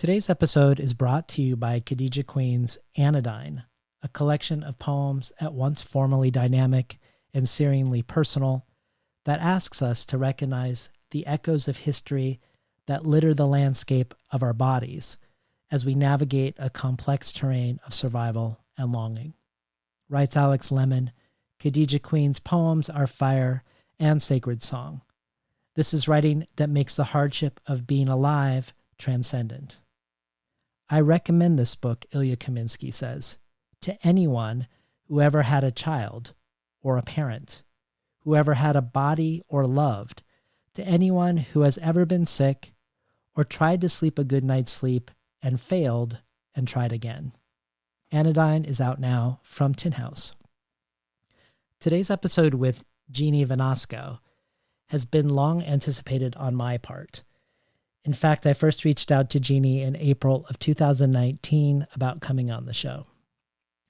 Today's episode is brought to you by Khadija Queen's Anodyne, a collection of poems at once formally dynamic and searingly personal that asks us to recognize the echoes of history that litter the landscape of our bodies as we navigate a complex terrain of survival and longing. Writes Alex Lemon, Khadija Queen's poems are fire and sacred song. This is writing that makes the hardship of being alive transcendent. I recommend this book, Ilya Kaminsky says, to anyone who ever had a child or a parent, who ever had a body or loved, to anyone who has ever been sick or tried to sleep a good night's sleep and failed and tried again. Anodyne is out now from Tin House. Today's episode with Jeannie Vanasco has been long anticipated on my part. In fact, I first reached out to Jeannie in April of 2019 about coming on the show.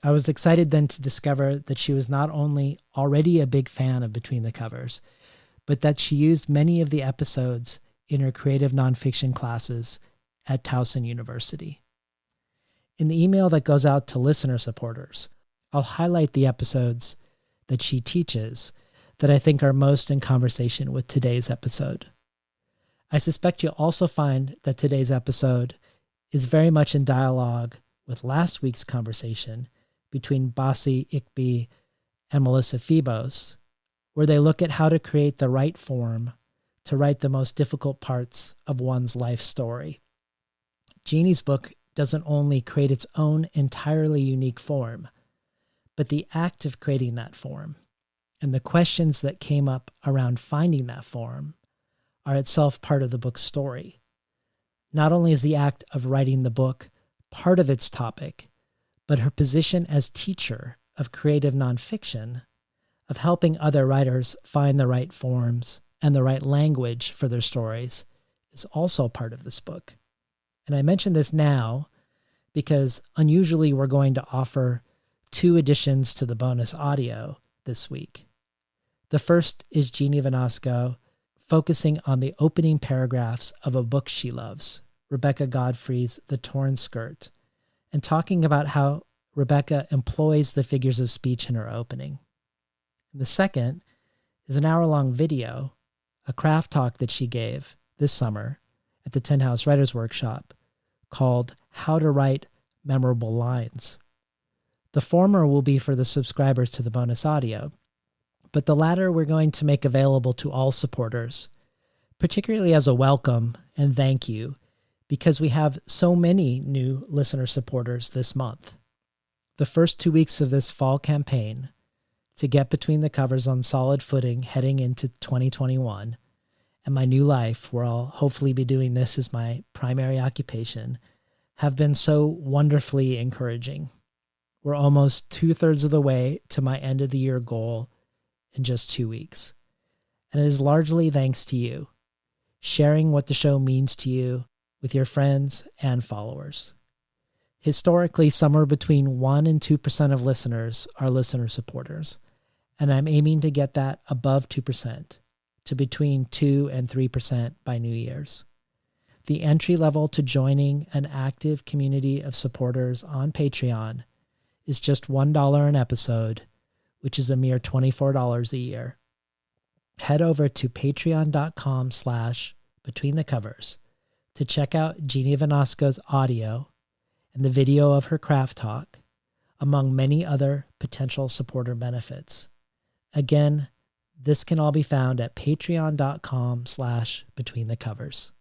I was excited then to discover that she was not only already a big fan of Between the Covers, but that she used many of the episodes in her creative nonfiction classes at Towson University. In the email that goes out to listener supporters, I'll highlight the episodes that she teaches that I think are most in conversation with today's episode. I suspect you'll also find that today's episode is very much in dialogue with last week's conversation between Basi Ikbi and Melissa Febos, where they look at how to create the right form to write the most difficult parts of one's life story. Jeannie's book doesn't only create its own entirely unique form, but the act of creating that form and the questions that came up around finding that form are itself part of the book's story. Not only is the act of writing the book part of its topic, but her position as teacher of creative nonfiction, of helping other writers find the right forms and the right language for their stories, is also part of this book. And I mention this now because unusually we're going to offer 2 additions to the bonus audio this week. The first is Jeannie Vanasco focusing on the opening paragraphs of a book she loves, Rebecca Godfrey's The Torn Skirt, and talking about how Rebecca employs the figures of speech in her opening. The second is an hour-long video, a craft talk that she gave this summer at the Tin House Writers Workshop called How to Write Memorable Lines. The former will be for the subscribers to the bonus audio, but the latter we're going to make available to all supporters, particularly as a welcome and thank you, because we have so many new listener supporters this month. The first 2 weeks of this fall campaign to get Between the Covers on solid footing heading into 2021 and my new life, where I'll hopefully be doing this as my primary occupation, have been so wonderfully encouraging. We're almost 2/3 of the way to my end of the year goal in just 2 weeks. And it is largely thanks to you, sharing what the show means to you with your friends and followers. Historically, somewhere between 1% and 2% of listeners are listener supporters, and I'm aiming to get that above 2%, to between 2% and 3% by New Year's. The entry level to joining an active community of supporters on Patreon is just $1 an episode, which is a mere $24 a year. Head over to patreon.com/betweenthecovers to check out Jeannie Vanasco's audio and the video of her craft talk, among many other potential supporter benefits. Again, this can all be found at patreon.com/betweenthecovers.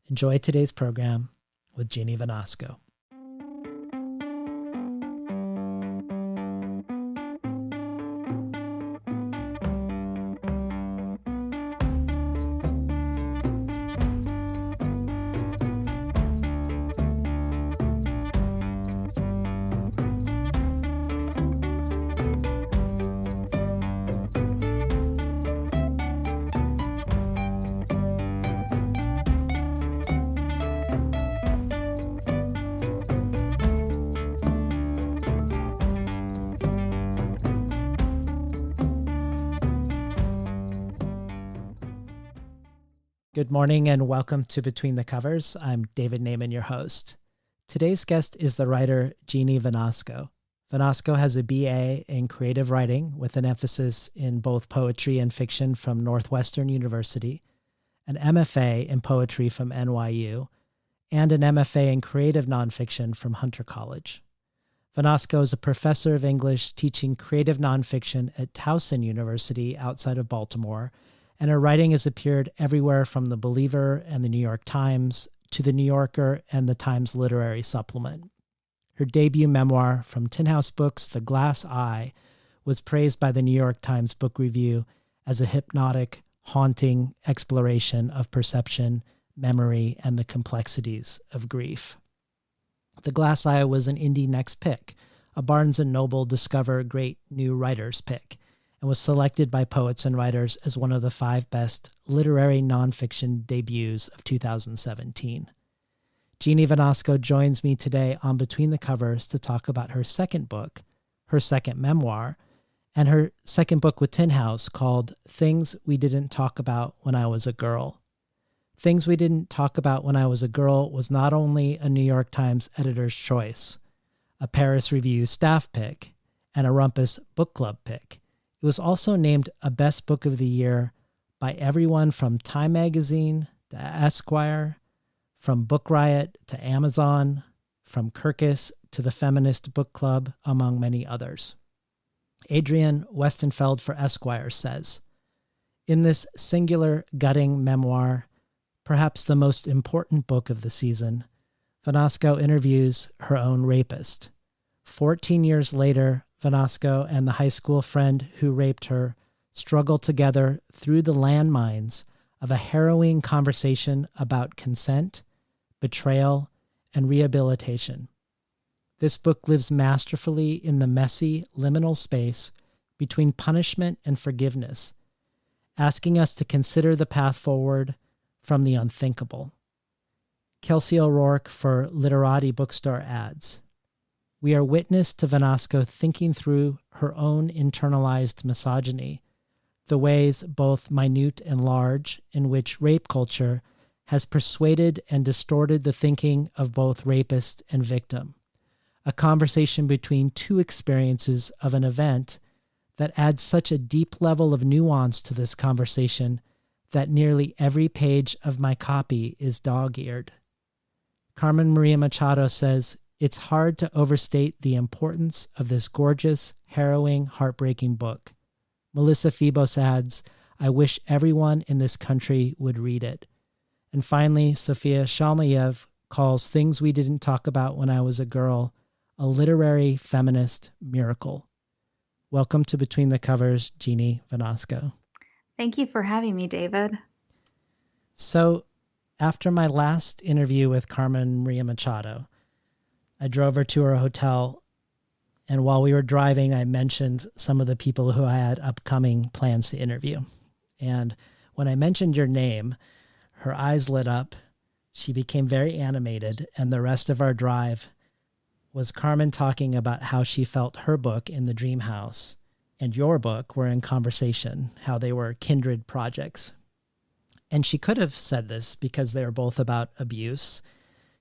Enjoy today's program with Jeannie Vanasco. Good morning and welcome to Between the Covers. I'm David Naiman, your host. Today's guest is the writer Jeannie Vanasco. Vanasco has a BA in creative writing with an emphasis in both poetry and fiction from Northwestern University, an MFA in poetry from NYU, and an MFA in creative nonfiction from Hunter College. Vanasco is a professor of English teaching creative nonfiction at Towson University outside of Baltimore, and her writing has appeared everywhere from The Believer and The New York Times to The New Yorker and The Times Literary Supplement. Her debut memoir from Tin House Books, The Glass Eye, was praised by the New York Times Book Review as a hypnotic, haunting exploration of perception, memory, and the complexities of grief. The Glass Eye was an Indie Next pick, a Barnes & Noble Discover Great New Writers pick, and was selected by Poets and Writers as one of the 5 best literary nonfiction debuts of 2017. Jeannie Vanasco joins me today on Between the Covers to talk about her second book, her second memoir, and her second book with Tin House called Things We Didn't Talk About When I Was a Girl. Things We Didn't Talk About When I Was a Girl was not only a New York Times editor's choice, a Paris Review staff pick, and a Rumpus Book Club pick. It was also named a Best Book of the Year by everyone from Time Magazine to Esquire, from Book Riot to Amazon, from Kirkus to the Feminist Book Club, among many others. Adrian Westenfeld for Esquire says, "In this singular, gutting memoir, perhaps the most important book of the season, Vanasco interviews her own rapist. 14 years later, Vanasco and the high school friend who raped her struggle together through the landmines of a harrowing conversation about consent, betrayal, and rehabilitation. This book lives masterfully in the messy, liminal space between punishment and forgiveness, asking us to consider the path forward from the unthinkable." Kelsey O'Rourke for Literati Bookstore adds, "We are witness to Vanasco thinking through her own internalized misogyny, the ways, both minute and large, in which rape culture has persuaded and distorted the thinking of both rapist and victim. A conversation between 2 experiences of an event that adds such a deep level of nuance to this conversation that nearly every page of my copy is dog-eared." Carmen Maria Machado says, "It's hard to overstate the importance of this gorgeous, harrowing, heartbreaking book." Melissa Febos adds, "I wish everyone in this country would read it." And finally, Sophia Shalmayev calls Things We Didn't Talk About When I Was a Girl a literary feminist miracle. Welcome to Between the Covers, Jeannie Vanasco. Thank you for having me, David. So, after my last interview with Carmen Maria Machado, I drove her to her hotel, and while we were driving, I mentioned some of the people who I had upcoming plans to interview. And when I mentioned your name, her eyes lit up, she became very animated, and the rest of our drive was Carmen talking about how she felt her book, In the Dream House, and your book were in conversation, how they were kindred projects. And she could have said this because they were both about abuse.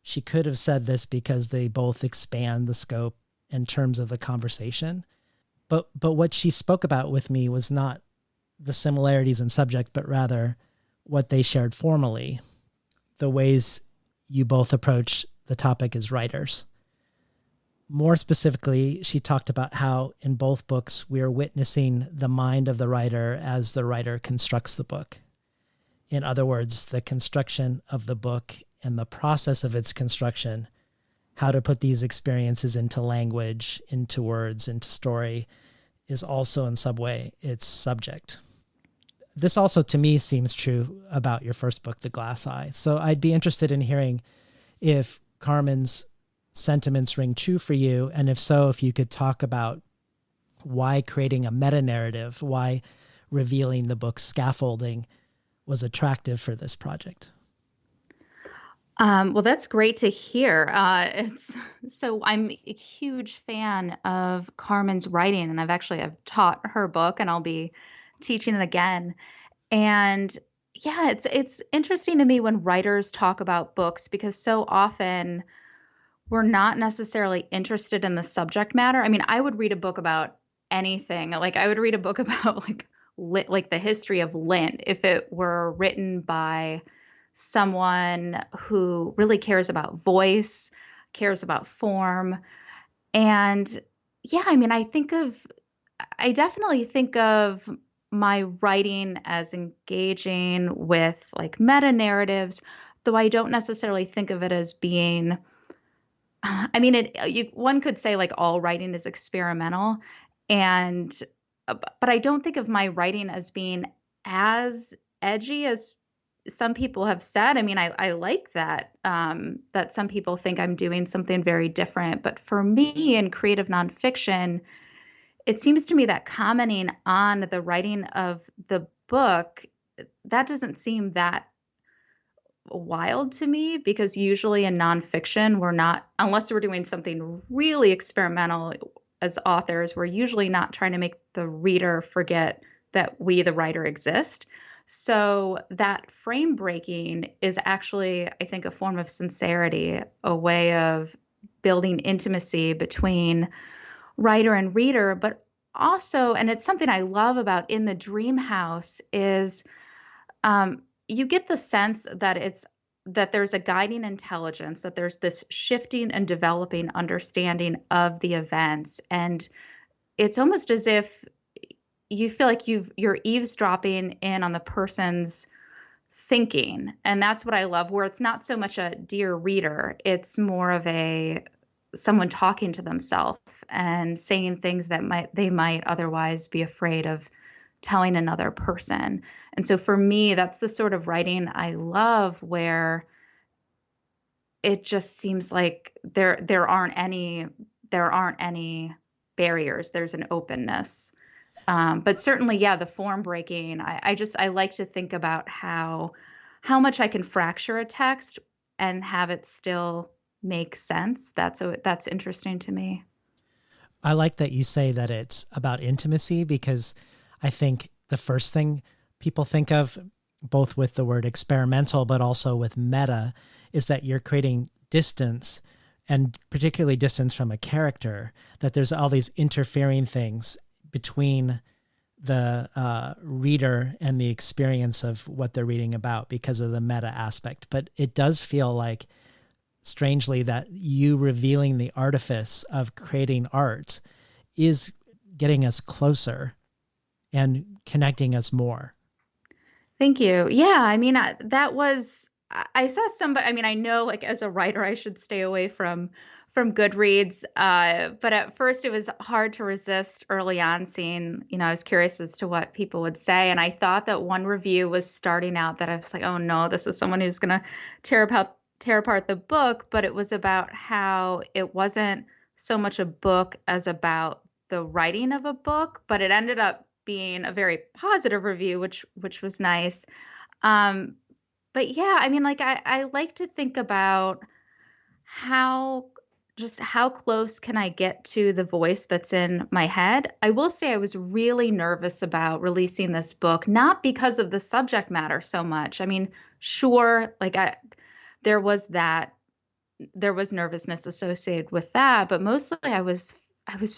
She could have said this because they both expand the scope in terms of the conversation. But what she spoke about with me was not the similarities in subject, but rather what they shared formally, the ways you both approach the topic as writers. More specifically, she talked about how in both books we are witnessing the mind of the writer as the writer constructs the book. In other words, the construction of the book and the process of its construction, how to put these experiences into language, into words, into story, is also in some way its subject. This also to me seems true about your first book, The Glass Eye. So I'd be interested in hearing if Carmen's sentiments ring true for you, and if so, if you could talk about why creating a meta-narrative, why revealing the book's scaffolding was attractive for this project. Well, that's great to hear. I'm a huge fan of Carmen's writing, and I've taught her book, and I'll be teaching it again. And Yeah, it's interesting to me when writers talk about books because so often we're not necessarily interested in the subject matter. I mean, I would read a book about anything. Like I would read a book about like the history of lint if it were written by someone who really cares about voice, cares about form. And yeah, I mean, I definitely think of my writing as engaging with like meta narratives, though I don't necessarily think of it as being I mean, one could say like all writing is experimental, and but I don't think of my writing as being as edgy as some people have said. I mean, I like that that some people think I'm doing something very different, but for me in creative nonfiction, it seems to me that commenting on the writing of the book that doesn't seem that wild to me because usually in nonfiction, we're not, unless we're doing something really experimental as authors, we're usually not trying to make the reader forget that we, the writer, exist. So that frame breaking is actually, I think, a form of sincerity, a way of building intimacy between writer and reader, but also, and it's something I love about In the Dream House is you get the sense that there's a guiding intelligence, that there's this shifting and developing understanding of the events, and it's almost as if you feel like you're eavesdropping in on the person's thinking, and that's what I love. Where it's not so much a dear reader, it's more of a someone talking to themselves and saying things that they might otherwise be afraid of telling another person. And so for me, that's the sort of writing I love where it just seems like there aren't any barriers. There's an openness. But certainly, yeah, the form breaking. I like to think about how much I can fracture a text and have it still make sense. That's interesting to me. I like that you say that it's about intimacy because I think the first thing people think of, both with the word experimental, but also with meta, is that you're creating distance, and particularly distance from a character, that there's all these interfering things between the reader and the experience of what they're reading about because of the meta aspect. But it does feel like, strangely, that you revealing the artifice of creating art is getting us closer and connecting us more. Thank you. Yeah, I mean, that was I saw somebody. I mean, I know like as a writer, I should stay away from Goodreads. But at first, it was hard to resist early on. Seeing, I was curious as to what people would say, and I thought that one review was starting out that I was like, oh no, this is someone who's gonna tear apart the book. But it was about how it wasn't so much a book as about the writing of a book, but it ended up being a very positive review, which was nice. Um, but yeah, I mean, like I like to think about how how close can I get to the voice that's in my head. I will say I was really nervous about releasing this book, not because of the subject matter so much. I mean, sure, there was that there was nervousness associated with that, but mostly I was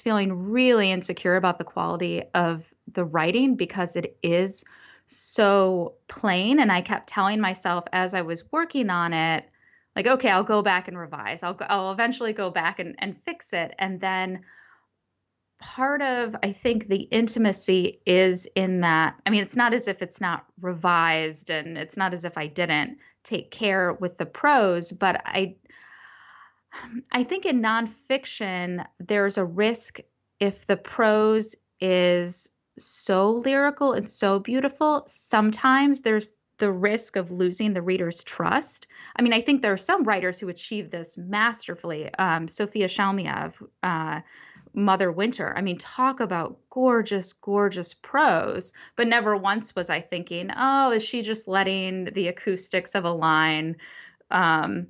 feeling really insecure about the quality of the writing because it is so plain, and I kept telling myself as I was working on it, like, okay, I'll go back and revise. I'll eventually go back and fix it. And then part of, I think, the intimacy is in that. I mean, it's not as if it's not revised, and it's not as if I didn't take care with the prose, but I think in nonfiction, there's a risk if the prose is so lyrical and so beautiful, sometimes there's the risk of losing the reader's trust. I mean, I think there are some writers who achieve this masterfully. Sophia Shalmiev, Mother Winter. I mean, talk about gorgeous, gorgeous prose, but never once was I thinking, oh, is she just letting the acoustics of a line um,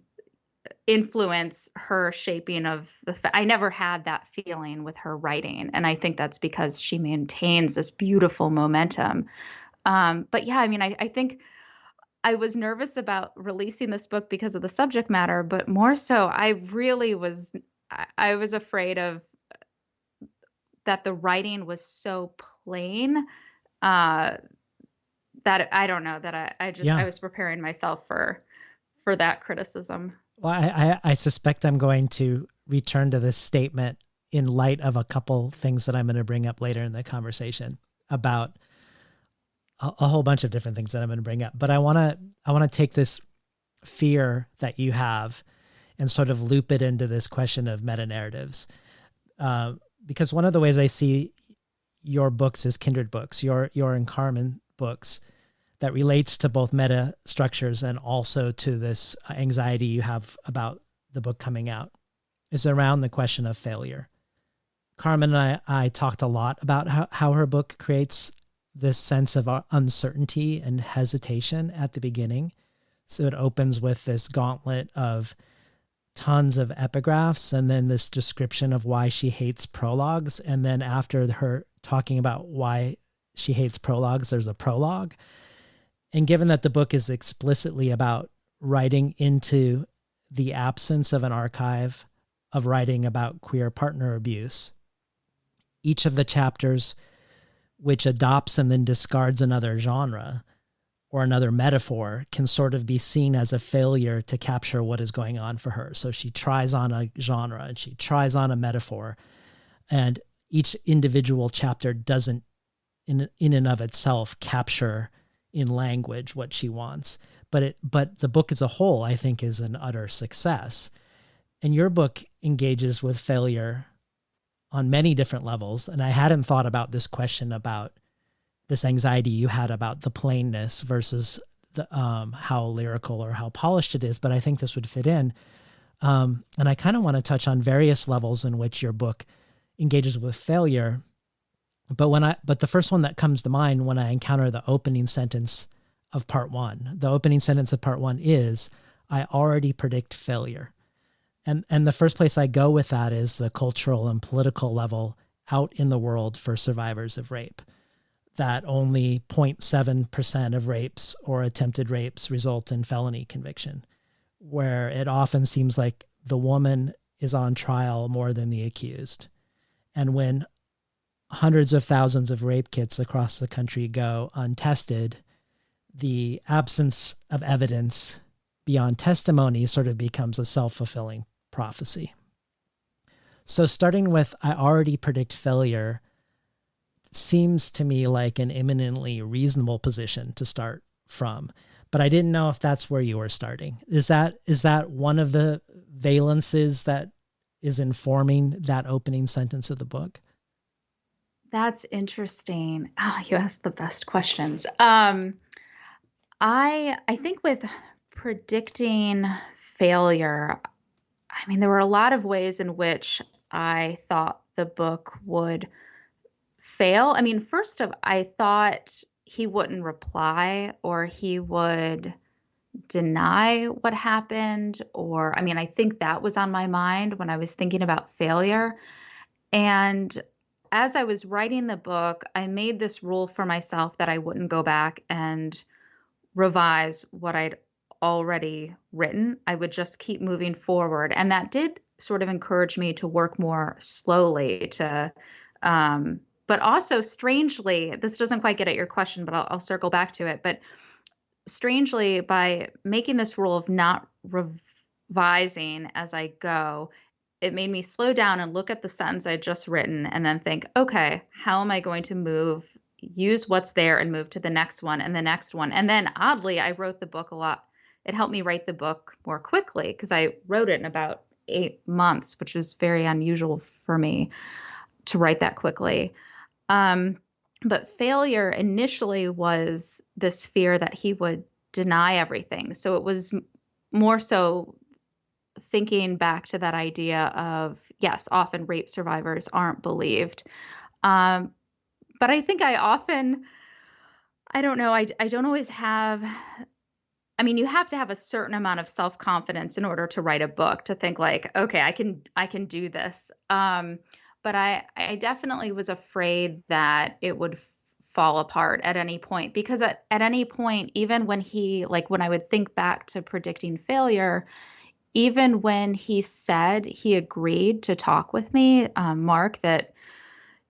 influence her shaping of I never had that feeling with her writing, and I think that's because she maintains this beautiful momentum. But yeah, I mean, I think I was nervous about releasing this book because of the subject matter, but more so, I really was I was afraid of that the writing was so plain, uh, that I don't know, that I Yeah. was preparing myself for that criticism. Well, I suspect I'm going to return to this statement in light of a couple things that I'm going to bring up later in the conversation about a whole bunch of different things that I'm going to bring up. But I want to take this fear that you have and sort of loop it into this question of meta narratives, because one of the ways I see your books is kindred books, your and Carmen books, that relates to both meta structures and also to this anxiety you have about the book coming out, is around the question of failure. Carmen and I talked a lot about how her book creates this sense of uncertainty and hesitation at the beginning. So it opens with this gauntlet of tons of epigraphs and then this description of why she hates prologues. And then after her talking about why she hates prologues, there's a prologue. And given that the book is explicitly about writing into the absence of an archive of writing about queer partner abuse, each of the chapters, which adopts and then discards another genre or another metaphor, can sort of be seen as a failure to capture what is going on for her. So she tries on a genre and she tries on a metaphor, and each individual chapter doesn't in and of itself capture in language what she wants. But the book as a whole, I think, is an utter success. And your book engages with failure on many different levels. And I hadn't thought about this question about this anxiety you had about the plainness versus the how lyrical or how polished it is, but I think this would fit in. And I kind of want to touch on various levels in which your book engages with failure. But the first one that comes to mind when I encounter the opening sentence of part one, the opening sentence of part one is, "I already predict failure." And the first place I go with that is the cultural and political level out in the world for survivors of rape, that only 0.7% of rapes or attempted rapes result in felony conviction, where it often seems like the woman is on trial more than the accused. And when hundreds of thousands of rape kits across the country go untested, the absence of evidence beyond testimony sort of becomes a self-fulfilling prophecy. So starting with "I already predict failure" seems to me like an eminently reasonable position to start from. But I didn't know if that's where you were starting. Is that one of the valences that is informing that opening sentence of the book? That's interesting. Oh, you asked the best questions. I think with predicting failure, I mean, there were a lot of ways in which I thought the book would fail. I mean, I thought he wouldn't reply, or he would deny what happened, or I mean, I think that was on my mind when I was thinking about failure. And as I was writing the book, I made this rule for myself that I wouldn't go back and revise what I'd already written. I would just keep moving forward. And that did sort of encourage me to work more slowly, but also strangely, this doesn't quite get at your question, but I'll circle back to it. But strangely, by making this rule of not revising as I go, it made me slow down and look at the sentence I'd just written and then think, okay, how am I going to use what's there and move to the next one and the next one? And then oddly, I wrote the book a lot. It helped me write the book more quickly because I wrote it in about 8 months, which was very unusual for me to write that quickly. But failure initially was this fear that he would deny everything. So it was more so thinking back to that idea of, yes, often rape survivors aren't believed. But I think I don't know, I don't always have, I mean, you have to have a certain amount of self-confidence in order to write a book, to think like, okay, I can do this. But I definitely was afraid that it would fall apart at any point, because at any point, even when when I would think back to predicting failure, even when he said he agreed to talk with me, Mark, that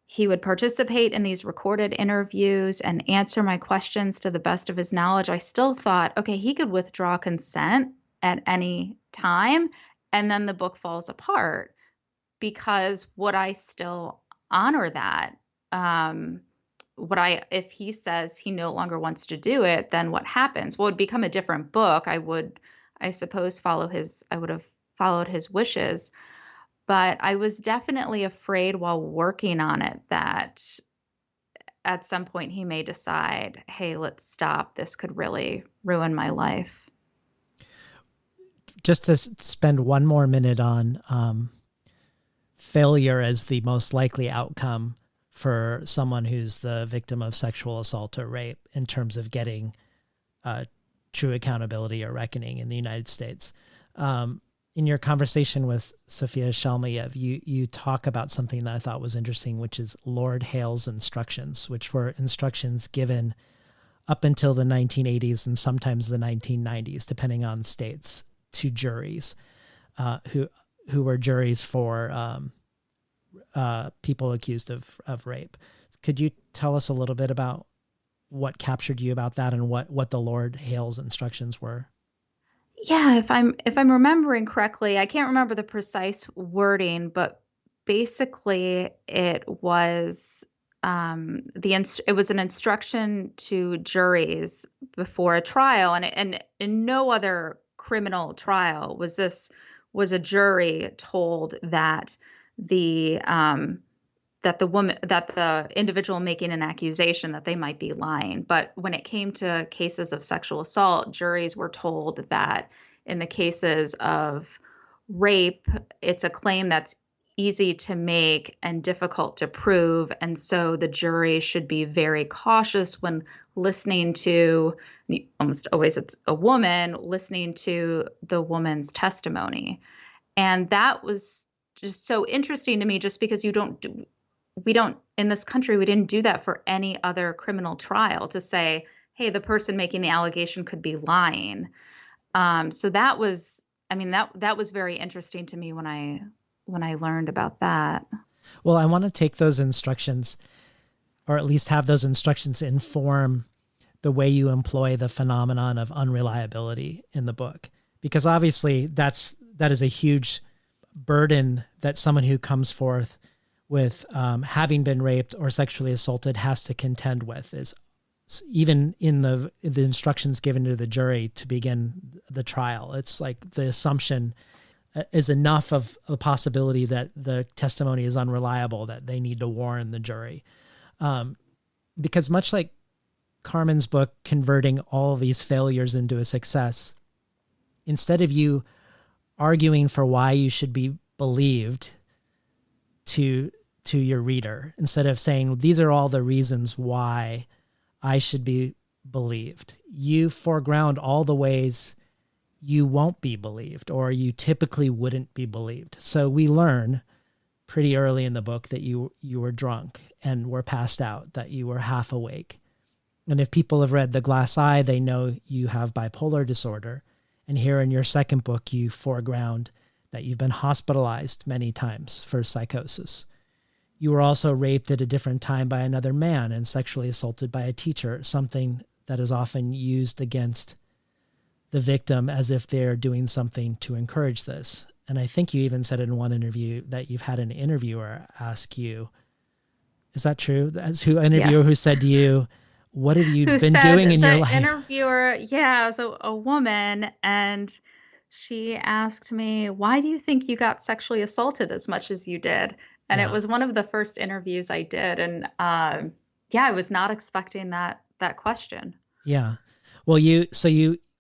he would participate in these recorded interviews and answer my questions to the best of his knowledge, I still thought, okay, he could withdraw consent at any time, and then the book falls apart. Because would I still honor that? If he says he no longer wants to do it, then what happens? Well, it would become a different book. I suppose, I would have followed his wishes. But I was definitely afraid while working on it that at some point he may decide, hey, let's stop. This could really ruin my life. Just to spend one more minute on failure as the most likely outcome for someone who's the victim of sexual assault or rape in terms of getting true accountability or reckoning in the United States. In your conversation with Sophia Shalmayev, you talk about something that I thought was interesting, which is Lord Hale's instructions, which were instructions given up until the 1980s and sometimes the 1990s, depending on states, to juries who were juries for people accused of rape. Could you tell us a little bit about what captured you about that and what the Lord Hale's instructions were? Yeah, if I'm remembering correctly, I can't remember the precise wording, but basically it was it was an instruction to juries before a trial, and in no other criminal trial was a jury told that the the individual making an accusation that they might be lying. But when it came to cases of sexual assault, juries were told that in the cases of rape, it's a claim that's easy to make and difficult to prove. And so the jury should be very cautious when listening to, almost always it's a woman, listening to the woman's testimony. And that was just so interesting to me, just because we don't, in this country, we didn't do that for any other criminal trial, to say, hey, the person making the allegation could be lying. So that was, that was very interesting to me when I learned about that. Well, I want to take those instructions, or at least have those instructions inform the way you employ the phenomenon of unreliability in the book, because obviously that is a huge burden that someone who comes forth with having been raped or sexually assaulted has to contend with, is even in the instructions given to the jury to begin the trial. It's like the assumption is enough of a possibility that the testimony is unreliable that they need to warn the jury. Because much like Carmen's book, converting all of these failures into a success, instead of you arguing for why you should be believed to your reader, instead of saying, these are all the reasons why I should be believed, you foreground all the ways you won't be believed, or you typically wouldn't be believed. So we learn pretty early in the book that you were drunk and were passed out, that you were half awake. And if people have read The Glass Eye, they know you have bipolar disorder. And here in your second book, you foreground that you've been hospitalized many times for psychosis. You were also raped at a different time by another man and sexually assaulted by a teacher, something that is often used against the victim as if they're doing something to encourage this. And I think you even said in one interview that you've had an interviewer ask you, is that true? Interviewer who said to you, what have you been doing in your life? The interviewer, it was a woman, and she asked me, why do you think you got sexually assaulted as much as you did? And It was one of the first interviews I did. And I was not expecting that question. Yeah. Well,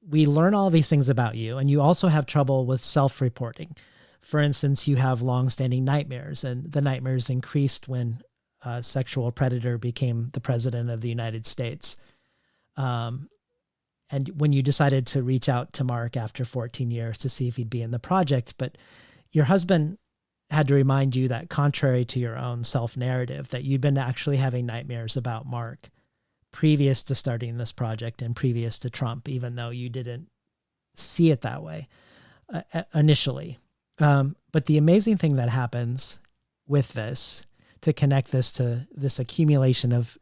we learn all these things about you, and you also have trouble with self-reporting. For instance, you have long-standing nightmares, and the nightmares increased when a sexual predator became the president of the United States. And when you decided to reach out to Mark after 14 years to see if he'd be in the project, but your husband had to remind you that, contrary to your own self-narrative, that you'd been actually having nightmares about Mark previous to starting this project and previous to Trump, even though you didn't see it that way initially. But the amazing thing that happens with this, to connect this to this accumulation of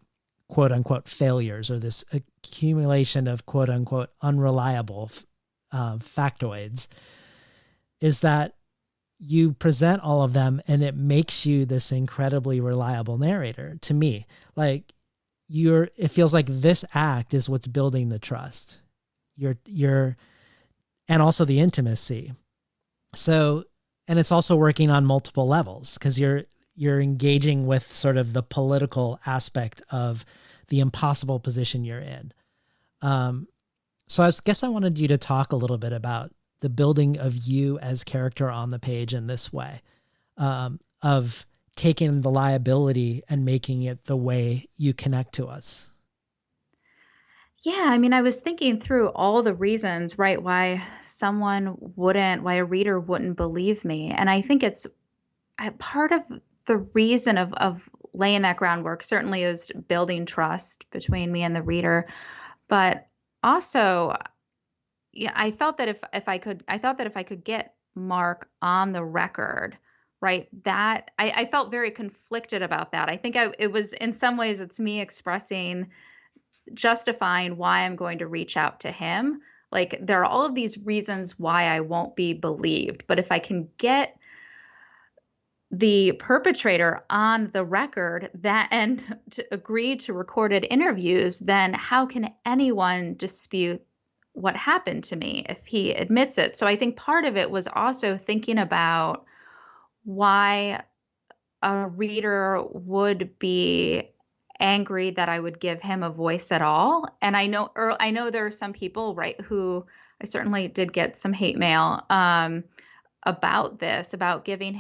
quote unquote failures, or this accumulation of quote unquote unreliable factoids, is that you present all of them and it makes you this incredibly reliable narrator. To me, like, it feels like this act is what's building the trust, and also the intimacy. So, and it's also working on multiple levels, because you're engaging with sort of the political aspect of the impossible position you're in. So I guess I wanted you to talk a little bit about the building of you as character on the page in this way, of taking the liability and making it the way you connect to us. Yeah, I mean, I was thinking through all the reasons, right, why why a reader wouldn't believe me. And I think it's part of the reason of laying that groundwork certainly is building trust between me and the reader. But also, yeah, I felt that I thought that if I could get Mark on the record, right, that I felt very conflicted about that. I think it was, in some ways, it's me justifying why I'm going to reach out to him. Like, there are all of these reasons why I won't be believed, but if I can get the perpetrator on the record and to agree to recorded interviews, then how can anyone dispute what happened to me if he admits it? So I think part of it was also thinking about why a reader would be angry that I would give him a voice at all. And I know there are some people, right, who I certainly did get some hate mail about this, about giving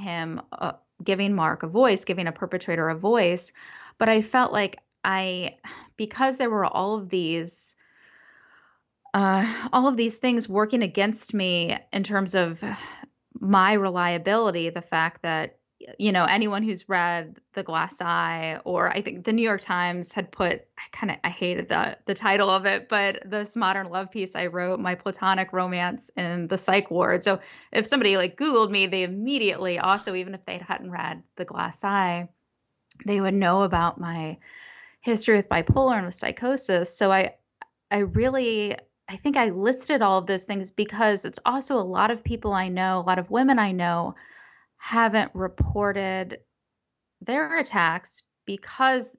Mark a voice, giving a perpetrator a voice. But I felt like because there were all of these things working against me in terms of my reliability, the fact that, anyone who's read The Glass Eye, or I think the New York Times had put, I hated the title of it, but this modern love piece I wrote, My Platonic Romance in the Psych Ward. So if somebody like Googled me, they immediately also, even if they hadn't read The Glass Eye, they would know about my history with bipolar and with psychosis. So I think I listed all of those things because it's also a lot of people I know, a lot of women I know haven't reported their attacks because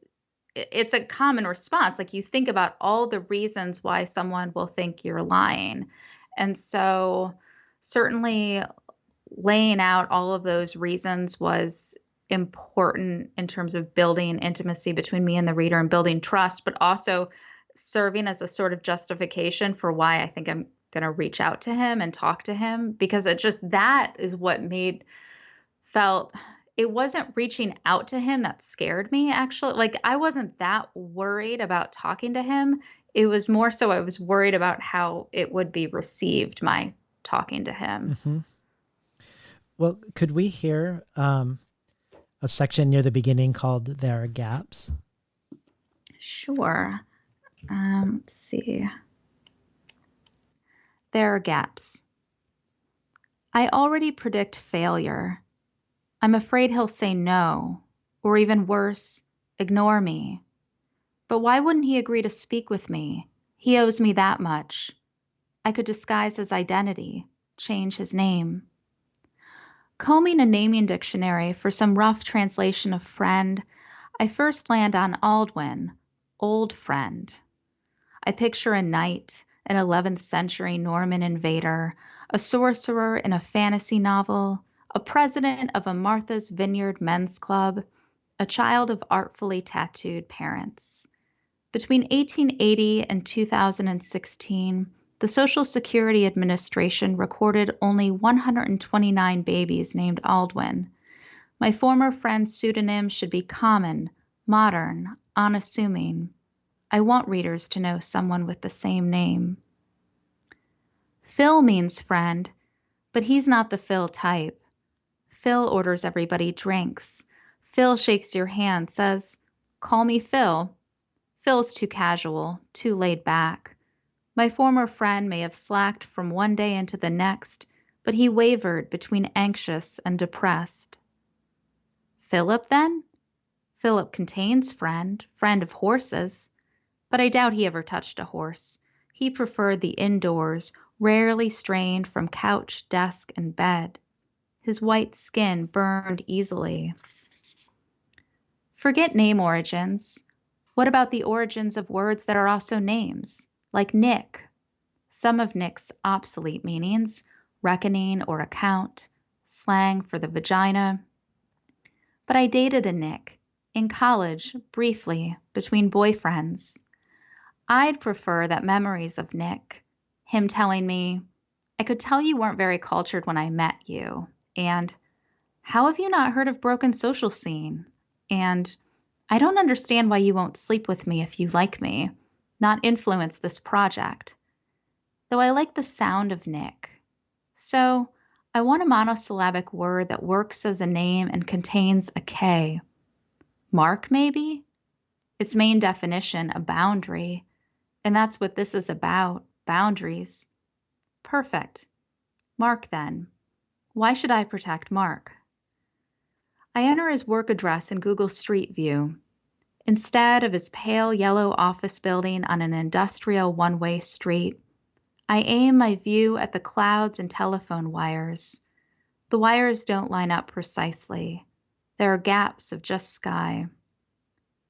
it's a common response. Like, you think about all the reasons why someone will think you're lying. And so certainly laying out all of those reasons was important in terms of building intimacy between me and the reader and building trust, but also serving as a sort of justification for why I think I'm going to reach out to him and talk to him, because that is what it wasn't reaching out to him that scared me, actually. Like, I wasn't that worried about talking to him. It was more so I was worried about how it would be received, my talking to him. Mm-hmm. Well, could we hear a section near the beginning called There Are Gaps? Sure. Let's see. There are gaps. I already predict failure. I'm afraid he'll say no, or even worse, ignore me. But why wouldn't he agree to speak with me? He owes me that much. I could disguise his identity, change his name. Combing a naming dictionary for some rough translation of friend, I first land on Aldwin, old friend. I picture a knight, an 11th century Norman invader, a sorcerer in a fantasy novel, a president of a Martha's Vineyard men's club, a child of artfully tattooed parents. Between 1880 and 2016, the Social Security Administration recorded only 129 babies named Aldwin. My former friend's pseudonym should be common, modern, unassuming. I want readers to know someone with the same name. Phil means friend, but he's not the Phil type. Phil orders everybody drinks. Phil shakes your hand, says, "Call me Phil." Phil's too casual, too laid back. My former friend may have slacked from one day into the next, but he wavered between anxious and depressed. Philip, then? Philip contains friend, friend of horses, but I doubt he ever touched a horse. He preferred the indoors, rarely strained from couch, desk, and bed. His white skin burned easily. Forget name origins. What about the origins of words that are also names, like Nick? Some of Nick's obsolete meanings, reckoning or account, slang for the vagina. But I dated a Nick, in college, briefly, between boyfriends. I'd prefer that memories of Nick, him telling me, I could tell you weren't very cultured when I met you, and how have you not heard of Broken Social Scene? And I don't understand why you won't sleep with me if you like me, not influence this project. Though I like the sound of Nick. So I want a monosyllabic word that works as a name and contains a K. Mark, maybe? Its main definition, a boundary. And that's what this is about, boundaries. Perfect. Mark, then. Why should I protect Mark? I enter his work address in Google Street View. Instead of his pale yellow office building on an industrial one-way street, I aim my view at the clouds and telephone wires. The wires don't line up precisely. There are gaps of just sky.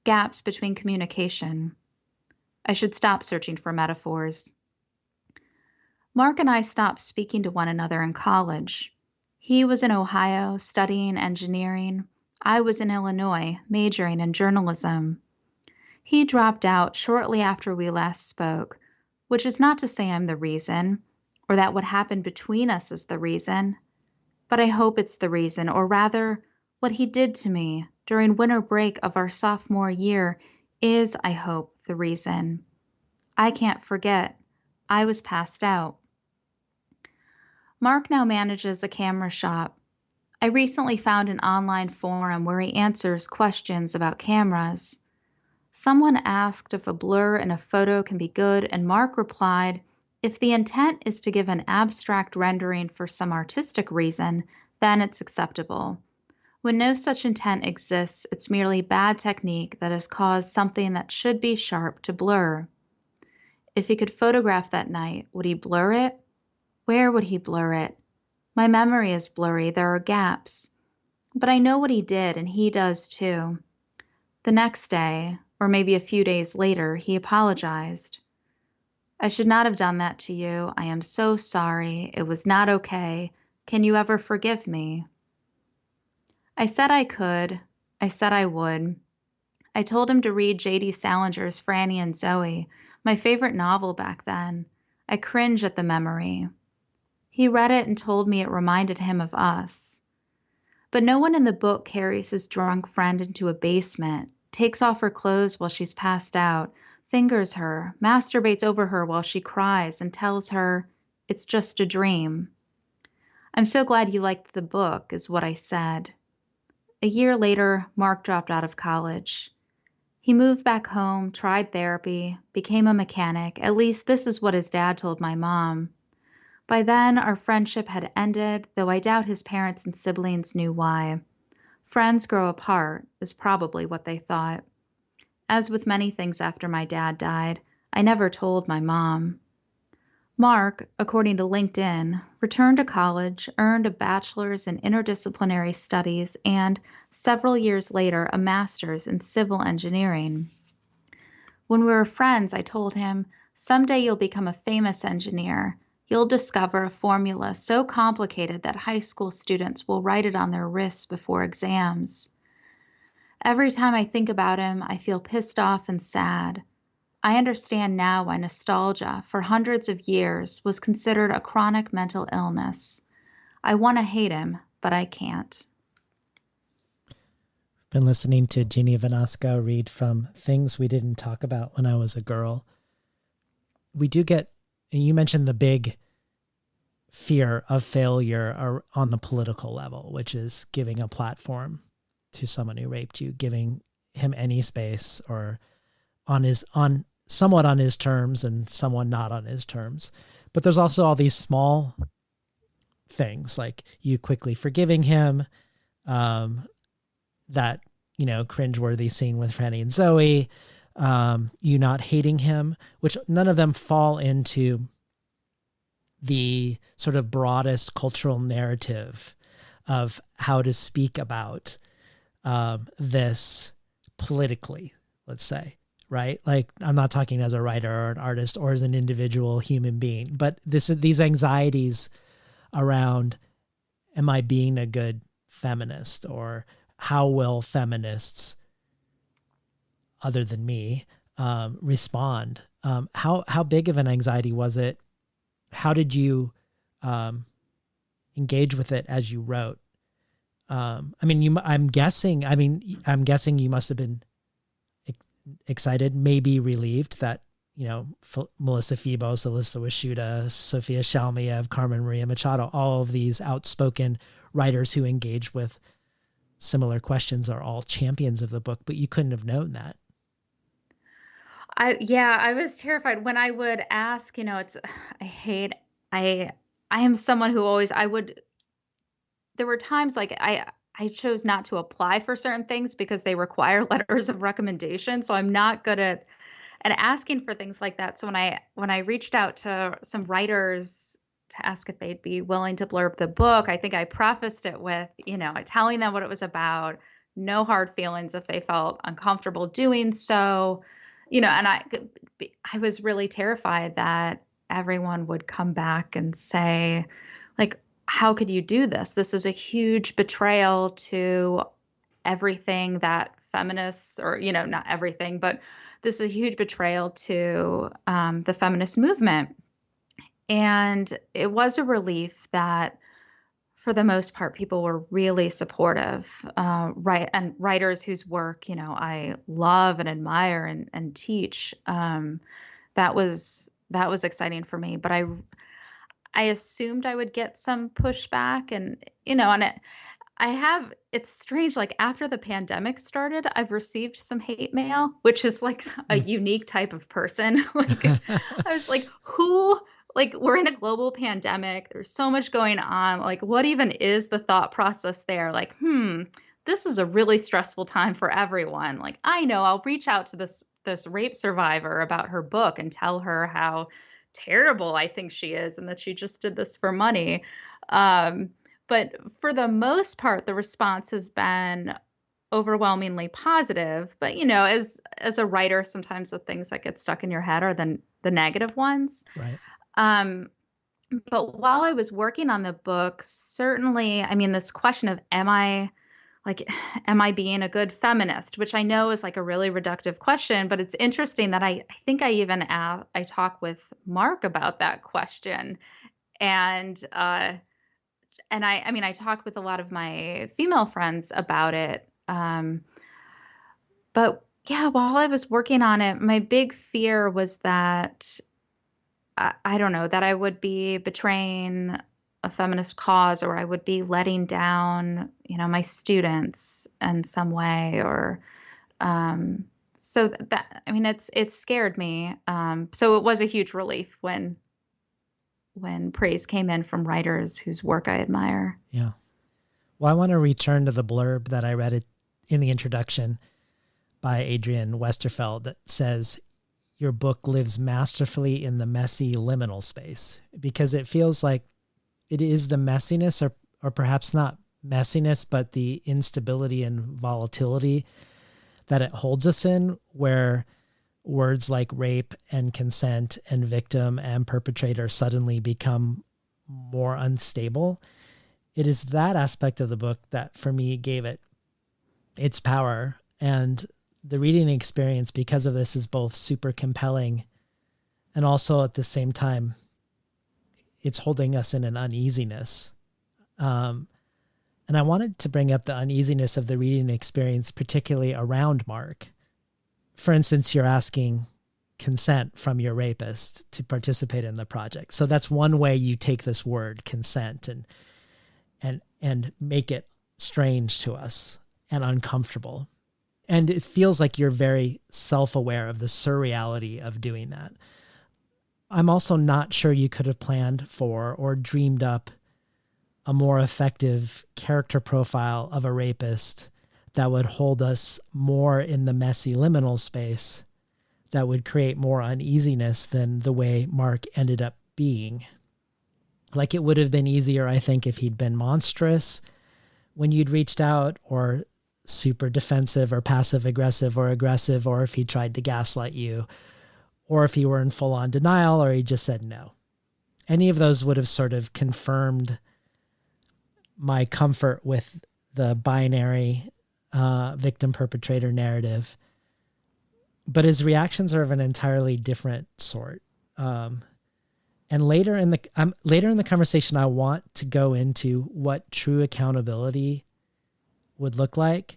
Gaps between communication. I should stop searching for metaphors. Mark and I stopped speaking to one another in college. He was in Ohio studying engineering. I was in Illinois majoring in journalism. He dropped out shortly after we last spoke, which is not to say I'm the reason, or that what happened between us is the reason, but I hope it's the reason, or rather, what he did to me during winter break of our sophomore year is, I hope, the reason. I can't forget. I was passed out. Mark now manages a camera shop. I recently found an online forum where he answers questions about cameras. Someone asked if a blur in a photo can be good, and Mark replied, if the intent is to give an abstract rendering for some artistic reason, then it's acceptable. When no such intent exists, it's merely bad technique that has caused something that should be sharp to blur. If he could photograph that night, would he blur it? Where would he blur it? My memory is blurry, there are gaps. But I know what he did, and he does too. The next day, or maybe a few days later, he apologized. I should not have done that to you. I am so sorry. It was not okay. Can you ever forgive me? I said I could. I said I would. I told him to read J.D. Salinger's Franny and Zoe, my favorite novel back then. I cringe at the memory. He read it and told me it reminded him of us. But no one in the book carries his drunk friend into a basement, takes off her clothes while she's passed out, fingers her, masturbates over her while she cries, and tells her, it's just a dream. I'm so glad you liked the book, is what I said. A year later, Mark dropped out of college. He moved back home, tried therapy, became a mechanic. At least this is what his dad told my mom. By then, our friendship had ended, though I doubt his parents and siblings knew why. Friends grow apart, is probably what they thought. As with many things after my dad died, I never told my mom. Mark, according to LinkedIn, returned to college, earned a bachelor's in interdisciplinary studies, and, several years later, a master's in civil engineering. When we were friends, I told him, someday you'll become a famous engineer. You'll discover a formula so complicated that high school students will write it on their wrists before exams. Every time I think about him, I feel pissed off and sad. I understand now why nostalgia, for hundreds of years, was considered a chronic mental illness. I want to hate him, but I can't. Been listening to Jeannie Vanasco read from Things We Didn't Talk About When I Was a Girl. We do get, you mentioned the big fear of failure on the political level, which is giving a platform to someone who raped you, giving him any space or on somewhat on his terms and somewhat not on his terms. But there's also all these small things like you quickly forgiving him, that, cringeworthy scene with Franny and Zoe, you not hating him, which none of them fall into the sort of broadest cultural narrative of how to speak about this politically, let's say, right? Like, I'm not talking as a writer or an artist or as an individual human being, but these anxieties around, am I being a good feminist, or how will feminists other than me respond? How big of an anxiety was it? How did you engage with it as you wrote? I'm guessing you must have been excited, maybe relieved that, Melissa Febos, Alyssa Washuta, Sophia Shalmiev, Carmen Maria Machado, all of these outspoken writers who engage with similar questions are all champions of the book, but you couldn't have known that. I was terrified when I would ask, I am someone who always, there were times like I chose not to apply for certain things because they require letters of recommendation. So I'm not good at asking for things like that. So when I reached out to some writers to ask if they'd be willing to blurb the book, I think I prefaced it with, telling them what it was about, no hard feelings if they felt uncomfortable doing so, and I was really terrified that everyone would come back and say, like, how could you do this? This is a huge betrayal to everything that feminists, or, not everything, but this is a huge betrayal to the feminist movement. And it was a relief that, for the most part, people were really supportive, right? And writers whose work, I love and admire and teach. That was exciting for me. But I assumed I would get some pushback, and it's strange, like after the pandemic started, I've received some hate mail, which is like a unique type of person. Like, I was like, we're in a global pandemic. There's so much going on. Like, what even is the thought process there? Like, this is a really stressful time for everyone. Like, I know I'll reach out to this rape survivor about her book and tell her how terrible I think she is and that she just did this for money. But for the most part, the response has been overwhelmingly positive. But, as a writer, sometimes the things that get stuck in your head are the negative ones. Right. But while I was working on the book, certainly, this question of, am I being a good feminist, which I know is like a really reductive question, but it's interesting that I think I even I talk with Mark about that question. And I talked with a lot of my female friends about it. But yeah, while I was working on it, my big fear was that, I don't know, that I would be betraying a feminist cause, or I would be letting down, my students in some way, or, so that, it scared me. So it was a huge relief when praise came in from writers whose work I admire. Yeah. Well, I want to return to the blurb that I read in the introduction by Adrian Westerfeld that says, your book lives masterfully in the messy liminal space, because it feels like it is the messiness, or perhaps not messiness, but the instability and volatility that it holds us in, where words like rape and consent and victim and perpetrator suddenly become more unstable. It is that aspect of the book that, for me, gave it its power. And the reading experience, because of this, is both super compelling and also at the same time, it's holding us in an uneasiness. And I wanted to bring up the uneasiness of the reading experience, particularly around Mark. For instance, you're asking consent from your rapist to participate in the project. So that's one way you take this word consent and make it strange to us and uncomfortable. And it feels like you're very self-aware of the surreality of doing that. I'm also not sure you could have planned for or dreamed up a more effective character profile of a rapist that would hold us more in the messy liminal space, that would create more uneasiness than the way Mark ended up being. Like, it would have been easier, I think, if he'd been monstrous when you'd reached out, or super defensive or passive aggressive, or if he tried to gaslight you, or if he were in full on denial, or he just said no. Any of those would have sort of confirmed my comfort with the binary victim perpetrator narrative. But his reactions are of an entirely different sort. And later in the conversation, I want to go into what true accountability would look like,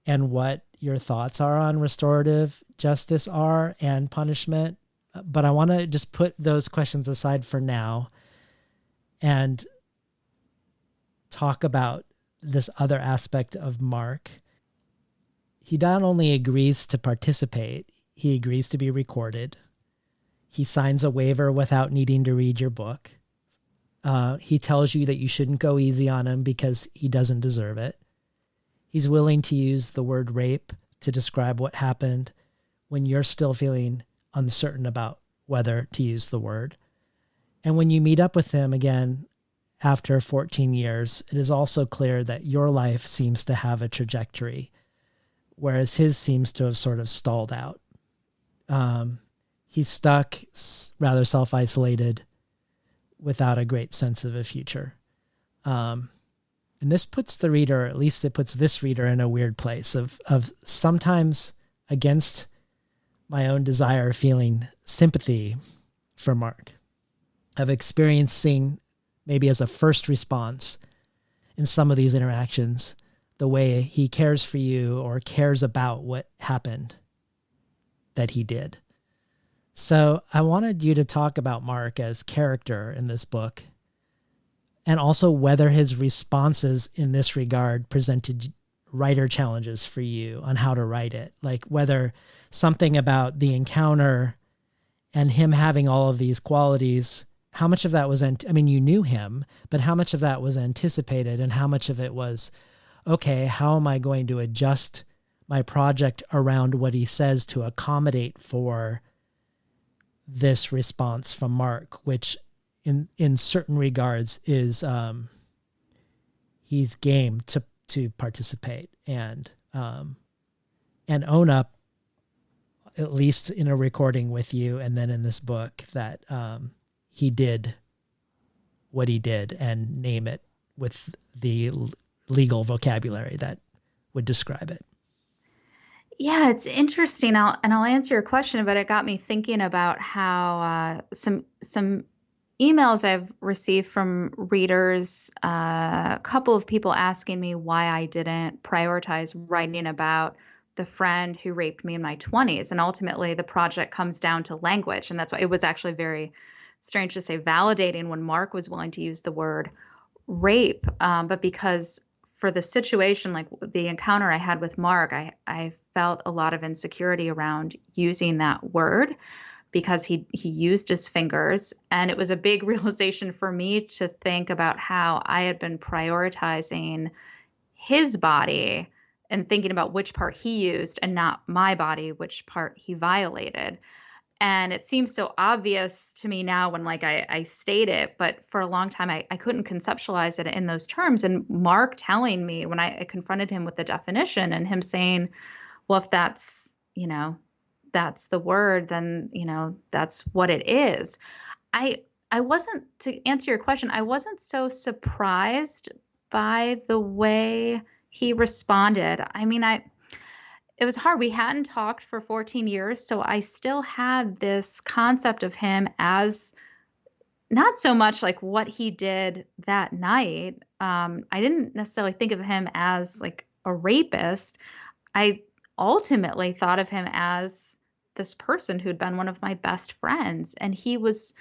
and what your thoughts are on restorative justice are and punishment. But I want to just put those questions aside for now and talk about this other aspect of Mark. He not only agrees to participate, he agrees to be recorded. He signs a waiver without needing to read your book. He tells you that you shouldn't go easy on him because he doesn't deserve it. He's willing to use the word rape to describe what happened when you're still feeling uncertain about whether to use the word. And when you meet up with him again after 14 years, it is also clear that your life seems to have a trajectory, whereas his seems to have sort of stalled out. He's stuck, rather self-isolated, without a great sense of a future. And this puts the reader, at least it puts this reader, in a weird place of sometimes, against my own desire, feeling sympathy for Mark, of experiencing, maybe as a first response in some of these interactions, the way he cares for you or cares about what happened that he did. So I wanted you to talk about Mark as character in this book, and also whether his responses in this regard presented writer challenges for you on how to write it. Like, whether something about the encounter and him having all of these qualities, how much of that was, you knew him, but how much of that was anticipated, and how much of it was, okay, how am I going to adjust my project around what he says to accommodate for this response from Mark, which in certain regards is he's game to participate and own up, at least in a recording with you and then in this book, that he did what he did, and name it with the legal vocabulary that would describe it. Yeah, it's interesting. I'll answer your question, but it got me thinking about how some emails I've received from readers, a couple of people asking me why I didn't prioritize writing about the friend who raped me in my 20s. And ultimately, the project comes down to language. And that's why it was actually very strange to say validating when Mark was willing to use the word rape. But because for the situation, like the encounter I had with Mark, I felt a lot of insecurity around using that word, because he used his fingers. And it was a big realization for me to think about how I had been prioritizing his body and thinking about which part he used and not my body, which part he violated. And it seems so obvious to me now when I state it, but for a long time I couldn't conceptualize it in those terms. And Mark telling me when I confronted him with the definition, and him saying, well, if that's the word, then, that's what it is. I wasn't, to answer your question, I wasn't so surprised by the way he responded. It was hard. We hadn't talked for 14 years, so I still had this concept of him as not so much like what he did that night. I didn't necessarily think of him as like a rapist. I ultimately thought of him as this person who'd been one of my best friends. And he was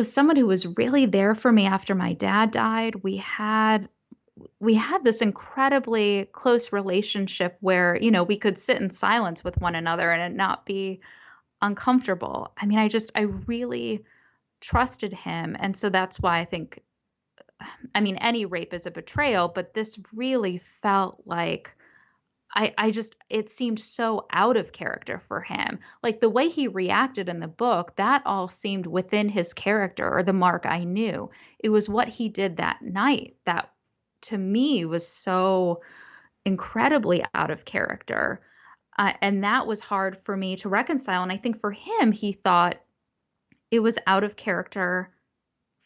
someone who was really there for me after my dad died. We had we had this incredibly close relationship where, you know, we could sit in silence with one another and it not be uncomfortable. I mean, I really trusted him. And so that's why I think, I mean, any rape is a betrayal, but this really felt like I just, it seemed so out of character for him. Like the way he reacted in the book, that all seemed within his character or the Mark I knew. It was what he did that night that to me was so incredibly out of character. And that was hard for me to reconcile. And I think for him, he thought it was out of character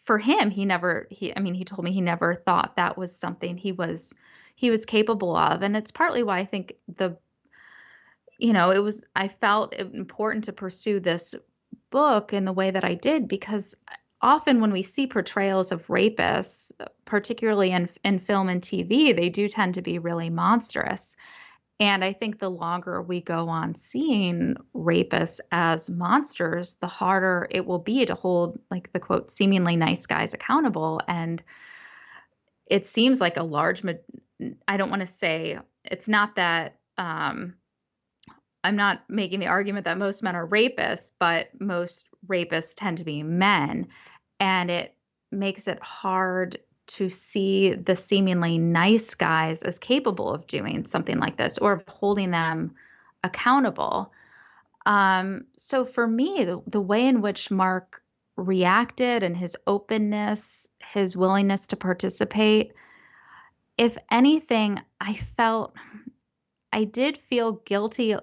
for him. I mean, he told me he never thought that was something he was capable of. And it's partly why I think I felt it important to pursue this book in the way that I did, because often when we see portrayals of rapists, particularly in film and TV, they do tend to be really monstrous. And I think the longer we go on seeing rapists as monsters, the harder it will be to hold, like the quote, seemingly nice guys accountable. And it seems like I don't want to say, it's not that, I'm not making the argument that most men are rapists, but most rapists tend to be men. And it makes it hard to see the seemingly nice guys as capable of doing something like this or of holding them accountable. So for me, the way in which Mark reacted and his openness, his willingness to participate, if anything, I did feel guilty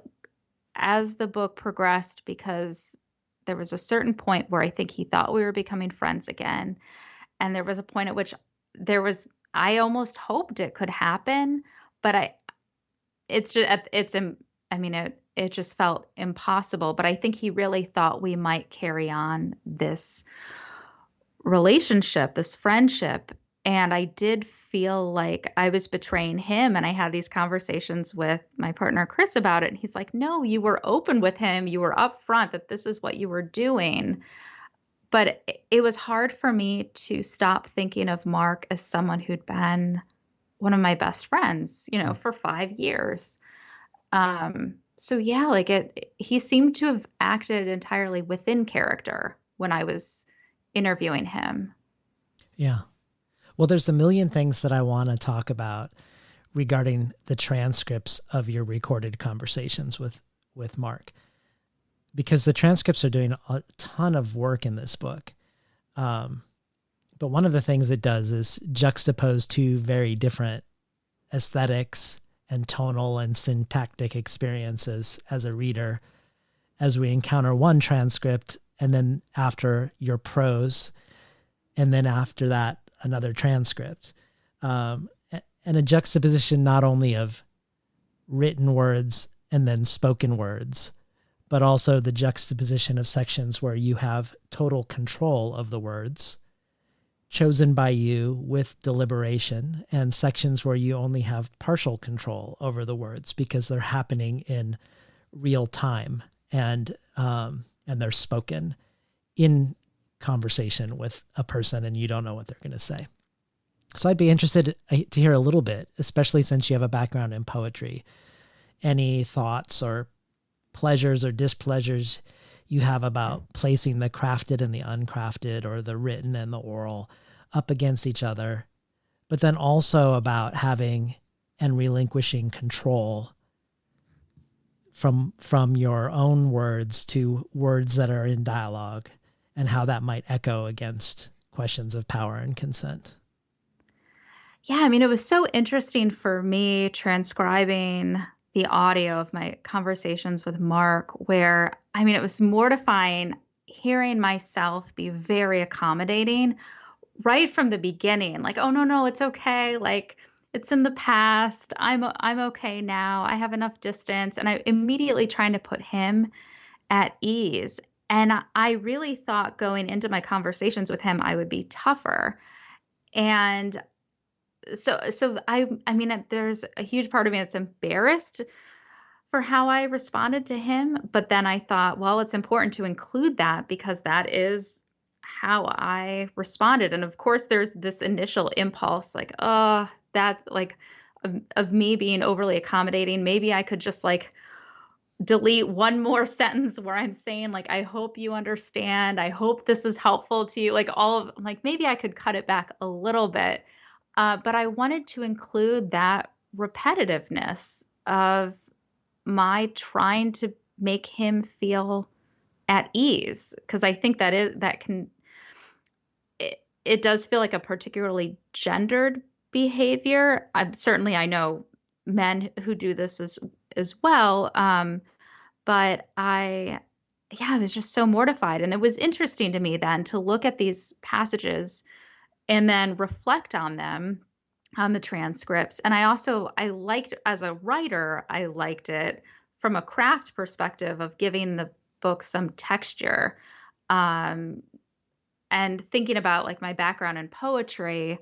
as the book progressed, because there was a certain point where I think he thought we were becoming friends again. And there was a point at which I almost hoped it could happen, but it just felt impossible. But I think he really thought we might carry on this relationship, this friendship. And I did feel like I was betraying him. And I had these conversations with my partner, Chris, about it. And he's like, no, you were open with him. You were upfront that this is what you were doing. But it was hard for me to stop thinking of Mark as someone who'd been one of my best friends, for 5 years. So yeah, he seemed to have acted entirely within character when I was interviewing him. Yeah. Well, there's a million things that I want to talk about regarding the transcripts of your recorded conversations with Mark, because the transcripts are doing a ton of work in this book. But one of the things it does is juxtapose two very different aesthetics and tonal and syntactic experiences as a reader, as we encounter one transcript and then after your prose, and then after that, another transcript, and a juxtaposition not only of written words and then spoken words, but also the juxtaposition of sections where you have total control of the words chosen by you with deliberation, and sections where you only have partial control over the words because they're happening in real time and they're spoken in conversation with a person and you don't know what they're going to say. So I'd be interested to hear a little bit, especially since you have a background in poetry, any thoughts or pleasures or displeasures you have about placing the crafted and the uncrafted, or the written and the oral, up against each other, but then also about having and relinquishing control from your own words to words that are in dialogue, and how that might echo against questions of power and consent. Yeah, I mean, it was so interesting for me transcribing the audio of my conversations with Mark, where, I mean, it was mortifying hearing myself be very accommodating right from the beginning. Like, oh, no, it's okay. Like, it's in the past. I'm okay now. I have enough distance. And I immediately trying to put him at ease. And I really thought going into my conversations with him, I would be tougher. And so I mean, there's a huge part of me that's embarrassed for how I responded to him. But then I thought, well, it's important to include that because that is how I responded. And of course, there's this initial impulse like, oh, that like of me being overly accommodating. Maybe I could just like delete one more sentence where I'm saying like, I hope you understand. I hope this is helpful to you. Like all of like maybe I could cut it back a little bit. But I wanted to include that repetitiveness of my trying to make him feel at ease, because I think it does feel like a particularly gendered behavior. I know men who do this as well. But I was just so mortified. And it was interesting to me then to look at these passages and then reflect on them on the transcripts. And I liked, as a writer, I liked it from a craft perspective of giving the book some texture. Um, and thinking about like my background in poetry, I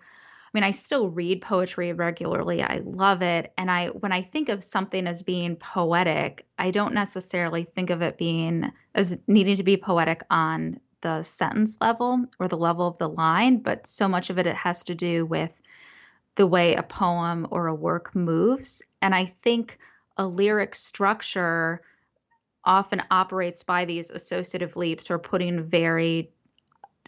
mean, I still read poetry regularly. I love it. And when I think of something as being poetic, I don't necessarily think of it being as needing to be poetic on the sentence level or the level of the line, but so much of it has to do with the way a poem or a work moves. And I think a lyric structure often operates by these associative leaps, or putting very,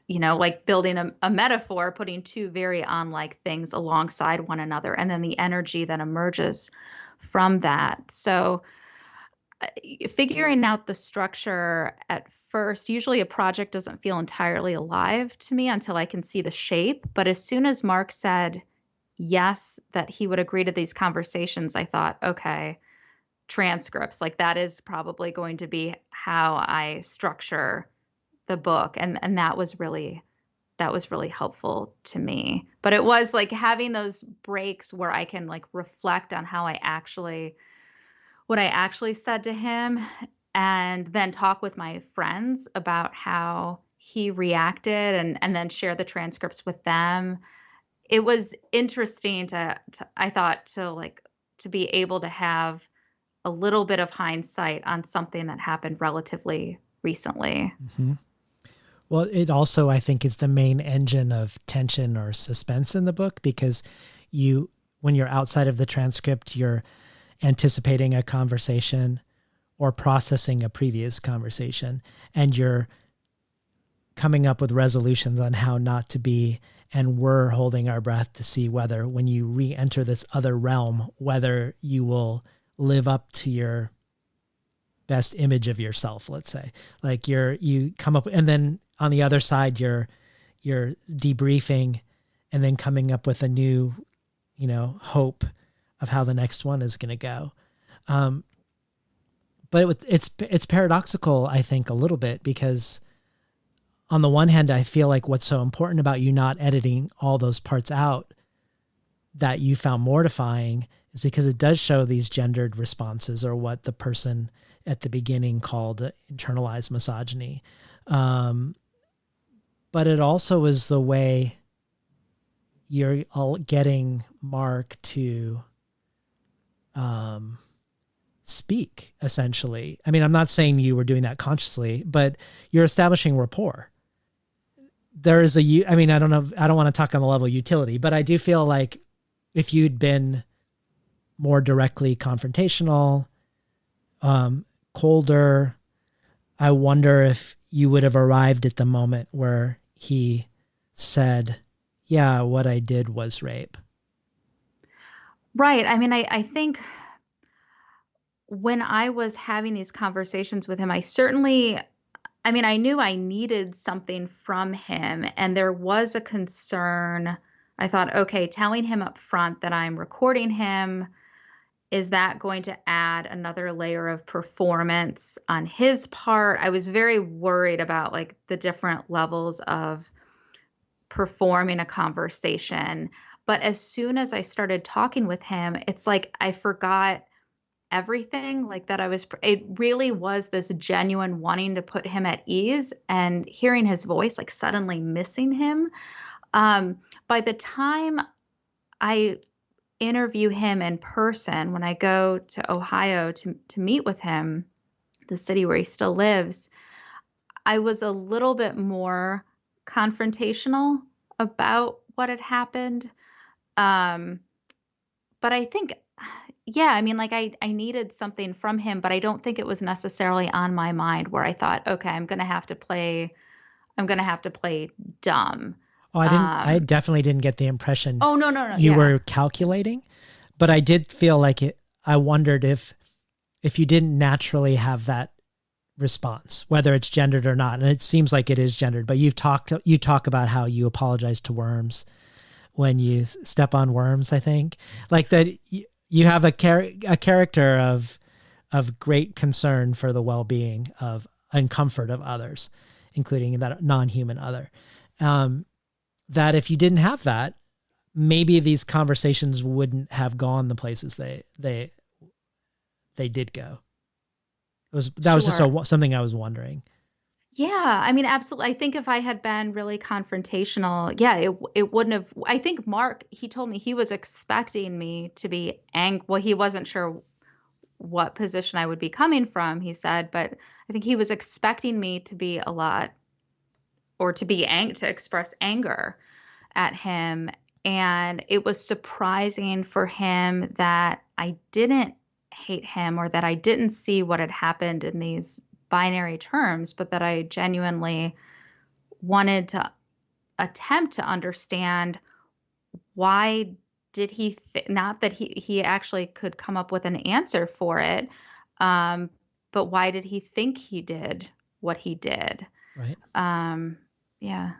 like building a metaphor, putting two very unlike things alongside one another, and then the energy that emerges from that. So figuring out the structure at first, usually a project doesn't feel entirely alive to me until I can see the shape. But as soon as Mark said yes, that he would agree to these conversations, I thought, okay, transcripts, like that is probably going to be how I structure the book. And that was really helpful to me. But it was like having those breaks where I can like reflect on what I actually said to him, and then talk with my friends about how he reacted, and then share the transcripts with them. It was interesting I thought, to be able to have a little bit of hindsight on something that happened relatively recently. Mm-hmm. Well, it also, I think, is the main engine of tension or suspense in the book, because when you're outside of the transcript, you're anticipating a conversation or processing a previous conversation, and you're coming up with resolutions on how not to be, and we're holding our breath to see whether, when you re-enter this other realm, whether you will live up to your best image of yourself, let's say. Like you come up, and then on the other side, you're debriefing and then coming up with a new, hope of how the next one is going to go. But it's paradoxical, I think, a little bit, because on the one hand, I feel like what's so important about you not editing all those parts out that you found mortifying is because it does show these gendered responses, or what the person at the beginning called internalized misogyny. But it also is the way you're all getting Mark to speak, essentially. I mean, I'm not saying you were doing that consciously, but you're establishing rapport. There is I don't know, I don't want to talk on the level of utility, but I do feel like if you'd been more directly confrontational, colder, I wonder if you would have arrived at the moment where he said, yeah, what I did was rape. Right. I mean, I think when I was having these conversations with him, I knew I needed something from him, and there was a concern. I thought, okay, telling him up front that I'm recording him, is that going to add another layer of performance on his part? I was very worried about like the different levels of performing a conversation. But as soon as I started talking with him, it's like I forgot everything, like that it really was this genuine wanting to put him at ease, and hearing his voice, like suddenly missing him. By the time I interview him in person, when I go to Ohio to meet with him, the city where he still lives, I was a little bit more confrontational about what had happened. but I think, yeah, I mean, like I needed something from him, but I don't think it was necessarily on my mind where I thought, okay, I'm gonna have to play dumb. Oh, I Um, definitely didn't get the impression oh no, no, no, you yeah. were calculating, but I did feel like it. I wondered if you didn't naturally have that response, whether it's gendered or not. And it seems like it is gendered, but you talk about how you apologize to worms when you step on worms, I think. Like that you have a character of great concern for the well-being of and comfort of others, including that non-human other. That if you didn't have that, maybe these conversations wouldn't have gone the places they did go. That was just Sure. something I was wondering. Yeah, I mean, absolutely. I think if I had been really confrontational, yeah, it wouldn't have. I think Mark, he told me he was expecting me to be Well, he wasn't sure what position I would be coming from, he said, but I think he was expecting me to be a lot, or to be to express anger at him. And it was surprising for him that I didn't hate him, or that I didn't see what had happened in these binary terms, but that I genuinely wanted to attempt to understand why did he not that he actually could come up with an answer for it, um, but why did he think he did what he did? Right. Um, yeah.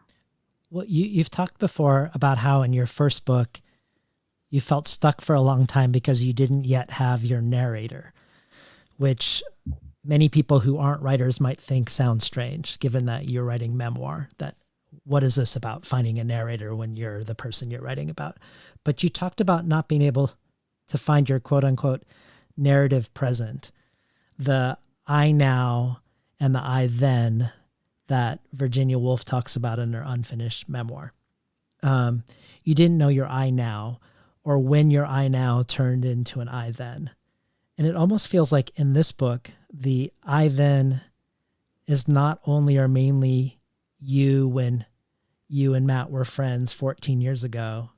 Well, you've talked before about how in your first book you felt stuck for a long time because you didn't yet have your narrator, which many people who aren't writers might think sounds strange, given that you're writing memoir. That what is this about finding a narrator when you're the person you're writing about? But you talked about not being able to find your quote unquote narrative present, the I now and the I then that Virginia Woolf talks about in her unfinished memoir. You didn't know your I now, or when your I now turned into an I then. And it almost feels like in this book, the I then is not only or mainly you when you and Matt were friends 14 years ago,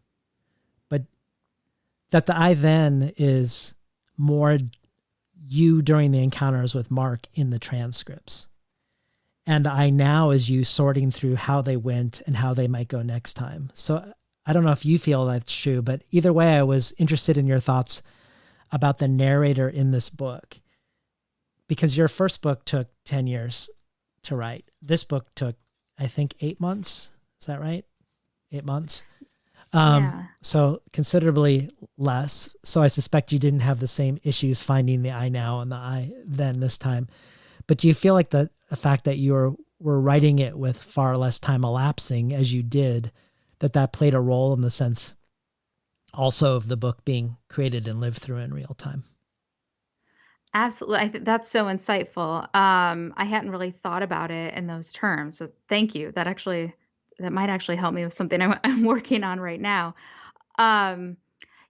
but that the I then is more you during the encounters with Mark in the transcripts. And the I now is you sorting through how they went and how they might go next time. So I don't know if you feel that's true, but either way, I was interested in your thoughts about the narrator in this book, because your first book took 10 years to write. This book took, I think, 8 months. Is that right? 8 months. Yeah. So considerably less. So I suspect you didn't have the same issues finding the I now and the I then this time. But do you feel like the fact that you were writing it with far less time elapsing as you did, that played a role in the sense also of the book being created and lived through in real time? Absolutely. I think that's so insightful. I hadn't really thought about it in those terms. So thank you. That might actually help me with something I'm working on right now. Um,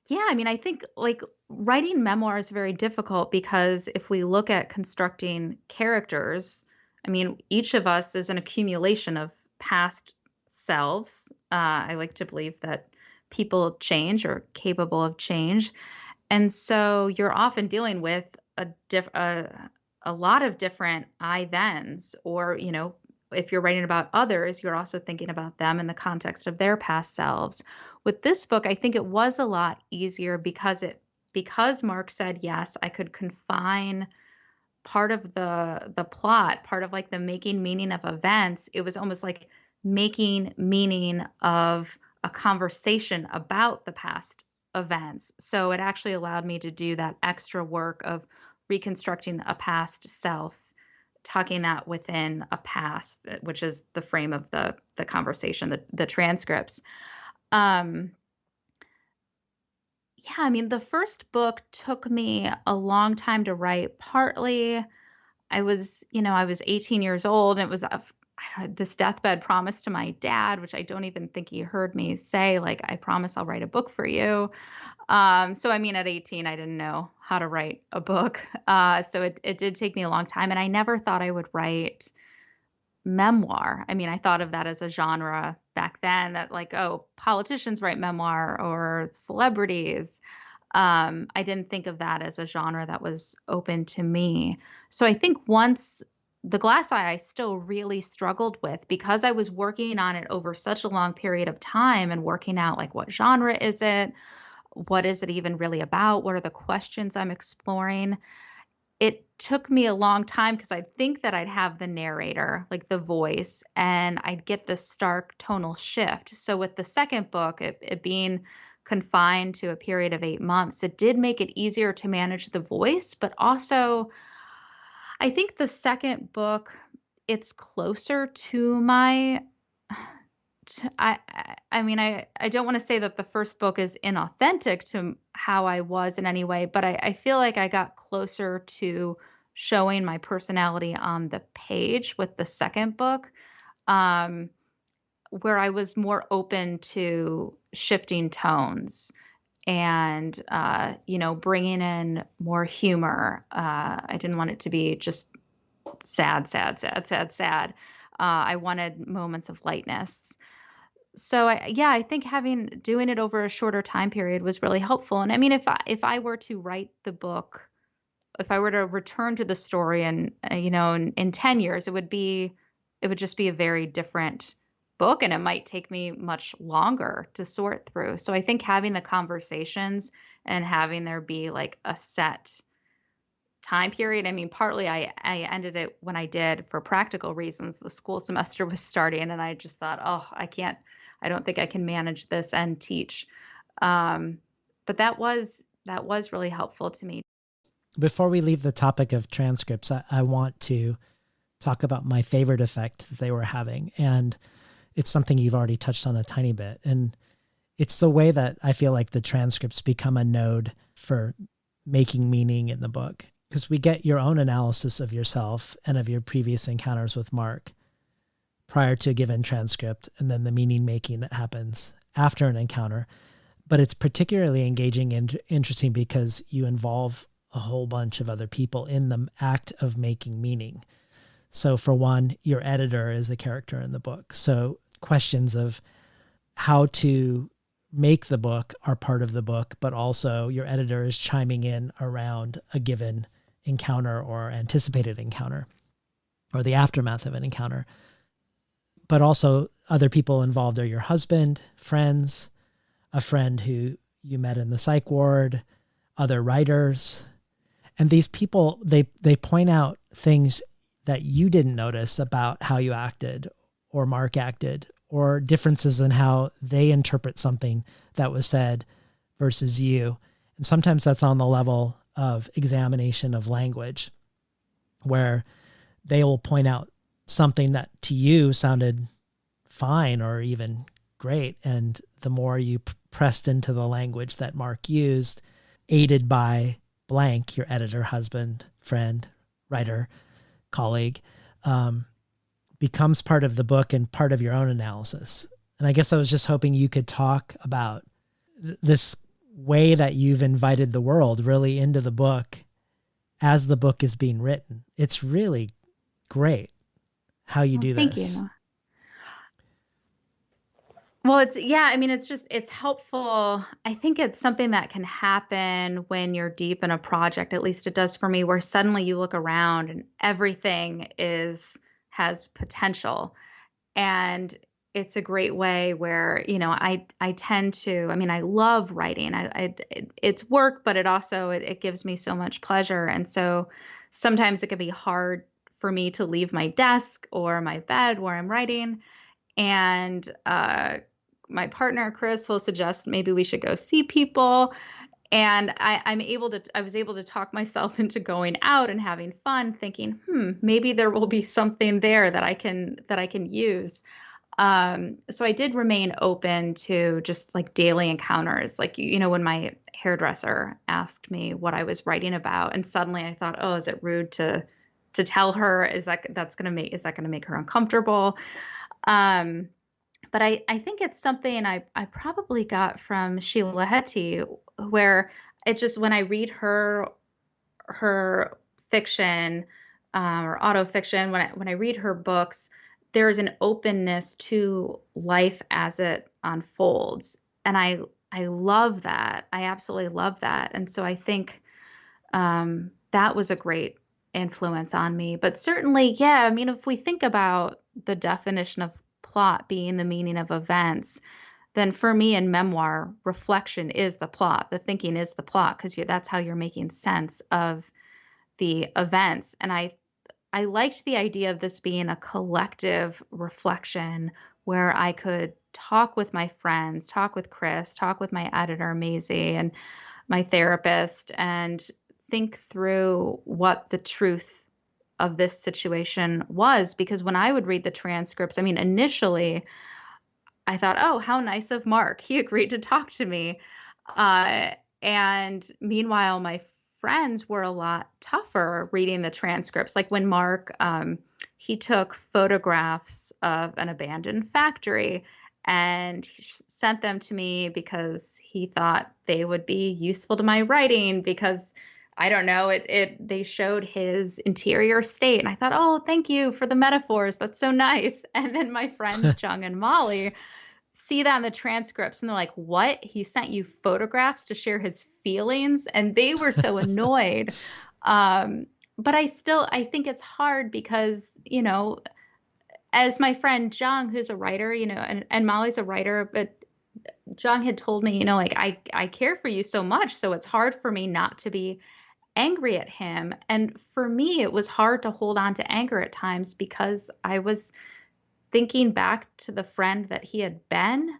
yeah, I mean, I think like writing memoir is very difficult because if we look at constructing characters, I mean, each of us is an accumulation of past selves. I like to believe that people change or capable of change. And so you're often dealing with a lot of different I thens, or, if you're writing about others, you're also thinking about them in the context of their past selves. With this book, I think it was a lot easier because Mark said yes, I could confine part of the plot, part of like the making meaning of events. It was almost like making meaning of a conversation about the past events. So it actually allowed me to do that extra work of reconstructing a past self, tucking that within a past, which is the frame of the conversation, the transcripts. Um, yeah, I mean, the first book took me a long time to write. Partly I was 18 years old, and it was I had this deathbed promise to my dad, which I don't even think he heard me say, like, I promise I'll write a book for you. So I mean, at 18, I didn't know how to write a book. So it did take me a long time, and I never thought I would write memoir. I mean, I thought of that as a genre back then, that like, oh, politicians write memoir or celebrities. I didn't think of that as a genre that was open to me. So I think once the Glass Eye, I still really struggled with because I was working on it over such a long period of time and working out like what genre is it? What is it even really about? What are the questions I'm exploring? It took me a long time because I'd think that I'd have the narrator, like the voice, and I'd get this stark tonal shift. So with the second book, it being confined to a period of 8 months, it did make it easier to manage the voice, but also I think the second book, it's closer to my I mean, I don't want to say that the first book is inauthentic to how I was in any way, but I feel like I got closer to showing my personality on the page with the second book, um, where I was more open to shifting tones and, bringing in more humor. I didn't want it to be just sad, sad, sad, sad, sad. I wanted moments of lightness. So I think doing it over a shorter time period was really helpful. And I mean, if I were to write the book, if I were to return to the story and in 10 years, it would just be a very different book, and it might take me much longer to sort through. So I think having the conversations and having there be like a set time period. I mean, partly I ended it when I did for practical reasons. The school semester was starting, and I just thought, oh, I don't think I can manage this and teach. Um, but that was really helpful to me. Before we leave the topic of transcripts, I want to talk about my favorite effect that they were having. And it's something you've already touched on a tiny bit. And it's the way that I feel like the transcripts become a node for making meaning in the book. Because we get your own analysis of yourself and of your previous encounters with Mark prior to a given transcript, and then the meaning making that happens after an encounter. But it's particularly engaging and interesting because you involve a whole bunch of other people in the act of making meaning. So for one, your editor is a character in the book. So questions of how to make the book are part of the book, but also your editor is chiming in around a given encounter or anticipated encounter or the aftermath of an encounter. But also other people involved are your husband, friends, a friend who you met in the psych ward, other writers. And these people, they point out things that you didn't notice about how you acted or Mark acted, or differences in how they interpret something that was said versus you. And sometimes that's on the level of examination of language, where they will point out something that to you sounded fine or even great. And the more you pressed into the language that Mark used, aided by blank, your editor, husband, friend, writer, colleague, becomes part of the book and part of your own analysis. And I guess I was just hoping you could talk about this way that you've invited the world really into the book as the book is being written. It's really great how you do Thank this. you. Well, I mean, it's helpful. I think it's something that can happen when you're deep in a project, at least it does for me, where suddenly you look around and everything has potential. And it's a great way where, I tend to, I mean, I love writing. It's work, but it gives me so much pleasure. And so sometimes it can be hard for me to leave my desk or my bed where I'm writing. And my partner, Chris, will suggest maybe we should go see people. And I was able to talk myself into going out and having fun, thinking, maybe there will be something there that I can use. So I did remain open to just like daily encounters. Like, when my hairdresser asked me what I was writing about, and suddenly I thought, oh, is it rude to tell her? Is that going to make her uncomfortable? But I think it's something I probably got from Sheila Heti, where it's just when I read her fiction or autofiction, when I read her books, there's an openness to life as it unfolds, and I love that. I absolutely love that. And so I think that was a great influence on me. But certainly, yeah, I mean, if we think about the definition of plot being the meaning of events, then for me in memoir, reflection is the plot. The thinking is the plot because that's how you're making sense of the events. And I liked the idea of this being a collective reflection where I could talk with my friends, talk with Chris, talk with my editor, Maisie, and my therapist, and think through what the truth of this situation was. Because when I would read the transcripts, I mean, initially I thought, oh, how nice of Mark. He agreed to talk to me. Uh, and meanwhile, my friends were a lot tougher reading the transcripts. Like when Mark, he took photographs of an abandoned factory and he sent them to me because he thought they would be useful to my writing because I don't know, they showed his interior state. And I thought, oh, thank you for the metaphors. That's so nice. And then my friends, Jung and Molly, see that in the transcripts and they're like, what? He sent you photographs to share his feelings? And they were so annoyed. But I think it's hard because, as my friend Jung, who's a writer, and Molly's a writer, but Jung had told me, like, I care for you so much. So it's hard for me not to be angry at him. And for me, it was hard to hold on to anger at times because I was thinking back to the friend that he had been,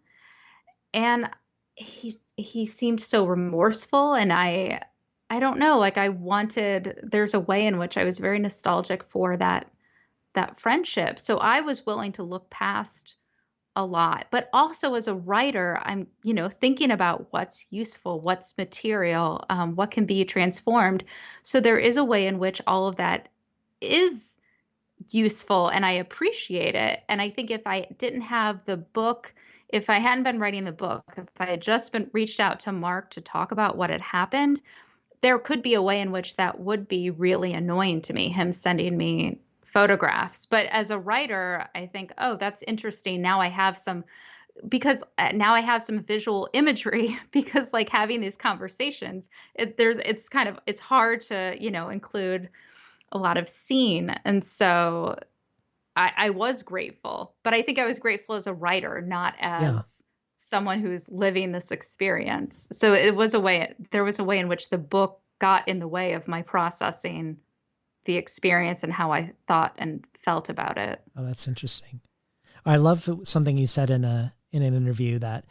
and he seemed so remorseful, and I don't know, like there's a way in which I was very nostalgic for that friendship. So I was willing to look past a lot. But also as a writer, I'm, thinking about what's useful, what's material, what can be transformed. So there is a way in which all of that is useful and I appreciate it. And I think if I didn't have the book, if I hadn't been writing the book, if I had just been reached out to Mark to talk about what had happened, there could be a way in which that would be really annoying to me, him sending me photographs. But as a writer, I think, oh, that's interesting. Now I have some, because now I have some visual imagery because like having these conversations, it's hard to, include a lot of scene. And so I was grateful, but I think I was grateful as a writer, not Yeah. as someone who's living this experience. So there was a way in which the book got in the way of my processing the experience and how I thought and felt about it. Oh, that's interesting. I love something you said in an interview, that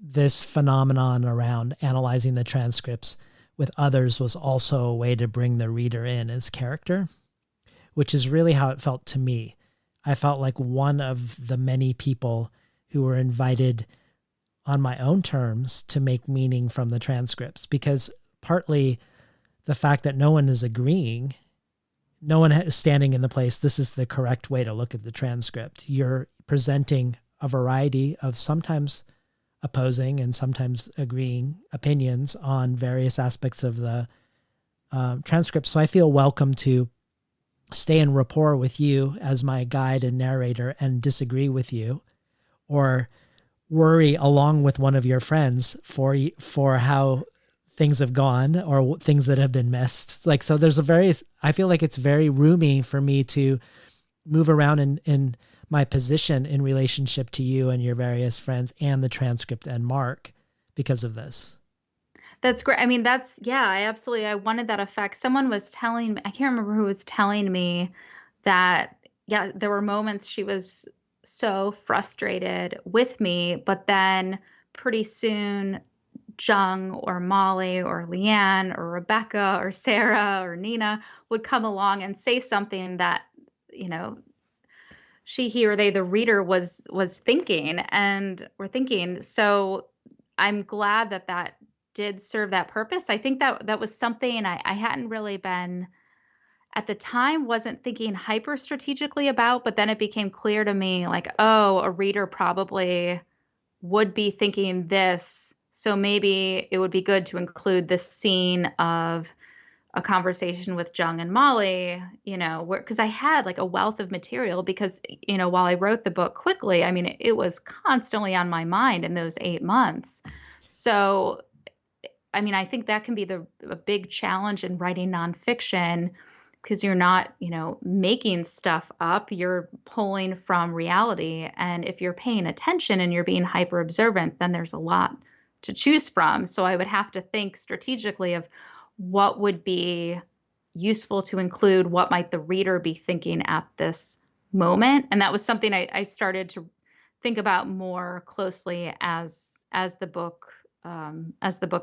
this phenomenon around analyzing the transcripts with others was also a way to bring the reader in as character, which is really how it felt to me. I felt like one of the many people who were invited on my own terms to make meaning from the transcripts, because partly the fact that no one is agreeing, no one is standing in the place, this is the correct way to look at the transcript. You're presenting a variety of sometimes opposing and sometimes agreeing opinions on various aspects of the transcript. So I feel welcome to stay in rapport with you as my guide and narrator and disagree with you, or worry along with one of your friends for how things have gone or things that have been missed. Like, so there's I feel like it's very roomy for me to move around in my position in relationship to you and your various friends and the transcript and Mark because of this. That's great. I mean, I wanted that effect. Someone was telling me, I can't remember who was telling me that, yeah, there were moments she was so frustrated with me, but then pretty soon Jung or Molly or Leanne or Rebecca or Sarah or Nina would come along and say something that, he, or they, the reader was thinking and were thinking. So I'm glad that did serve that purpose. I think that was something I hadn't really been at the time, wasn't thinking hyper strategically about, but then it became clear to me like, oh, a reader probably would be thinking this. So maybe it would be good to include this scene of a conversation with Jung and Molly, because I had like a wealth of material because, while I wrote the book quickly, I mean, it was constantly on my mind in those 8 months. So, I mean, I think that can be a big challenge in writing nonfiction because you're not, making stuff up. You're pulling from reality. And if you're paying attention and you're being hyper observant, then there's a lot to choose from. So I would have to think strategically of what would be useful to include, what might the reader be thinking at this moment. And that was something I started to think about more closely as the book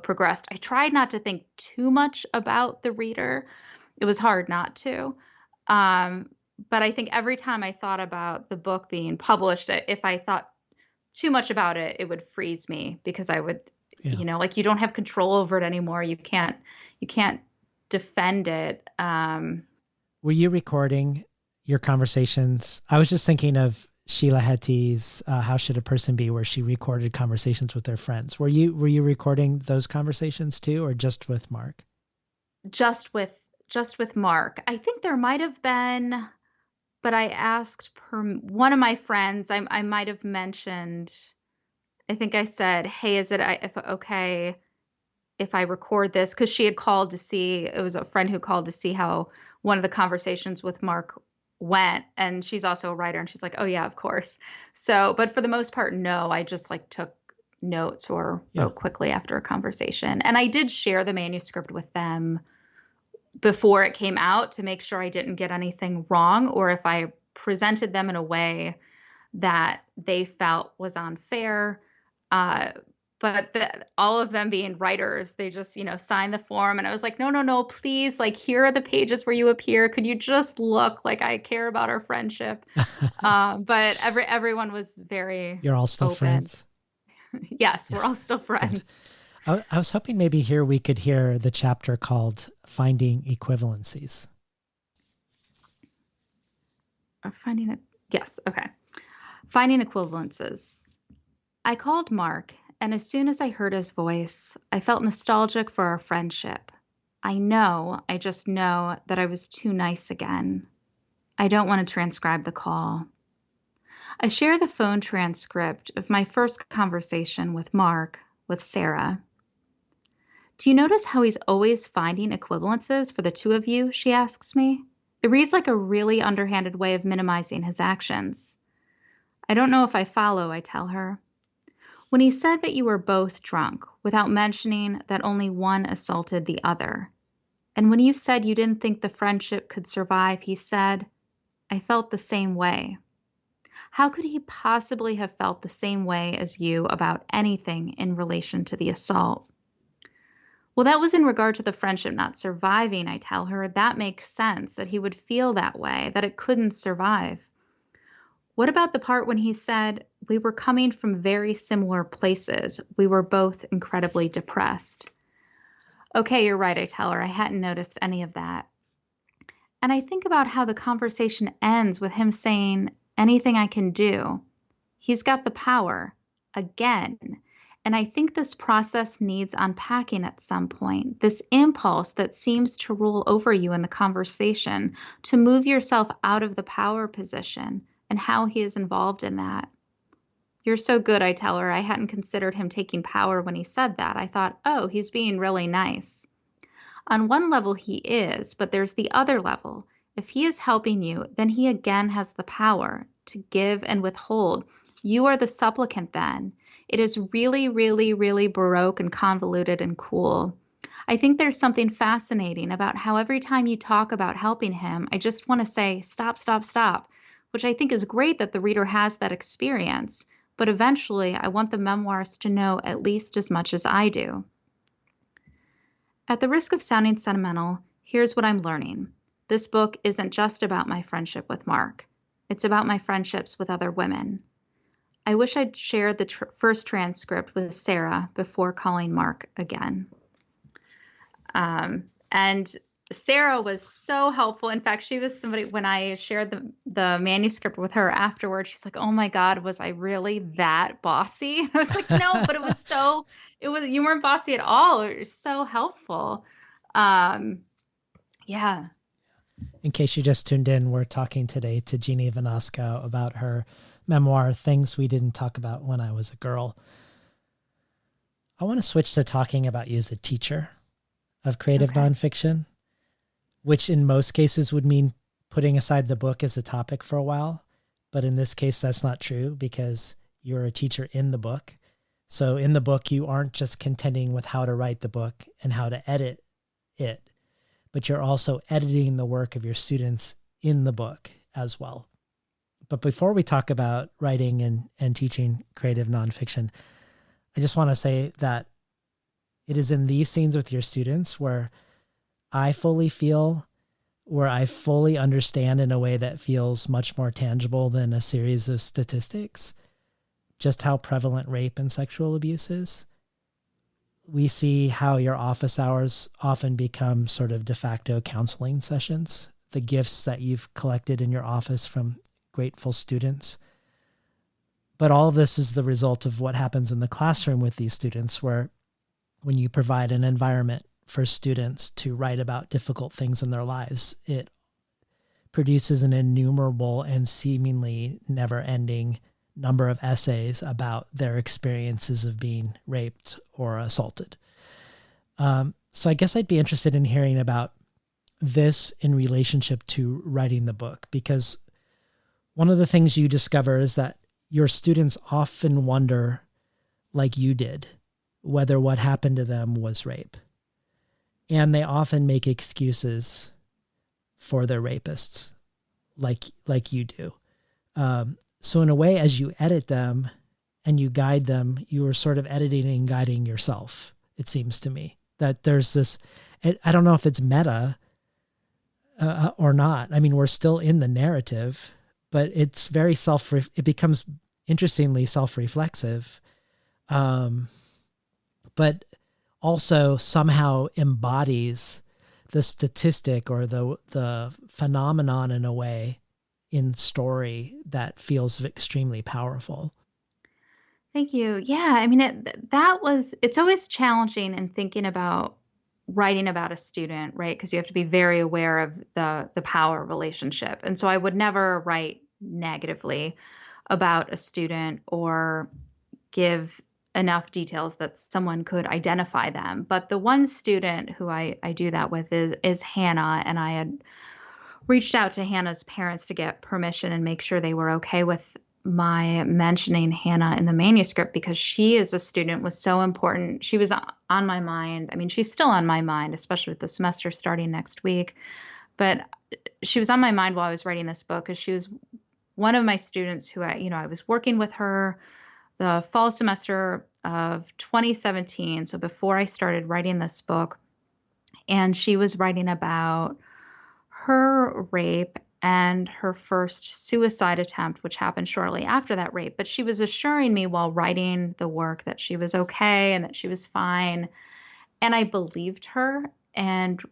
progressed. I tried not to think too much about the reader. It was hard not to. But I think every time I thought about the book being published, if I thought too much about it, it would freeze me because I would, like you don't have control over it anymore. You can't defend it. Were you recording your conversations? I was just thinking of Sheila Hetty's How Should a Person Be, where she recorded conversations with their friends. Were you recording those conversations too, or just with Mark? Just with Mark. I think there might have been, but I asked one of my friends, I might have mentioned, I think I said, hey, is it okay if I record this? Because she had called to see, it was a friend who called to see how one of the conversations with Mark went. And she's also a writer. And she's like, oh, yeah, of course. So, but for the most part, no, I just like took notes or wrote quickly after a conversation. And I did share the manuscript with them before it came out to make sure I didn't get anything wrong, or if I presented them in a way that they felt was unfair. But all of them being writers, they just, signed the form. And I was like, no, please. Like, here are the pages where you appear. Could you just look like I care about our friendship? But everyone was very You're all still open. friends? Yes, we're all still friends. I was hoping maybe here we could hear the chapter called Finding Equivalencies. Yes, okay. Finding equivalences. I called Mark, and as soon as I heard his voice, I felt nostalgic for our friendship. I just know that I was too nice again. I don't want to transcribe the call. I share the phone transcript of my first conversation with Mark with Sarah. Do you notice how he's always finding equivalences for the two of you? She asks me. It reads like a really underhanded way of minimizing his actions. I don't know if I follow, I tell her. When he said that you were both drunk, without mentioning that only one assaulted the other, and when you said you didn't think the friendship could survive, he said, I felt the same way. How could he possibly have felt the same way as you about anything in relation to the assault? Well, that was in regard to the friendship not surviving, I tell her. That makes sense, that he would feel that way, that it couldn't survive. What about the part when he said, we were coming from very similar places. We were both incredibly depressed. Okay, you're right, I tell her. I hadn't noticed any of that. And I think about how the conversation ends with him saying, anything I can do. He's got the power. Again. And I think this process needs unpacking at some point. This impulse that seems to rule over you in the conversation, to move yourself out of the power position, and how he is involved in that. You're so good, I tell her. I hadn't considered him taking power when he said that. I thought, oh, he's being really nice. On one level, he is, but there's the other level. If he is helping you, then he again has the power to give and withhold. You are the supplicant then. It is really, really, really baroque and convoluted and cool. I think there's something fascinating about how every time you talk about helping him, I just want to say, stop, stop, stop, which I think is great that the reader has that experience. But eventually, I want the memoirist to know at least as much as I do. At the risk of sounding sentimental, here's what I'm learning. This book isn't just about my friendship with Mark. It's about my friendships with other women. I wish I'd shared the first transcript with Sarah before calling Mark again. And Sarah was so helpful. In fact, she was somebody, when I shared the manuscript with her afterwards, she's like, oh my God, was I really that bossy? I was like, no, but you weren't bossy at all. It was so helpful. Yeah. In case you just tuned in, we're talking today to Jeannie Vanasco about her memoir, Things We Didn't Talk About When I Was a Girl. I want to switch to talking about you as a teacher of creative Okay. nonfiction, which in most cases would mean putting aside the book as a topic for a while. But in this case, that's not true because you're a teacher in the book. So in the book, you aren't just contending with how to write the book and how to edit it, but you're also editing the work of your students in the book as well. But before we talk about writing and teaching creative nonfiction, I just want to say that it is in these scenes with your students where I fully feel, where I fully understand in a way that feels much more tangible than a series of statistics, just how prevalent rape and sexual abuse is. We see how your office hours often become sort of de facto counseling sessions, the gifts that you've collected in your office from grateful students. But all of this is the result of what happens in the classroom with these students, where when you provide an environment for students to write about difficult things in their lives, it produces an innumerable and seemingly never-ending number of essays about their experiences of being raped or assaulted. So I guess I'd be interested in hearing about this in relationship to writing the book, because one of the things you discover is that your students often wonder, like you did, whether what happened to them was rape. And they often make excuses for their rapists, like you do. So in a way, as you edit them and you guide them, you are sort of editing and guiding yourself, it seems to me. That there's this, I don't know if it's meta or not. I mean, we're still in the narrative, but it's very it becomes interestingly self-reflexive, but also somehow embodies the statistic or the phenomenon in a way in story that feels extremely powerful. Thank you. Yeah, I mean, it's always challenging in thinking about writing about a student, right? Because you have to be very aware of the power relationship. And so I would never write negatively about a student or give enough details that someone could identify them. But the one student who I do that with is Hannah, and I had reached out to Hannah's parents to get permission and make sure they were okay with my mentioning Hannah in the manuscript, because she as a student was so important. She was on my mind. I mean, she's still on my mind, especially with the semester starting next week. But she was on my mind while I was writing this book, because she was one of my students who I was working with her the fall semester of 2017. So before I started writing this book, and she was writing about her rape and her first suicide attempt, which happened shortly after that rape. But she was assuring me while writing the work that she was okay and that she was fine. And I believed her. And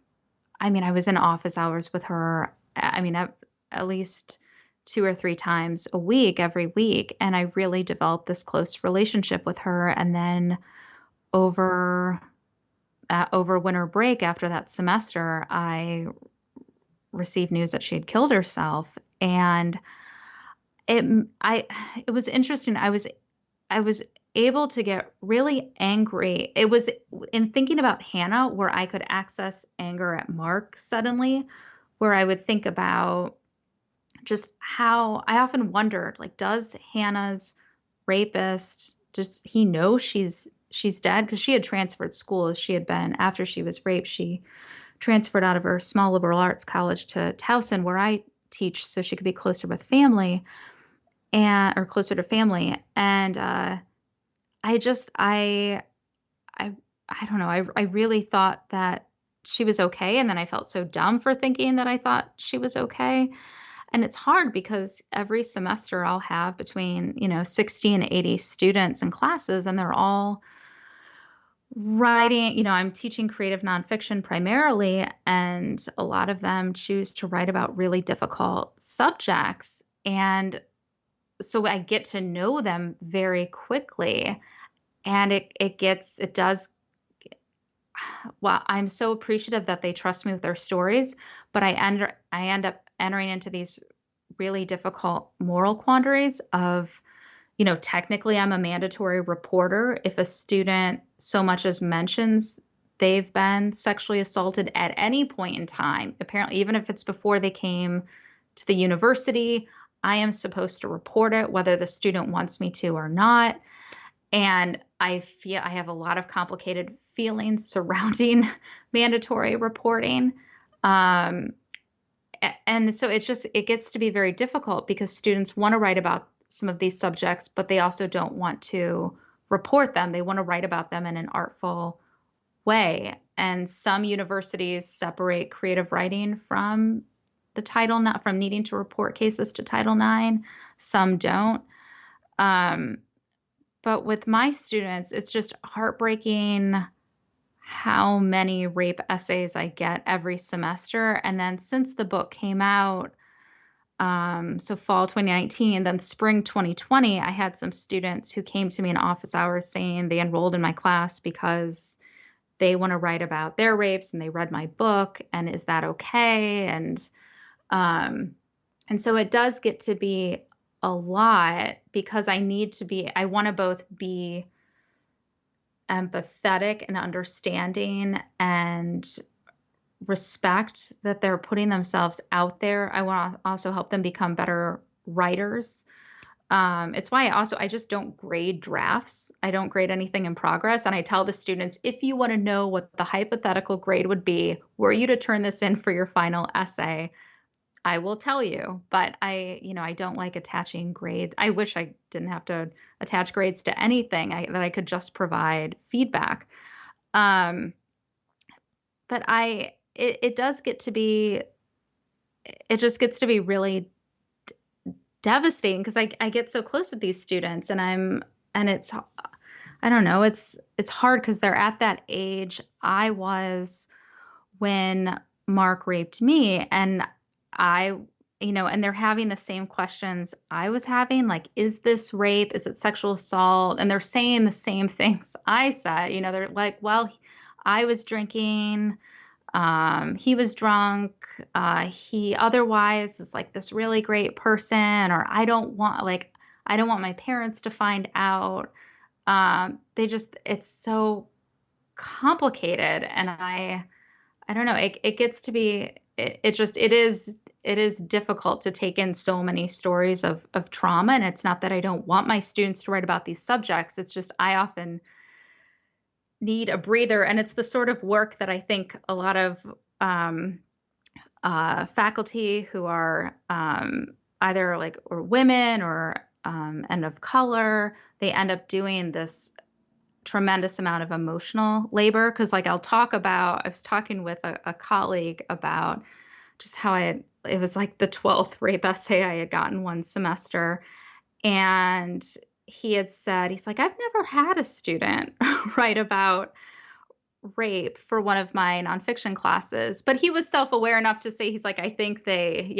I mean, I was in office hours with her, I mean, at least 2 or 3 times a week, every week. And I really developed this close relationship with her. And then over winter break after that semester, I received news that she had killed herself. And it was interesting. I was able to get really angry. It was in thinking about Hannah where I could access anger at Mark suddenly, where I would think about just how I often wondered, like, does Hannah's rapist, does he know she's dead? Because she had transferred schools. She had been, after she was raped, she transferred out of her small liberal arts college to Towson, where I teach, so she could be closer with family or closer to family. And I just, I don't know. I really thought that she was okay. And then I felt so dumb for thinking that I thought she was okay. And it's hard because every semester I'll have between, 60 and 80 students in classes, and they're all writing. I'm teaching creative nonfiction primarily, and a lot of them choose to write about really difficult subjects. And so I get to know them very quickly. And it does, well, I'm so appreciative that they trust me with their stories, but I end up entering into these really difficult moral quandaries of, technically I'm a mandatory reporter. If a student so much as mentions they've been sexually assaulted at any point in time, apparently, even if it's before they came to the university, I am supposed to report it, whether the student wants me to or not. And I feel I have a lot of complicated feelings surrounding mandatory reporting. Um, and so it gets to be very difficult because students want to write about some of these subjects, but they also don't want to report them. They want to write about them in an artful way. And some universities separate creative writing from the Title IX, from needing to report cases to Title IX. Some don't. But with my students, it's just heartbreaking how many rape essays I get every semester. And then since the book came out, so fall 2019, then spring 2020, I had some students who came to me in office hours saying they enrolled in my class because they want to write about their rapes and they read my book, and is that okay? And so it does get to be a lot because I want to both be empathetic and understanding and respect that they're putting themselves out there. I want to also help them become better writers. It's why I just don't grade drafts. I don't grade anything in progress. And I tell the students, if you want to know what the hypothetical grade would be, were you to turn this in for your final essay, I will tell you. But I don't like attaching grades. I wish I didn't have to attach grades to anything, that I could just provide feedback. But it does get to be, it just gets to be really devastating because I get so close with these students and it's, I don't know, it's hard because they're at that age I was when Mark raped me, and and they're having the same questions I was having, like, is this rape? Is it sexual assault? And they're saying the same things I said. They're like, well, I was drinking, he was drunk, he otherwise is like this really great person, or I don't want my parents to find out. It's so complicated. And I don't know, it gets to be, it is difficult to take in so many stories of trauma. And it's not that I don't want my students to write about these subjects. It's just, I often need a breather. And it's the sort of work that I think a lot of faculty who are either or women or and of color, they end up doing this tremendous amount of emotional labor. Because I was talking with a colleague about just how it was like the 12th rape essay I had gotten one semester. And he had said, he's like, I've never had a student write about rape for one of my nonfiction classes. But he was self-aware enough to say, he's like, I think they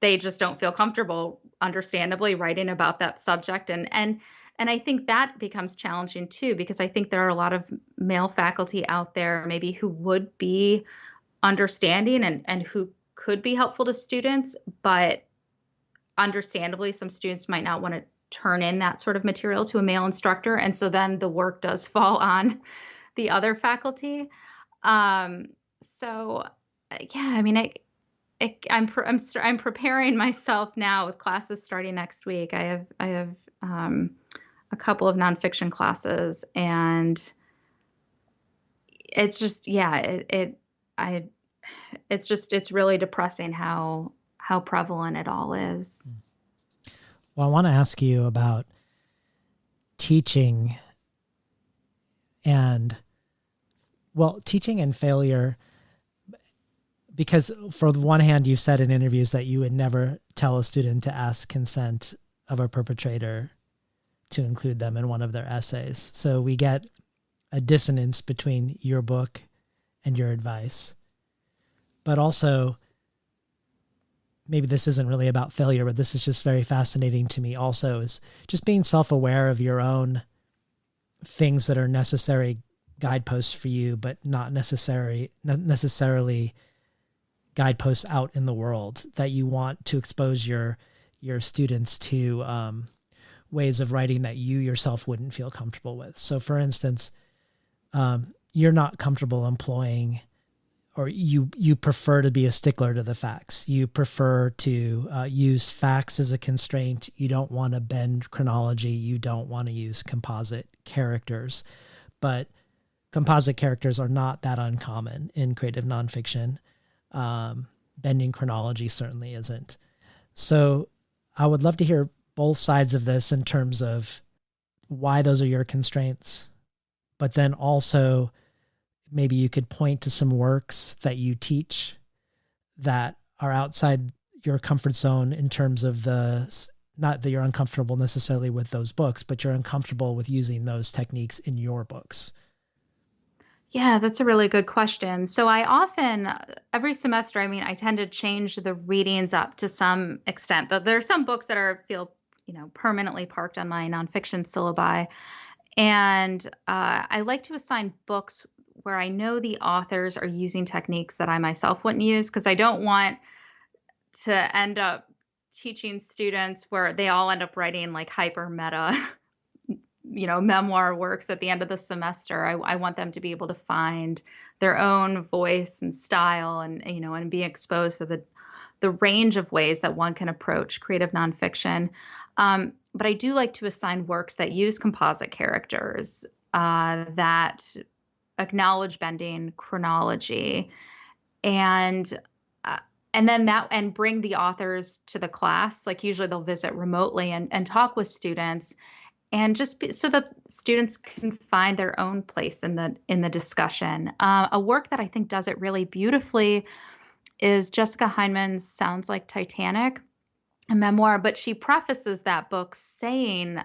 just don't feel comfortable, understandably, writing about that subject. And I think that becomes challenging too, because I think there are a lot of male faculty out there maybe who would be understanding and who could be helpful to students, but understandably, some students might not want to turn in that sort of material to a male instructor. And so then the work does fall on the other faculty. So yeah, I mean, I'm preparing myself now with classes starting next week. I have a couple of nonfiction classes, and it's just, yeah, it's really depressing how prevalent it all is. Well, I want to ask you about teaching and failure, because for the one hand, you've said in interviews that you would never tell a student to ask consent of a perpetrator to include them in one of their essays. So we get a dissonance between your book and your advice. But also, maybe this isn't really about failure, but this is just very fascinating to me also, is just being self-aware of your own things that are necessary guideposts for you, but not necessarily guideposts out in the world that you want to expose your students to ways of writing that you yourself wouldn't feel comfortable with. So for instance, you're not comfortable employing, or you prefer to be a stickler to the facts. You prefer to use facts as a constraint. You don't want to bend chronology. You don't want to use composite characters. But composite characters are not that uncommon in creative nonfiction. Bending chronology certainly isn't. So I would love to hear both sides of this in terms of why those are your constraints, but then also maybe you could point to some works that you teach that are outside your comfort zone in terms of not that you're uncomfortable necessarily with those books, but you're uncomfortable with using those techniques in your books. Yeah, that's a really good question. So I often, every semester, I tend to change the readings up to some extent. There are some books that feel, permanently parked on my nonfiction syllabi. And I like to assign books where I know the authors are using techniques that I myself wouldn't use, because I don't want to end up teaching students where they all end up writing like hyper meta memoir works at the end of the semester. I want them to be able to find their own voice and style, and be exposed to the range of ways that one can approach creative nonfiction. But I do like to assign works that use composite characters, that acknowledge bending chronology, and bring the authors to the class. Like usually they'll visit remotely and talk with students, and so that students can find their own place in the discussion. A work that I think does it really beautifully is Jessica Hyndman's Sounds Like Titanic, a memoir, but she prefaces that book saying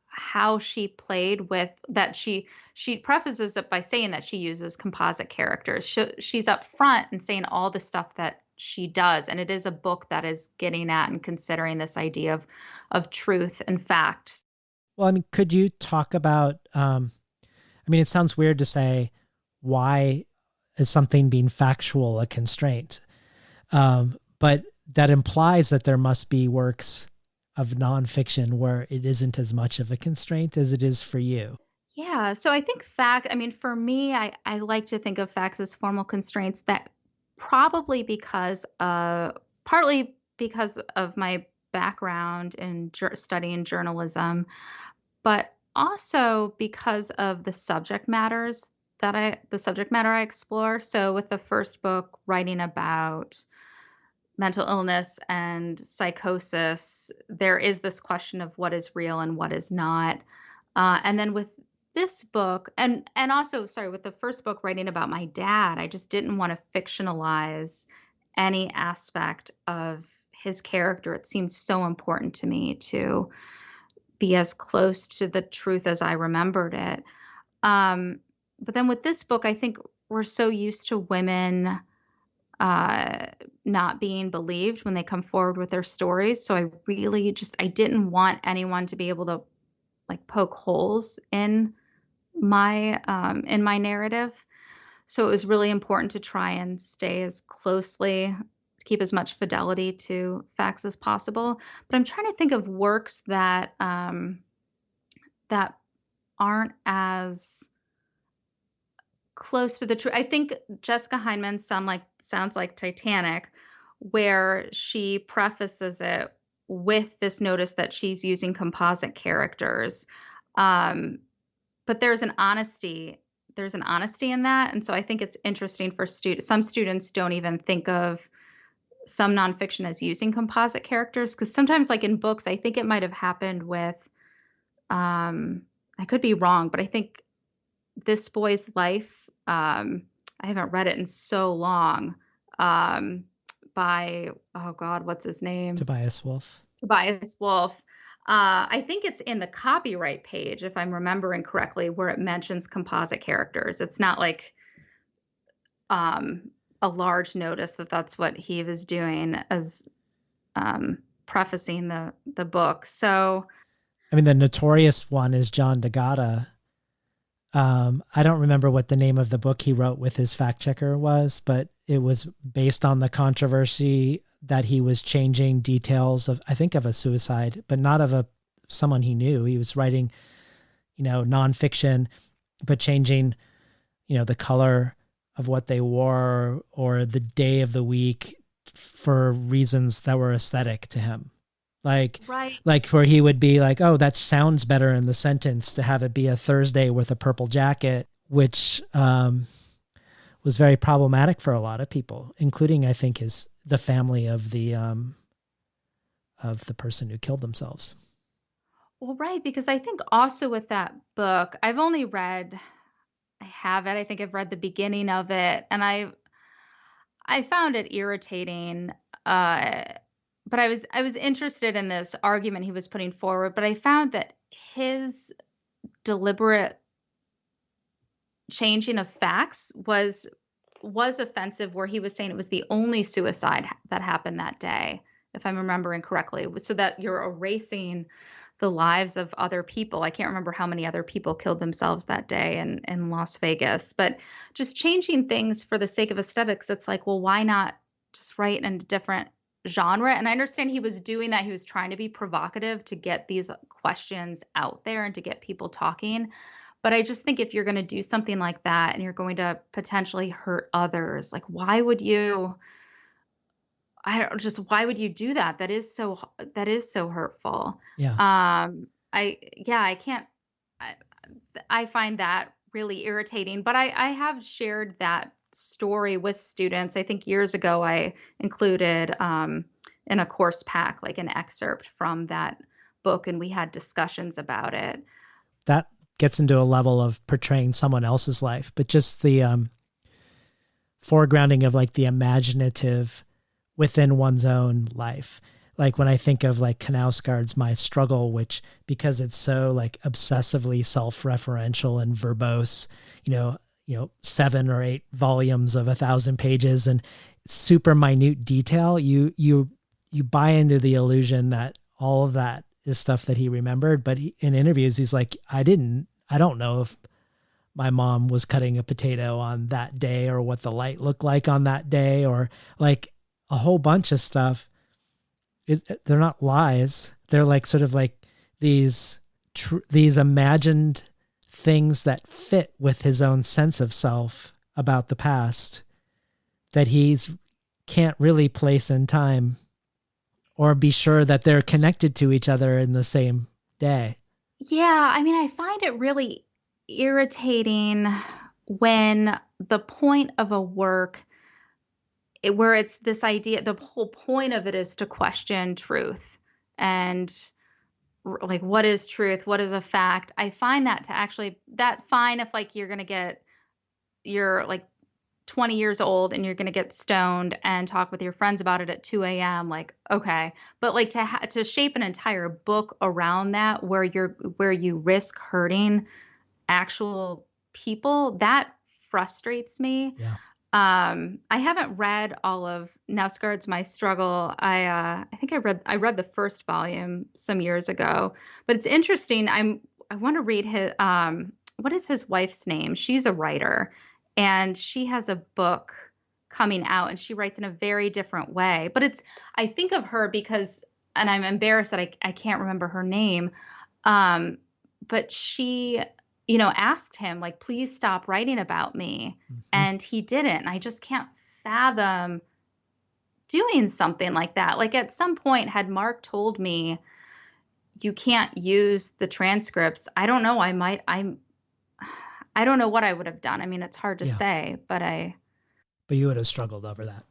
how she played with that. She prefaces it by saying that she uses composite characters. She's up front and saying all the stuff that she does, and it is a book that is getting at and considering this idea of truth and fact. Well, could you talk about, it sounds weird to say, why is something being factual a constraint? But that implies that there must be works of nonfiction where it isn't as much of a constraint as it is for you. Yeah. So I think for me, I like to think of facts as formal constraints, that probably partly because of my background in studying journalism, but also because of the subject matter I explore. So with the first book, writing about mental illness and psychosis, there is this question of what is real and what is not. And then with this book, and also, sorry, with the first book, writing about my dad, I just didn't want to fictionalize any aspect of his character. It seemed so important to me to be as close to the truth as I remembered it. But then with this book, I think we're so used to women not being believed when they come forward with their stories. So I didn't want anyone to be able to like poke holes in my narrative. So it was really important to try and stay as closely, to keep as much fidelity to facts as possible. But I'm trying to think of works that that aren't as close to the truth. I think Jessica Hyndman Sounds Like Titanic, where she prefaces it with this notice that she's using composite characters. But there's an honesty in that. And so I think it's interesting for some students don't even think of some nonfiction as using composite characters. Because sometimes, like in books, I think it might have happened with, I could be wrong, but I think This Boy's Life, I haven't read it in so long, by, oh God, what's his name? Tobias Wolff. I think it's in the copyright page, if I'm remembering correctly, where it mentions composite characters. It's not like a large notice that that's what he was doing as prefacing the book. So, the notorious one is John DeGata. I don't remember what the name of the book he wrote with his fact checker was, but it was based on the controversy that he was changing details of, I think, of a suicide, but not of a someone he knew. He was writing, nonfiction, but changing, the color of what they wore or the day of the week for reasons that were aesthetic to him. Like where he would be like, oh, that sounds better in the sentence to have it be a Thursday with a purple jacket, which was very problematic for a lot of people, including, I think, the family of the person who killed themselves. Well, right, because I think also with that book, I think I've read the beginning of it, and I found it irritating. But I was interested in this argument he was putting forward, but I found that his deliberate changing of facts was offensive, where he was saying it was the only suicide that happened that day, if I'm remembering correctly, so that you're erasing the lives of other people. I can't remember how many other people killed themselves that day in Las Vegas, but just changing things for the sake of aesthetics. It's like, well, why not just write in a different genre? And I understand he was doing that. He was trying to be provocative to get these questions out there and to get people talking. But I just think if you're going to do something like that and you're going to potentially hurt others, like why would you do that? That is so hurtful. Yeah. I can't, I find that really irritating, but I have shared that story with students. I think years ago I included in a course pack, like an excerpt from that book, and we had discussions about it. That gets into a level of portraying someone else's life, but just the foregrounding of like the imaginative within one's own life. Like when I think of like Knausgaard's My Struggle, which because it's so like obsessively self-referential and verbose, 7 or 8 volumes of 1,000 pages and super minute detail, you buy into the illusion that all of that is stuff that he remembered. But in interviews, he's like, I don't know if my mom was cutting a potato on that day or what the light looked like on that day, or like a whole bunch of stuff. They're not lies. They're like sort of like these imagined things that fit with his own sense of self about the past that can't really place in time or be sure that they're connected to each other in the same day. Yeah, I mean, I find it really irritating when the point of a work where it's this idea, the whole point of it is to question truth and like, what is truth? What is a fact? I find that fine if like you're like 20 years old and you're going to get stoned and talk with your friends about it at 2 a.m. Like, okay. But like to shape an entire book around that where you risk hurting actual people, that frustrates me. Yeah. I haven't read all of Knausgaard's My Struggle. I think I read the first volume some years ago, but it's interesting. I want to read his, what is his wife's name? She's a writer. And she has a book coming out and she writes in a very different way. But I think of her because, and I'm embarrassed that I can't remember her name. But she, asked him like, please stop writing about me. Mm-hmm. And he didn't. And I just can't fathom doing something like that. Like at some point had Mark told me you can't use the transcripts, I don't know. I don't know what I would have done. I mean, it's hard to say, but you would have struggled over that.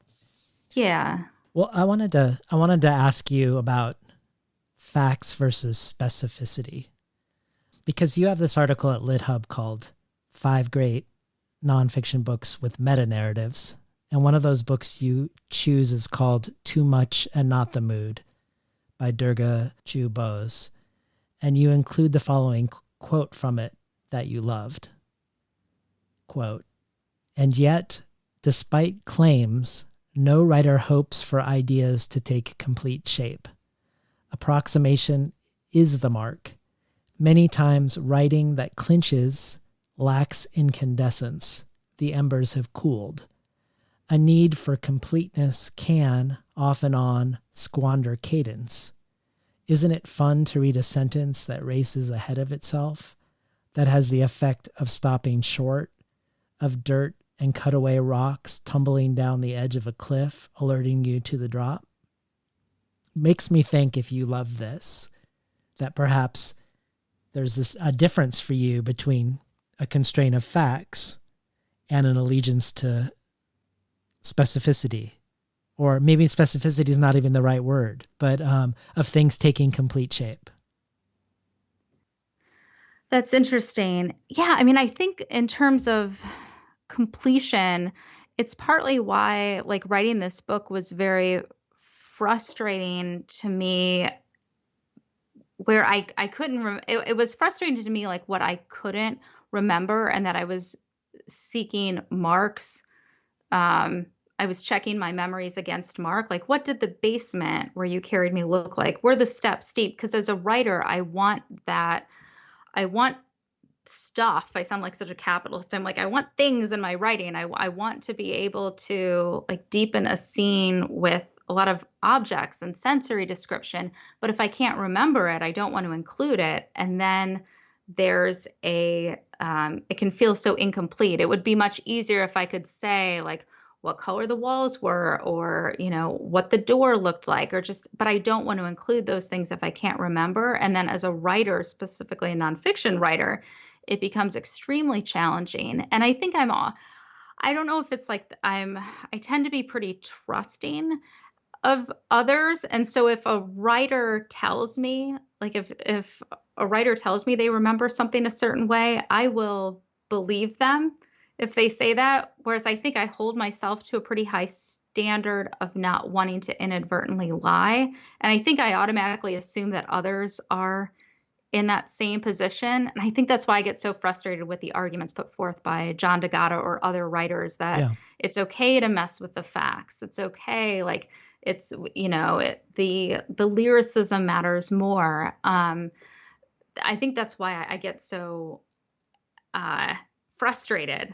Yeah. Well, I wanted to ask you about facts versus specificity, because you have this article at LitHub called 5 Great Nonfiction Books with Meta-Narratives. And one of those books you choose is called Too Much and Not the Mood by Durga Ju Bose. And you include the following quote from it that you loved. Quote, "And yet, despite claims, no writer hopes for ideas to take complete shape. Approximation is the mark. Many times writing that clinches lacks incandescence. The embers have cooled. A need for completeness can, off and on, squander cadence. Isn't it fun to read a sentence that races ahead of itself, that has the effect of stopping short, of dirt and cutaway rocks tumbling down the edge of a cliff, alerting you to the drop? Makes me think, if you love this, that perhaps there's a difference for you between a constraint of facts and an allegiance to specificity. Or maybe specificity is not even the right word, but of things taking complete shape. That's interesting. Yeah, I mean, I think in terms of completion, it's partly why like writing this book was very frustrating to me, where I couldn't it was frustrating to me, like what I couldn't remember, and that I was seeking marks. I was checking my memories against Mark. Like, what did the basement where you carried me look like? Were the steps steep? Because as a writer, I want that. I want stuff. I sound like such a capitalist. I'm like, I want things in my writing. I want to be able to like deepen a scene with a lot of objects and sensory description. But if I can't remember it, I don't want to include it. And then there's it can feel so incomplete. It would be much easier if I could say like what color the walls were, or, what the door looked like, or just, but I don't want to include those things if I can't remember. And then as a writer, specifically a nonfiction writer, it becomes extremely challenging. And I think I don't know if it's like I tend to be pretty trusting of others. And so if a writer tells me, like if a writer tells me they remember something a certain way, I will believe them if they say that. Whereas I think I hold myself to a pretty high standard of not wanting to inadvertently lie. And I think I automatically assume that others are in that same position. And I think that's why I get so frustrated with the arguments put forth by John D'Agata or other writers that it's okay to mess with the facts. It's okay. Like it's, the lyricism matters more. I think that's why I get so frustrated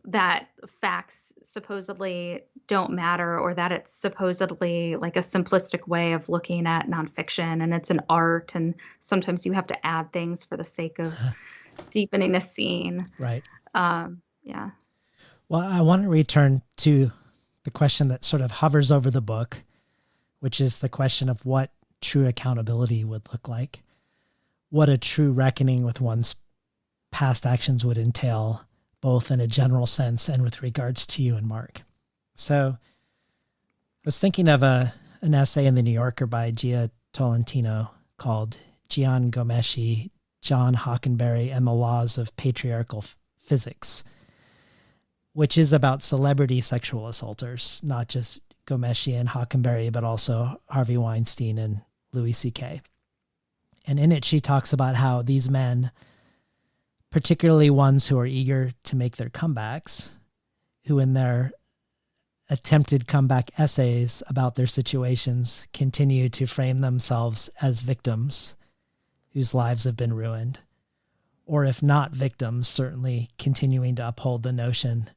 that facts supposedly don't matter, or that it's supposedly like a simplistic way of looking at nonfiction, and it's an art, and sometimes you have to add things for the sake of deepening a scene. Right. Yeah. Well, I want to return to the question that sort of hovers over the book, which is the question of what true accountability would look like, what a true reckoning with one's past actions would entail, both in a general sense and with regards to you and Mark. So I was thinking of an essay in the New Yorker by Gia Tolentino called Gian Gomeschi, John Hockenberry, and the Laws of Patriarchal Physics, which is about celebrity sexual assaulters, not just Gomeschi and Hockenberry, but also Harvey Weinstein and Louis C.K. And in it, she talks about how these men, particularly ones who are eager to make their comebacks, who in their attempted comeback essays about their situations continue to frame themselves as victims whose lives have been ruined, or if not victims, certainly continuing to uphold the notion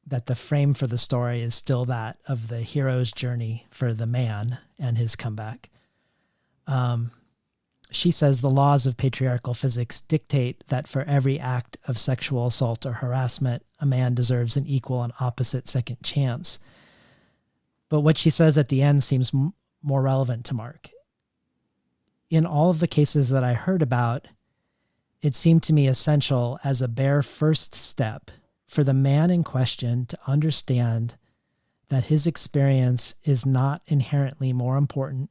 that the frame for the story is still that of the hero's journey for the man and his comeback. She says the laws of patriarchal physics dictate that for every act of sexual assault or harassment, a man deserves an equal and opposite second chance. But what she says at the end seems more relevant to Mark. In all of the cases that I heard about, it seemed to me essential as a bare first step for the man in question to understand that his experience is not inherently more important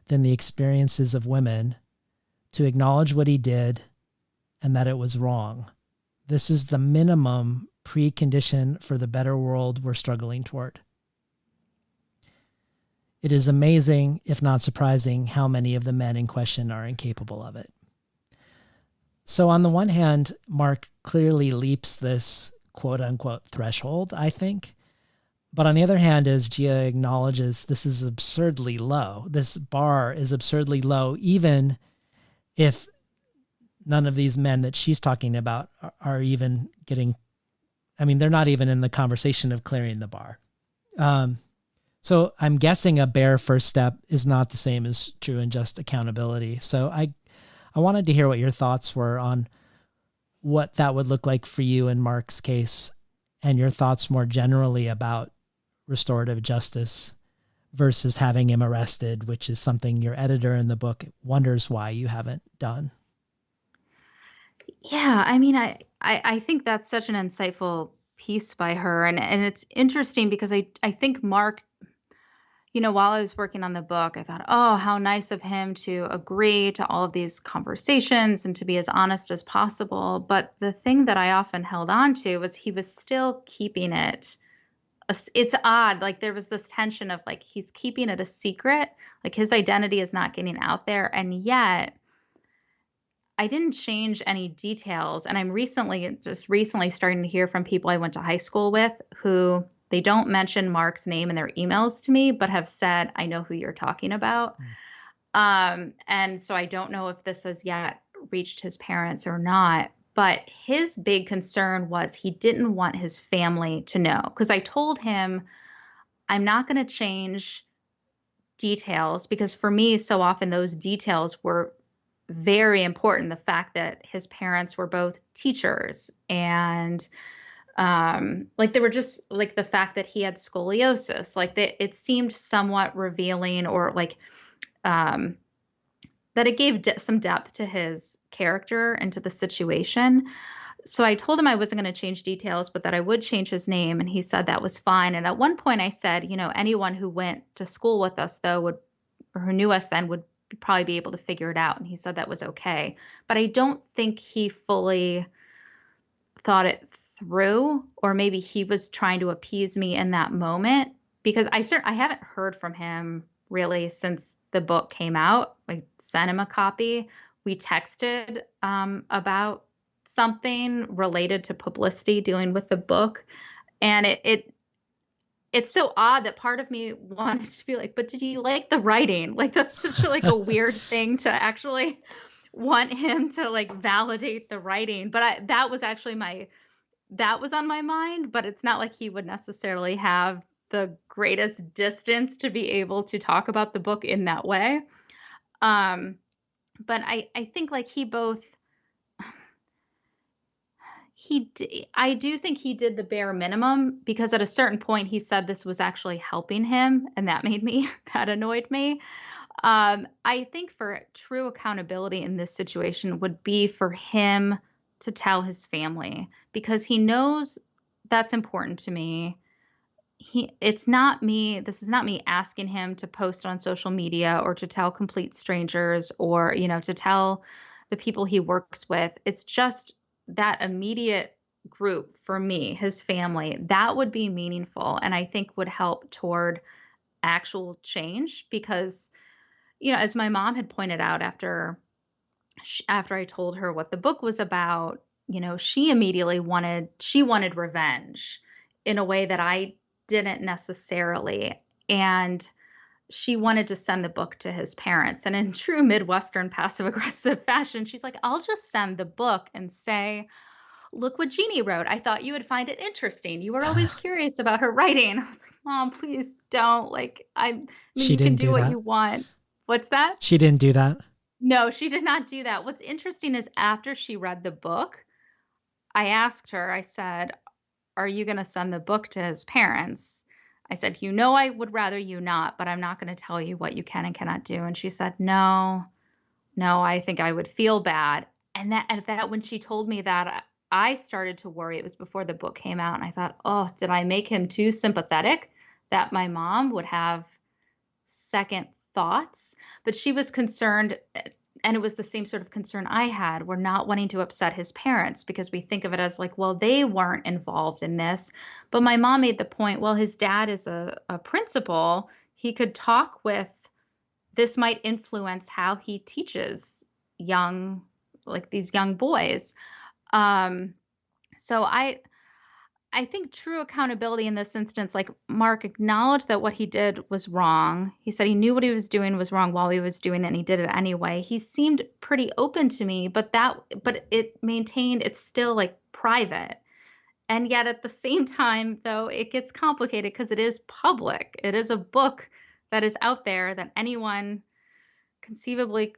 than the experiences of women, to acknowledge what he did and that it was wrong. This is the minimum precondition for the better world we're struggling toward. It is amazing, if not surprising, how many of the men in question are incapable of it. So on the one hand, Mark clearly leaps this quote unquote threshold, I think. But on the other hand, as Gia acknowledges, this is absurdly low. This bar is absurdly low, even if none of these men that she's talking about are even getting, they're not even in the conversation of clearing the bar. So So I'm guessing a bare first step is not the same as true and just accountability. So I wanted to hear what your thoughts were on what that would look like for you in Mark's case, and your thoughts more generally about restorative justice versus having him arrested, which is something your editor in the book wonders why you haven't done. Yeah, I mean, I think that's such an insightful piece by her. And it's interesting because I think Mark, while I was working on the book, I thought, oh, how nice of him to agree to all of these conversations and to be as honest as possible. But the thing that I often held on to was he was still keeping it. It's odd. Like there was this tension of like, he's keeping it a secret. Like his identity is not getting out there. And yet I didn't change any details. And I'm just recently starting to hear from people I went to high school with who they don't mention Mark's name in their emails to me, but have said, I know who you're talking about. And so I don't know if this has yet reached his parents or not. But his big concern was he didn't want his family to know. Because I told him, I'm not going to change details because for me, so often those details were very important. The fact that his parents were both teachers and like they were just like the fact that he had scoliosis, like it seemed somewhat revealing or like that it gave some depth to his character and to the situation. So I told him I wasn't going to change details, but that I would change his name. And he said that was fine. And at one point I said, anyone who went to school with us though or who knew us then would probably be able to figure it out. And he said that was okay. But I don't think he fully thought it through, or maybe he was trying to appease me in that moment because I haven't heard from him really since the book came out. I sent him a copy. We texted about something related to publicity dealing with the book. And it's so odd that part of me wanted to be like, but did you like the writing? Like that's such like a weird thing to actually want him to like validate the writing. But that was actually that was on my mind, but it's not like he would necessarily have the greatest distance to be able to talk about the book in that way. But I think like I do think he did the bare minimum because at a certain point he said this was actually helping him, and that annoyed me. I think for true accountability in this situation would be for him to tell his family because he knows that's important to me. This is not me asking him to post on social media or to tell complete strangers or, to tell the people he works with. It's just that immediate group for me, his family, that would be meaningful and I think would help toward actual change because, as my mom had pointed out after I told her what the book was about, she immediately wanted revenge in a way that I didn't necessarily. And she wanted to send the book to his parents. And in true Midwestern passive aggressive fashion, she's like, I'll just send the book and say, look what Jeannie wrote. I thought you would find it interesting. You were always curious about her writing. I was like, Mom, please don't. Like, you can do what you want. What's that? She didn't do that. No, she did not do that. What's interesting is after she read the book, I asked her, I said, are you going to send the book to his parents? I said, I would rather you not, but I'm not going to tell you what you can and cannot do. And she said, no, I think I would feel bad. And that when she told me that, I started to worry. It was before the book came out. And I thought, oh, did I make him too sympathetic that my mom would have second thoughts? But she was concerned, and it was the same sort of concern I had. We're not wanting to upset his parents because we think of it as like, well, they weren't involved in this. But my mom made the point, well, his dad is a principal. He could talk with, this might influence how he teaches these young boys. So I think true accountability in this instance, like Mark acknowledged that what he did was wrong. He said he knew what he was doing was wrong while he was doing it, and he did it anyway. He seemed pretty open to me, but it maintained, it's still like private. And yet at the same time, though, it gets complicated because it is public. It is a book that is out there that anyone conceivably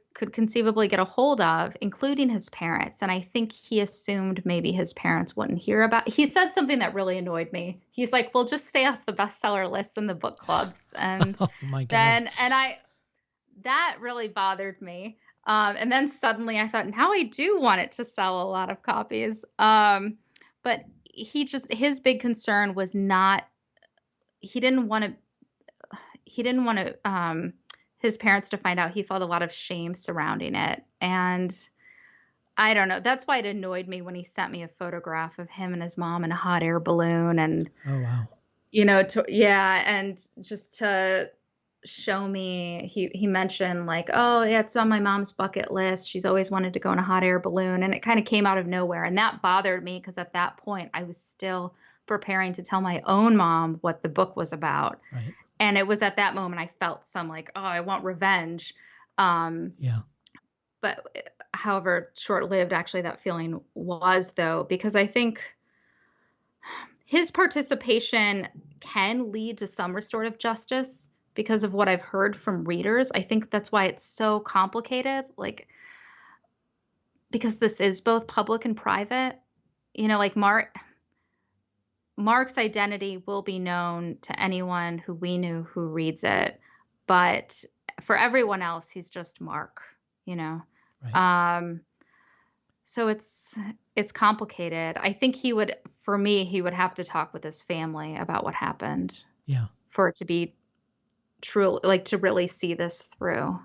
get a hold of, including his parents. And I think he assumed maybe his parents wouldn't hear about. He said something that really annoyed me. He's like, "Well, just stay off the bestseller lists and the book clubs." And Oh my God. then and I that really bothered me. And then suddenly I thought, now I do want it to sell a lot of copies. But his big concern was not, he didn't want to, his parents to find out. He felt a lot of shame surrounding it. And I don't know. That's why it annoyed me when he sent me a photograph of him and his mom in a hot air balloon. And, Oh wow. and just to show me, he mentioned like, oh yeah, it's on my mom's bucket list. She's always wanted to go in a hot air balloon. And it kind of came out of nowhere. And that bothered me because at that point I was still preparing to tell my own mom what the book was about. Right. And it was at that moment I felt some like, oh, I want revenge. Yeah. But however short-lived actually that feeling was, though, because I think his participation can lead to some restorative justice because of what I've heard from readers. I think that's why it's so complicated, like, because this is both public and private. Like Mark's identity will be known to anyone who we knew who reads it, but for everyone else, he's just Mark, Right. So it's complicated. I think he would have to talk with his family about what happened Yeah. for it to be true, like to really see this through.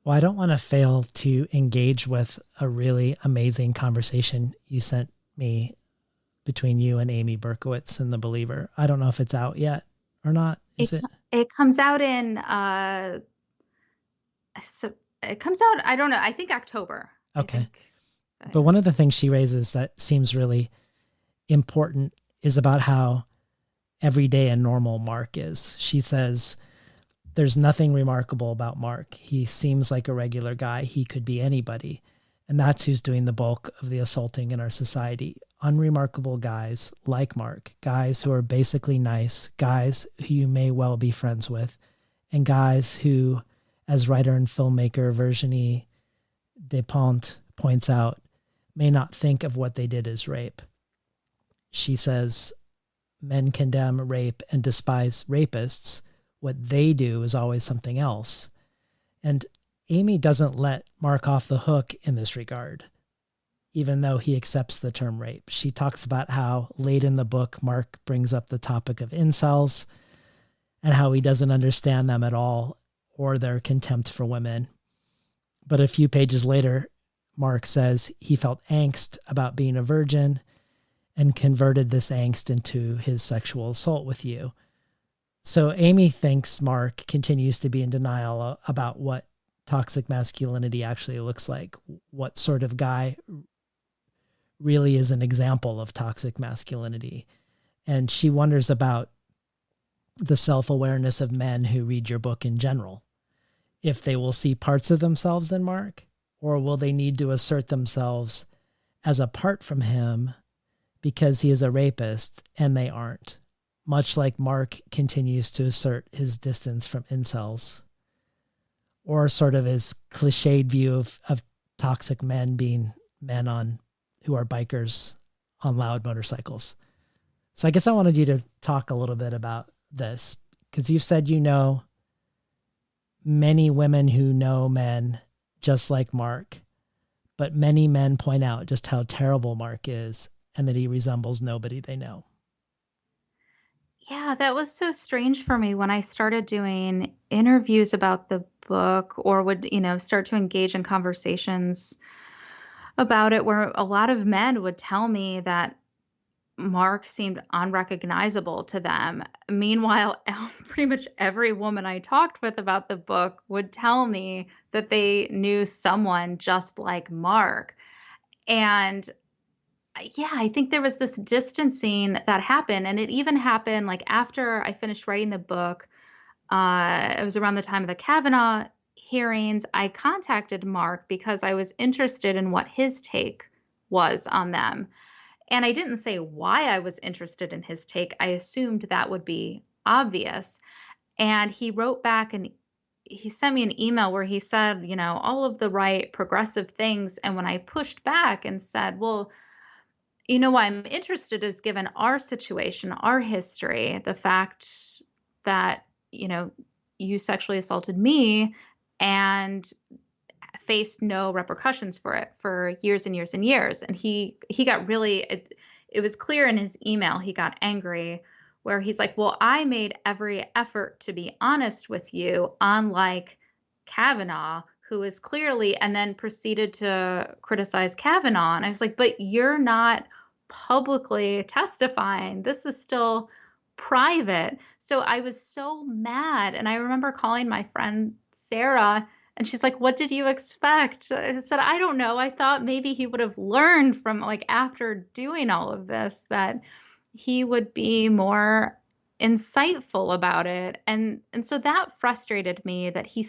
Well, I don't want to fail to engage with a really amazing conversation you sent me between you and Amy Berkowitz in The Believer. I don't know if it's out yet or not. Is it? It comes out in it comes out, I don't know, I think October. Okay. So. But one of the things she raises that seems really important is about how everyday and normal Mark is. She says, there's nothing remarkable about Mark. He seems like a regular guy. He could be anybody. And that's who's doing the bulk of the assaulting in our society. Unremarkable guys like Mark, guys who are basically nice, guys who you may well be friends with, and guys who, as writer and filmmaker Virginie Despentes points out, may not think of what they did as rape. She says, men condemn rape and despise rapists. What they do is always something else. And Amy doesn't let Mark off the hook in this regard, even though he accepts the term rape. She talks about how late in the book, Mark brings up the topic of incels and how he doesn't understand them at all or their contempt for women. But a few pages later, Mark says he felt angst about being a virgin and converted this angst into his sexual assault with you. So Amy thinks Mark continues to be in denial about what toxic masculinity actually looks like, what sort of guy really is an example of toxic masculinity. And she wonders about the self-awareness of men who read your book in general, if they will see parts of themselves in Mark, or will they need to assert themselves as apart from him because he is a rapist and they aren't, much like Mark continues to assert his distance from incels, or sort of his cliched view of toxic men being men who are bikers on loud motorcycles. So I guess I wanted you to talk a little bit about this, because you've said you know many women who know men just like Mark, but many men point out just how terrible Mark is and that he resembles nobody they know. Yeah, that was so strange for me when I started doing interviews about the book, or would, start to engage in conversations about it, where a lot of men would tell me that Mark seemed unrecognizable to them. Meanwhile, pretty much every woman I talked with about the book would tell me that they knew someone just like Mark. And yeah, I think there was this distancing that happened. And it even happened like after I finished writing the book. It was around the time of the Kavanaugh hearings. I contacted Mark because I was interested in what his take was on them. And I didn't say why I was interested in his take. I assumed that would be obvious. And he wrote back and he sent me an email where he said, all of the right progressive things. And when I pushed back and said, well, why I'm interested is given our situation, our history, the fact that, you sexually assaulted me and faced no repercussions for it for years and years and years. And he got really, it was clear in his email, he got angry where he's like, well, I made every effort to be honest with you, unlike Kavanaugh, who is clearly, and then proceeded to criticize Kavanaugh. And I was like, but you're not publicly testifying. This is still private. So I was so mad. And I remember calling my friend Sarah, and she's like, what did you expect? I said, I don't know. I thought maybe he would have learned from, like, after doing all of this, that he would be more insightful about it. And so that frustrated me, that he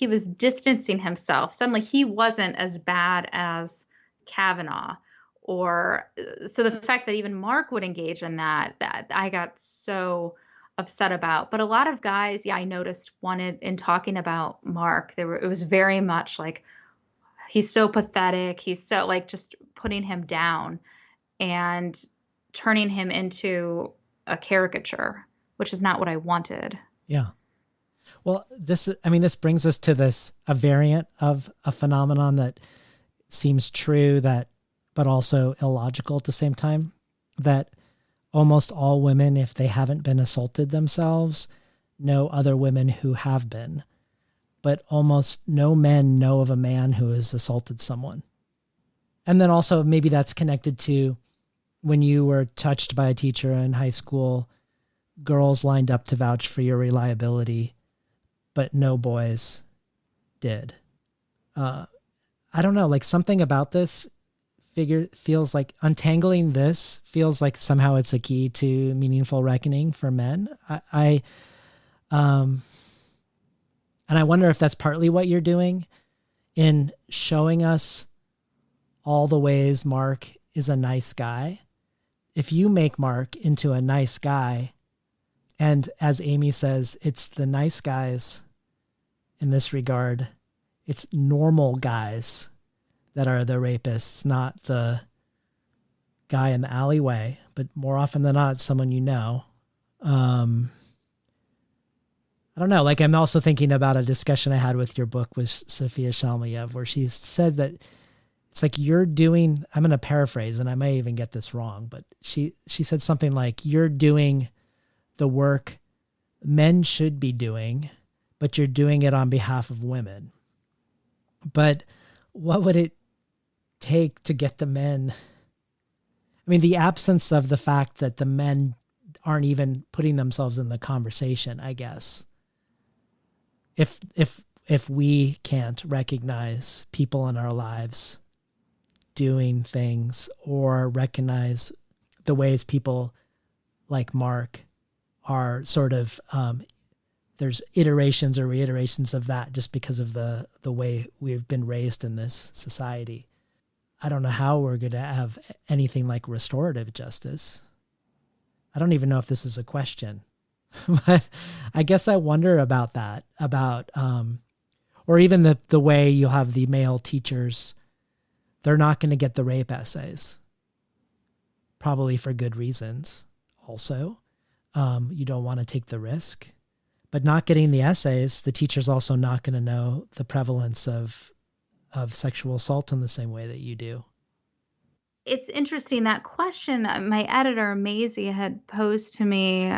was distancing himself. Suddenly he wasn't as bad as Kavanaugh. Or so the fact that even Mark would engage in that I got so upset about. But a lot of guys, I noticed, wanted, in talking about Mark, it was very much like, he's so pathetic. He's so, like, just putting him down and turning him into a caricature, which is not what I wanted. Yeah. Well, this brings us to a variant of a phenomenon that seems true, but also illogical at the same time, that almost all women, if they haven't been assaulted themselves, know other women who have been. But almost no men know of a man who has assaulted someone. And then also maybe that's connected to when you were touched by a teacher in high school, girls lined up to vouch for your reliability, but no boys did. I don't know, like, something about this feels like untangling this feels like somehow it's a key to meaningful reckoning for men. And I wonder if that's partly what you're doing in showing us all the ways Mark is a nice guy. If you make Mark into a nice guy, and as Amy says, it's the nice guys in this regard, it's normal guys that are the rapists, not the guy in the alleyway, but more often than not, someone you know. I don't know. Like, I'm also thinking about a discussion I had with your book with Sophia Shalmayev, where she said that it's like you're doing, I'm going to paraphrase, and I may even get this wrong, but she said something like, you're doing the work men should be doing, but you're doing it on behalf of women. But what would it take to get the men? I mean, the absence of the fact that the men aren't even putting themselves in the conversation, I guess. If we can't recognize people in our lives doing things, or recognize the ways people like Mark are sort of, there's iterations or reiterations of that just because of the way we've been raised in this society. I don't know how we're going to have anything like restorative justice. I don't even know if this is a question, but I guess I wonder about that, or even the way you'll have the male teachers, they're not going to get the rape essays, probably for good reasons. Also, you don't want to take the risk, but not getting the essays, the teacher's also not going to know the prevalence of sexual assault in the same way that you do. It's interesting, that question my editor, Maisie, had posed to me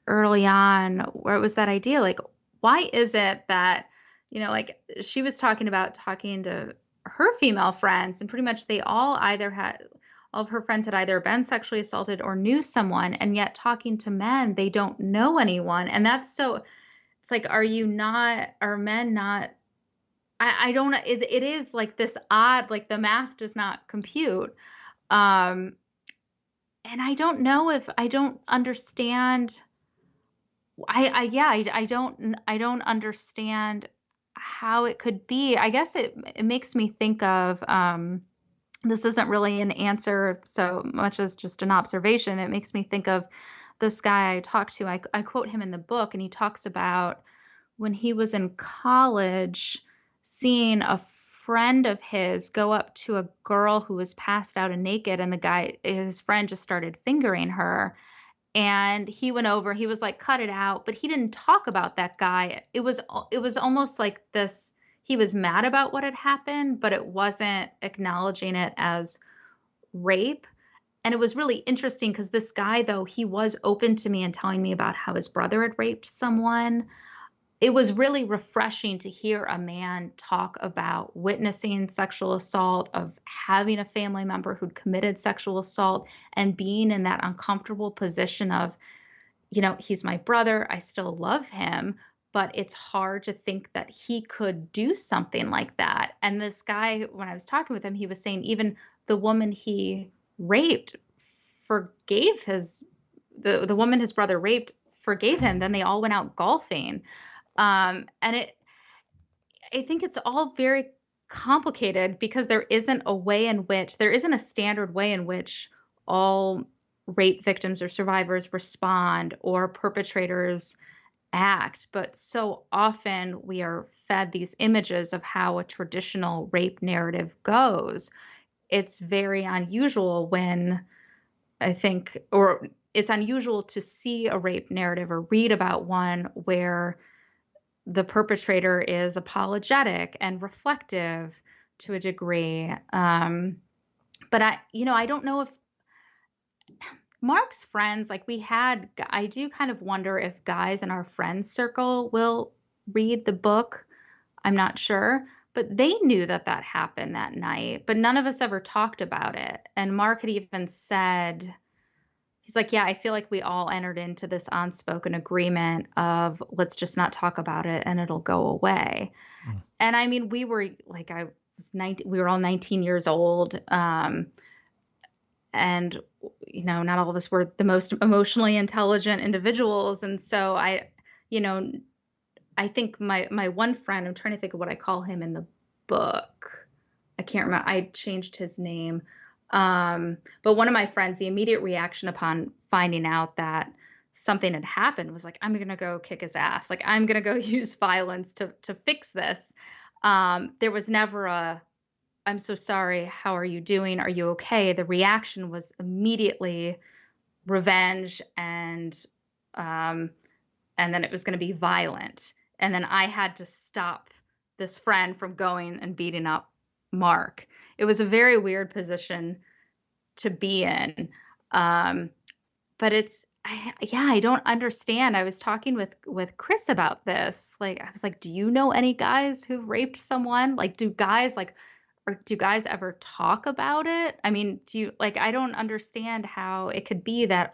early on, where it was that idea, like, why is it that, like, she was talking to her female friends, and pretty much all of her friends had either been sexually assaulted or knew someone, and yet talking to men, they don't know anyone. And that's so, it's like, are men not, I don't know. It is like this odd, like, the math does not compute. And I don't know if I don't understand. I don't understand how it could be. I guess it makes me think of this isn't really an answer so much as just an observation. It makes me think of this guy I talked to. I quote him in the book, and he talks about when he was in college, seeing a friend of his go up to a girl who was passed out and naked, and his friend just started fingering her. And he went over, he was like, cut it out, but he didn't talk about that guy. It was almost like this, he was mad about what had happened, but it wasn't acknowledging it as rape. And it was really interesting because this guy, though, he was open to me and telling me about how his brother had raped someone. It was really refreshing to hear a man talk about witnessing sexual assault, of having a family member who'd committed sexual assault, and being in that uncomfortable position of, he's my brother, I still love him, but it's hard to think that he could do something like that. And this guy, when I was talking with him, he was saying even the woman he raped forgave the woman his brother raped forgave him. Then they all went out golfing. I think it's all very complicated because there isn't a standard way in which all rape victims or survivors respond or perpetrators act. But so often we are fed these images of how a traditional rape narrative goes. It's very unusual it's unusual to see a rape narrative or read about one where the perpetrator is apologetic and reflective to a degree. But I don't know if Mark's friends, I do kind of wonder if guys in our friends circle will read the book. I'm not sure, but they knew that happened that night, but none of us ever talked about it. And Mark had even said, he's like, yeah, I feel like we all entered into this unspoken agreement of let's just not talk about it and it'll go away. Mm. And I mean, we were like, we were all 19 years old. And, not all of us were the most emotionally intelligent individuals. And so I think my one friend, I'm trying to think of what I call him in the book. I can't remember. I changed his name. But one of my friends, the immediate reaction upon finding out that something had happened was like, I'm going to go kick his ass. Like, I'm going to go use violence to fix this. There was never I'm so sorry. How are you doing? Are you okay? The reaction was immediately revenge and then it was going to be violent. And then I had to stop this friend from going and beating up Mark. It was a very weird position to be in. But I don't understand. I was talking with Chris about this. Like, I was like, do you know any guys who've raped someone? Like, do guys ever talk about it? I mean, I don't understand how it could be that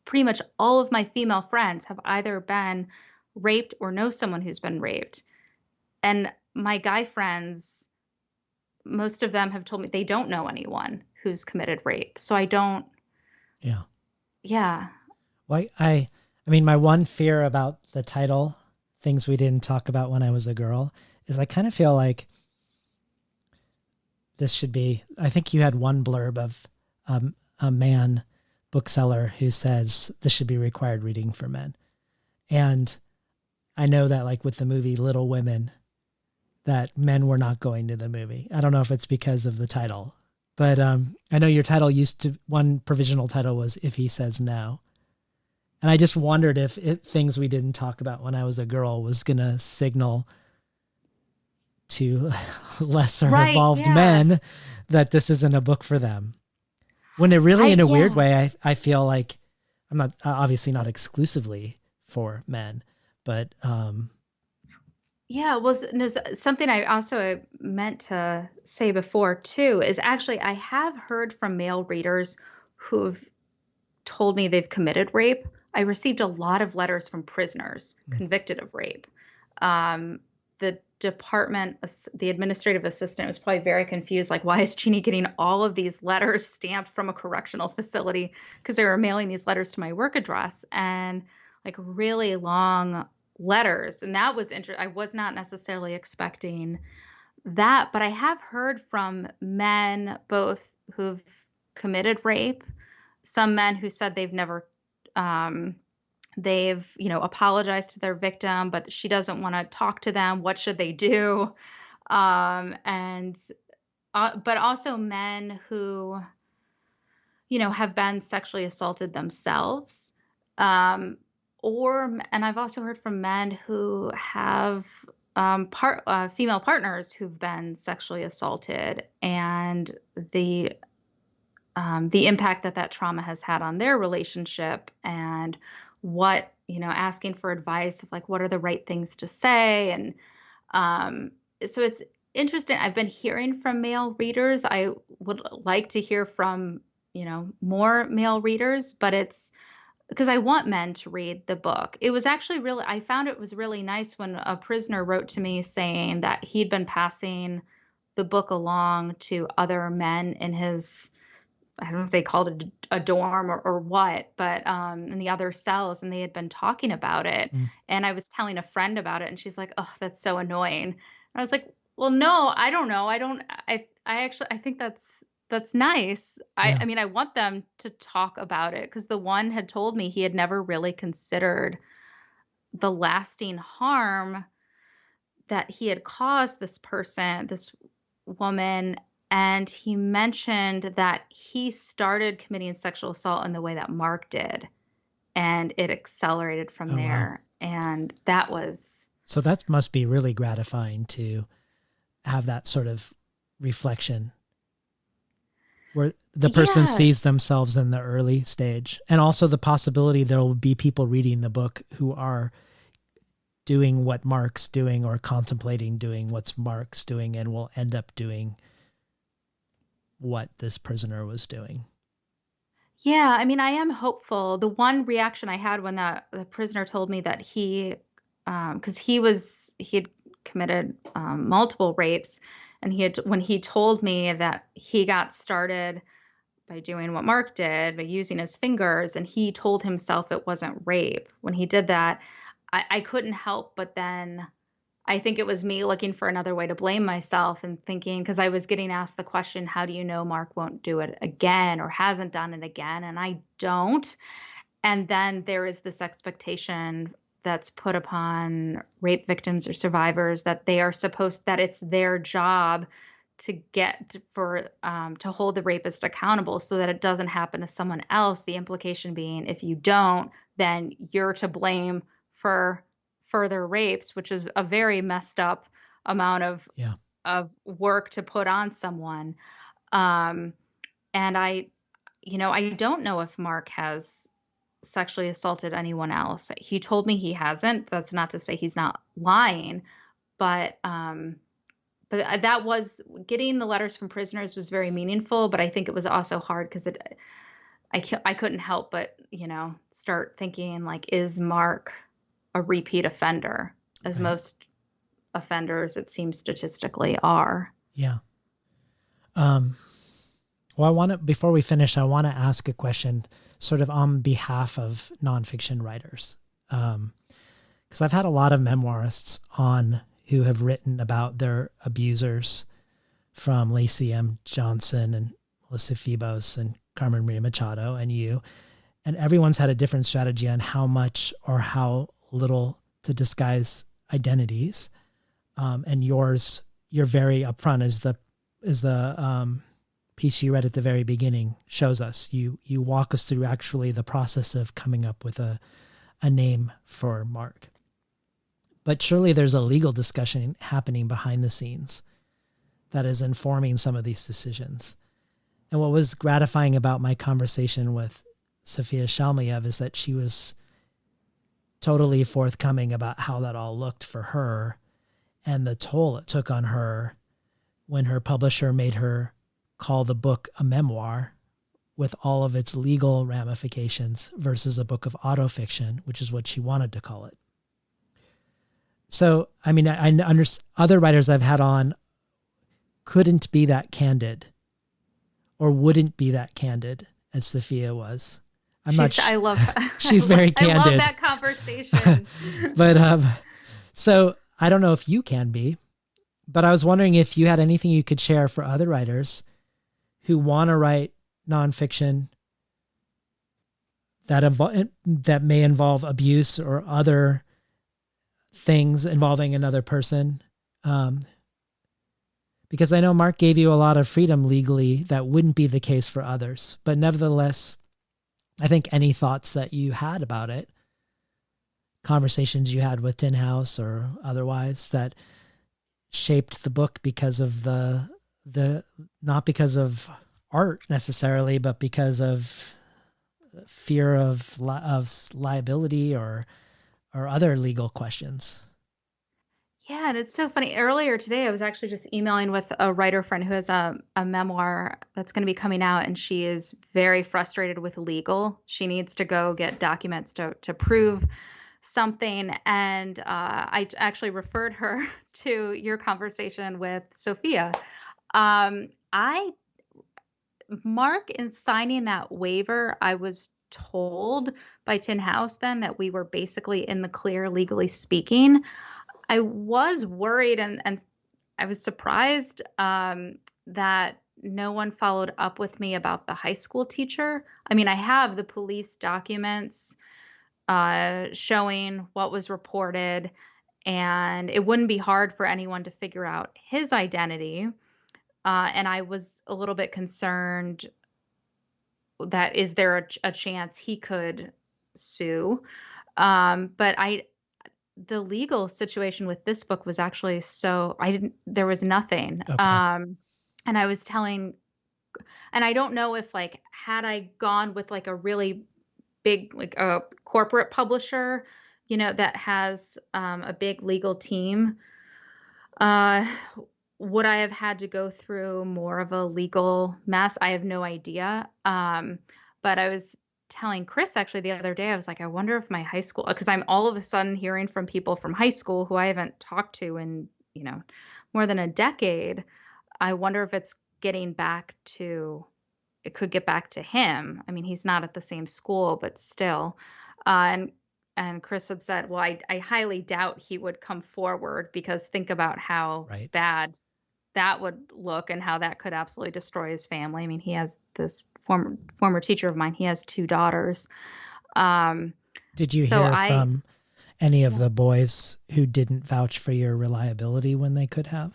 pretty much all of my female friends have either been raped or know someone who's been raped. And my guy friends, most of them have told me they don't know anyone who's committed rape. So I don't. Yeah. Yeah. Well, I mean, my one fear about the title, Things We Didn't Talk About When I Was a Girl, is I kind of feel like this should be, I think you had one blurb of a man bookseller who says this should be required reading for men. And I know that like with the movie Little Women, that men were not going to the movie. I don't know if it's because of the title, but I know your title one provisional title was If He Says No. And I just wondered if Things We Didn't Talk About When I Was a Girl was going to signal to lesser evolved men that this isn't a book for them. When it really, in a weird way, I feel like I'm not obviously not exclusively for men, but yeah, well, something I also meant to say before too is actually I have heard from male readers who've told me they've committed rape. I received a lot of letters from prisoners convicted of rape. The the administrative assistant was probably very confused. Like, why is Jeannie getting all of these letters stamped from a correctional facility? Because they were mailing these letters to my work address and like really long letters. And that was interesting. I was not necessarily expecting that, but I have heard from men both who've committed rape, some men who said they've never, um, they've, apologized to their victim, but she doesn't want to talk to them. What should they do? And but also men who, have been sexually assaulted themselves. Um, and I've also heard from men who have female partners who've been sexually assaulted, and the impact that that trauma has had on their relationship, and what, asking for advice of like, what are the right things to say? And so it's interesting. I've been hearing from male readers. I would like to hear from, more male readers, but it's because I want men to read the book. It was actually I found it was really nice when a prisoner wrote to me saying that he'd been passing the book along to other men in his, I don't know if they called it a dorm or what, but in the other cells, and they had been talking about it. And I was telling a friend about it, and she's like, "Oh, that's so annoying." And I was like, "Well, no, I don't know. I think that's nice. Yeah. I mean, I want them to talk about it, because the one had told me he had never really considered the lasting harm that he had caused this person, this woman. And he mentioned that he started committing sexual assault in the way that Mark did, and it accelerated from Oh, there. wow. And that was... So that must be really gratifying to have that sort of reflection where the person sees themselves in the early stage, and also the possibility there will be people reading the book who are doing what Mark's doing or contemplating doing what Mark's doing, and will end up doing what this prisoner was doing. Yeah, I mean, I am hopeful. The one reaction I had when the prisoner told me that because he had committed multiple rapes, and when he told me that he got started by doing what Mark did, by using his fingers, and he told himself it wasn't rape when he did that, I couldn't help but then I think it was me looking for another way to blame myself and thinking, because I was getting asked the question, how do you know Mark won't do it again or hasn't done it again? And I don't. And then there is this expectation that's put upon rape victims or survivors that that it's their job to to hold the rapist accountable so that it doesn't happen to someone else. The implication being, if you don't, then you're to blame for further rapes, which is a very messed up amount of work to put on someone. And I don't know if Mark has sexually assaulted anyone else. He told me he hasn't. That's not to say he's not lying, but that was, getting the letters from prisoners was very meaningful, but I think it was also hard because I couldn't help but, start thinking, like, is Mark a repeat offender, as most offenders, it seems, statistically are. Yeah. Well, before we finish, I want to ask a question sort of on behalf of nonfiction writers. Because I've had a lot of memoirists on who have written about their abusers, from Lacey M. Johnson and Melissa Febos and Carmen Maria Machado and you. And everyone's had a different strategy on how much or how little to disguise identities. And you're very upfront, as the piece you read at the very beginning shows us. You walk us through actually the process of coming up with a name for Mark. But surely there's a legal discussion happening behind the scenes that is informing some of these decisions. And what was gratifying about my conversation with Sophia Shalmayev is that she was totally forthcoming about how that all looked for her and the toll it took on her when her publisher made her call the book a memoir with all of its legal ramifications versus a book of autofiction, which is what she wanted to call it. So, I mean, I understand other writers I've had on couldn't be that candid or wouldn't be that candid as Sophia was. I love she's very candid. I love that conversation. But so I don't know if you can be, But I was wondering if you had anything you could share for other writers who want to write nonfiction that may involve abuse or other things involving another person. Um, because I know Mark gave you a lot of freedom legally that wouldn't be the case for others. But nevertheless, I think any thoughts that you had about it, conversations you had with Tin House or otherwise, that shaped the book because of the not because of art necessarily, but because of fear of liability or other legal questions. Yeah, and it's so funny. Earlier today, I was actually just emailing with a writer friend who has a memoir that's going to be coming out, and she is very frustrated with legal. She needs to go get documents to prove something. And I actually referred her to your conversation with Sophia. I Mark, in signing that waiver, I was told by Tin House then that we were basically in the clear legally speaking. I was worried and I was surprised that no one followed up with me about the high school teacher. I mean, I have the police documents showing what was reported, and it wouldn't be hard for anyone to figure out his identity. And I was a little bit concerned that is there a chance he could sue. But the legal situation with this book was actually there was nothing. Okay. And I was telling, and I don't know if like, had I gone with like a really big, like a corporate publisher, that has a big legal team, uh, would I have had to go through more of a legal mess? I have no idea. But I was telling Chris actually the other day, I was like, I wonder if my high school, because I'm all of a sudden hearing from people from high school who I haven't talked to in, more than a decade. I wonder if it could get back to him. I mean, he's not at the same school, but still. And Chris had said, well, I highly doubt he would come forward because think about how Right. bad that would look and how that could absolutely destroy his family. I mean, he has this former teacher of mine. He has two daughters. Did you So hear I, from any of the boys who didn't vouch for your reliability when they could have?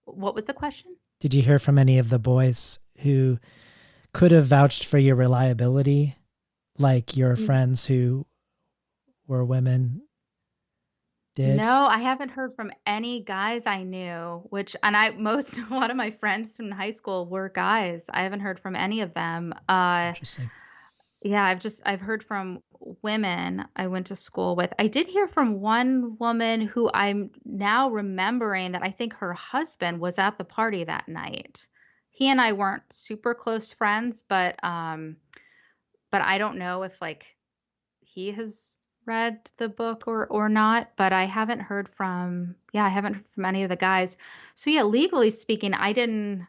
what was the question? Did you hear from any of the boys who could have vouched for your reliability, like your friends who were women did? No, I haven't heard from any guys I knew, a lot of my friends from high school were guys. I haven't heard from any of them. Interesting. Yeah, I've heard from women I went to school with. I did hear from one woman who I'm now remembering that I think her husband was at the party that night. He and I weren't super close friends, but I don't know if like he has read the book or not, but I haven't heard from any of the guys. So yeah, legally speaking, I didn't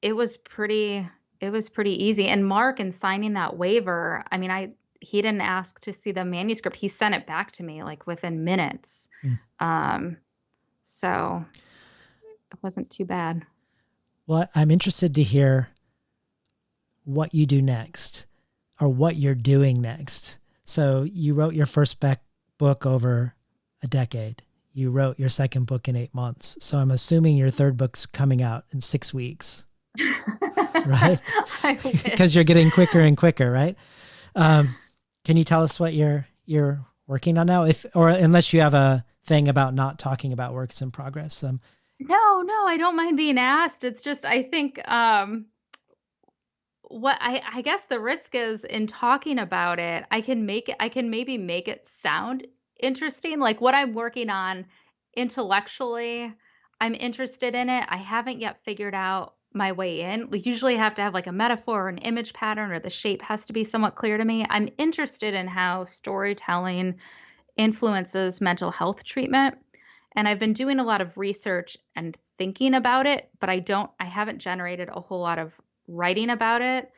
it was pretty it was pretty easy. And Mark, in signing that waiver, I mean, he didn't ask to see the manuscript. He sent it back to me like within minutes. Mm. So it wasn't too bad. Well, I'm interested to hear what you do next or what you're doing next. So you wrote your first book over a decade. You wrote your second book in 8 months. So I'm assuming your third book's coming out in 6 weeks, right? Because you're getting quicker and quicker, right? Can you tell us what you're working on now? Or unless you have a thing about not talking about works in progress. No, I don't mind being asked. It's just, I think, what I guess the risk is in talking about it, I can maybe make it sound interesting. Like what I'm working on intellectually, I'm interested in it. I haven't yet figured out my way in. We usually have to have like a metaphor or an image pattern, or the shape has to be somewhat clear to me. I'm interested in how storytelling influences mental health treatment. And I've been doing a lot of research and thinking about it, but I haven't generated a whole lot of writing about it.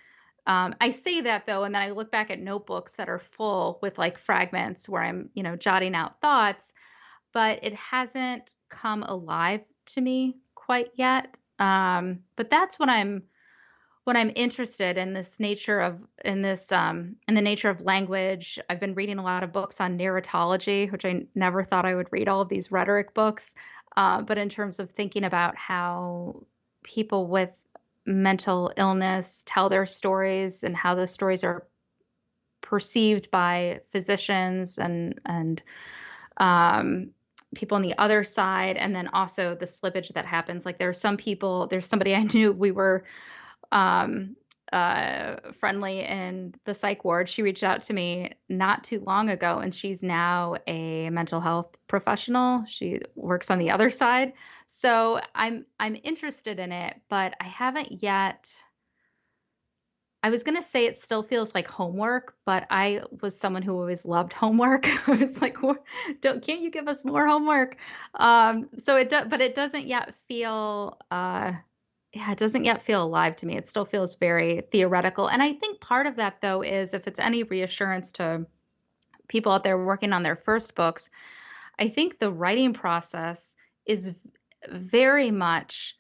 I say that though, and then I look back at notebooks that are full with like fragments where I'm, jotting out thoughts. but it hasn't come alive to me quite yet. But that's when I'm interested in this nature of in the nature of language. I've been reading a lot of books on narratology, which I never thought I would read all of these rhetoric books. But in terms of thinking about how people with mental illness tell their stories and how those stories are perceived by physicians and people on the other side, and then also the slippage that happens. Like there's somebody I knew, we were um, friendly in the psych ward. She reached out to me not too long ago, and she's now a mental health professional. She works on the other side. So I'm interested in it, but I haven't yet. I was going to say it still feels like homework, but I was someone who always loved homework. I was like, can't you give us more homework? But it doesn't yet feel, yeah, it doesn't yet feel alive to me. It still feels very theoretical. And I think part of that, though, is if it's any reassurance to people out there working on their first books, I think the writing process is very much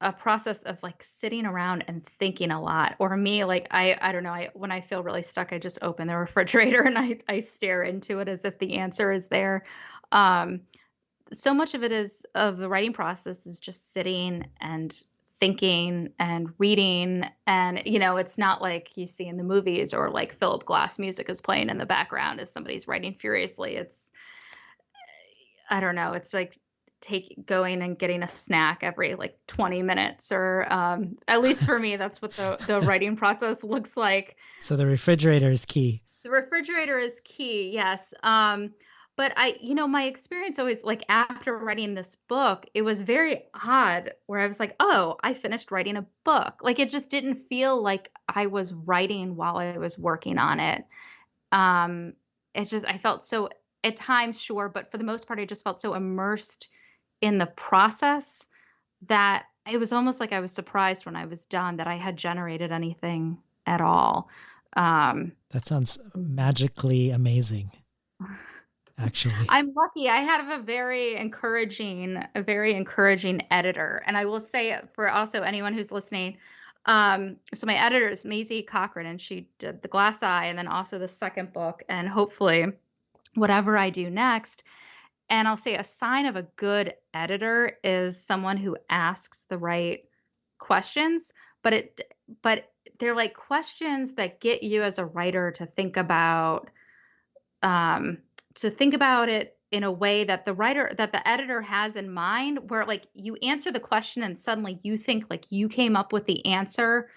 a process of like sitting around and thinking a lot. Or me, like I don't know, when I feel really stuck, I just open the refrigerator and I stare into it as if the answer is there. Um, so much of the writing process is just sitting and thinking and reading. And, it's not like you see in the movies or like Philip Glass music is playing in the background as somebody's writing furiously. I don't know. It's like going and getting a snack every like 20 minutes or at least for me, that's what the writing process looks like. So the refrigerator is key. The refrigerator is key. Yes. But my experience always, like after writing this book, it was very odd where I was like, oh, I finished writing a book. Like it just didn't feel like I was writing while I was working on it. I felt so at times, sure, but for the most part, I just felt so immersed in the process that it was almost like I was surprised when I was done that I had generated anything at all. That sounds magically amazing, actually. I'm lucky. I had a very encouraging editor. And I will say for also anyone who's listening, so my editor is Maisie Cochran, and she did The Glass Eye and then also the second book, and hopefully whatever I do next. And I'll say a sign of a good editor is someone who asks the right questions, but they're like questions that get you as a writer to think about it in a way that the editor has in mind, where like you answer the question and suddenly you think like you came up with the answer,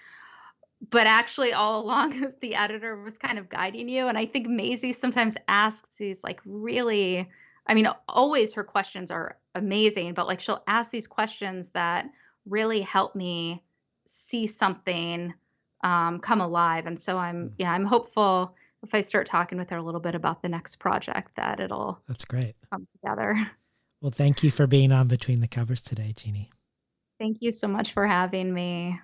but actually all along the editor was kind of guiding you. And I think Maisie sometimes asks these like really, I mean, always her questions are amazing, but like she'll ask these questions that really help me see something come alive. And so I'm hopeful if I start talking with her a little bit about the next project that That's great. Come together. Well, thank you for being on Between the Covers today, Jeannie. Thank you so much for having me.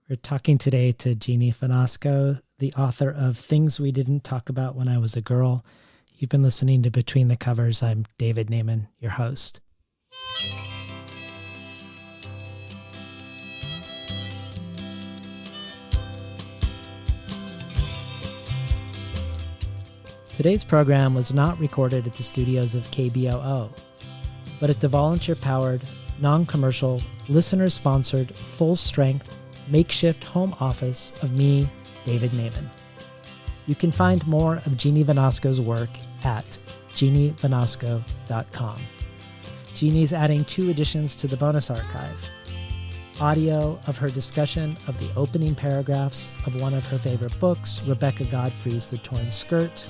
We're talking today to Jeannie Vanasco, the author of Things We Didn't Talk About When I Was a Girl. You've been listening to Between the Covers. I'm David Naiman, your host. Today's program was not recorded at the studios of KBOO, but at the volunteer-powered, non-commercial, listener-sponsored, full-strength, makeshift home office of me, David Naiman. You can find more of Jeannie Vanasco's work at jeannievanasco.com. Jeannie's adding 2 additions to the bonus archive. Audio of her discussion of the opening paragraphs of one of her favorite books, Rebecca Godfrey's The Torn Skirt,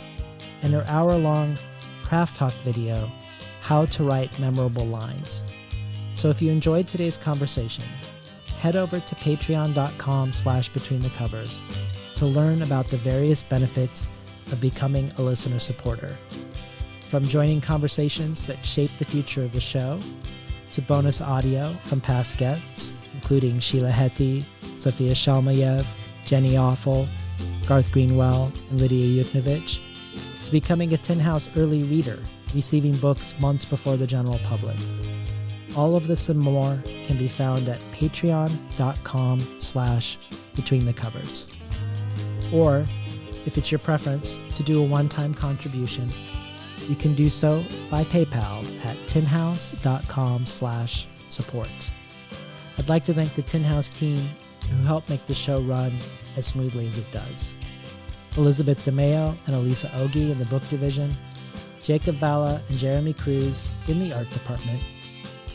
and her hour-long craft talk video, How to Write Memorable Lines. So if you enjoyed today's conversation, head over to patreon.com/betweenthecovers to learn about the various benefits of becoming a listener supporter. From joining conversations that shape the future of the show, to bonus audio from past guests, including Sheila Heti, Sophia Shalmayev, Jenny Offel, Garth Greenwell, and Lydia Yuknovich, to becoming a Tin House early reader receiving books months before the general public. All of this and more can be found at patreon.com/betweenthecovers. Or, if it's your preference to do a one-time contribution, you can do so by PayPal at tinhouse.com/support. I'd like to thank the Tin House team who helped make the show run as smoothly as it does. Elizabeth DeMeo and Elisa Ogie in the book division, Jacob Valla and Jeremy Cruz in the art department,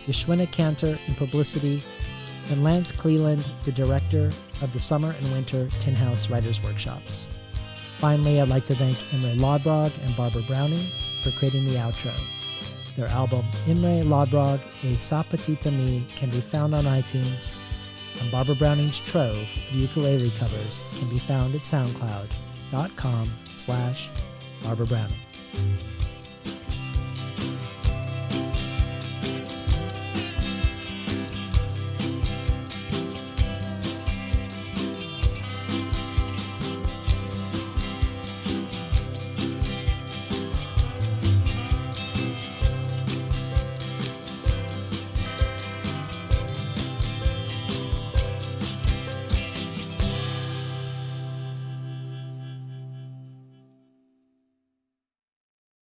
Yashwina Cantor in publicity, and Lance Cleland, the director of the Summer and Winter Tin House Writers Workshops. Finally, I'd like to thank Imre Lodbrog and Barbara Browning for creating the outro. Their album, Imre Lodbrog, A Sapatita Me, can be found on iTunes, and Barbara Browning's trove of ukulele covers can be found at soundcloud.com/Barbara Browning.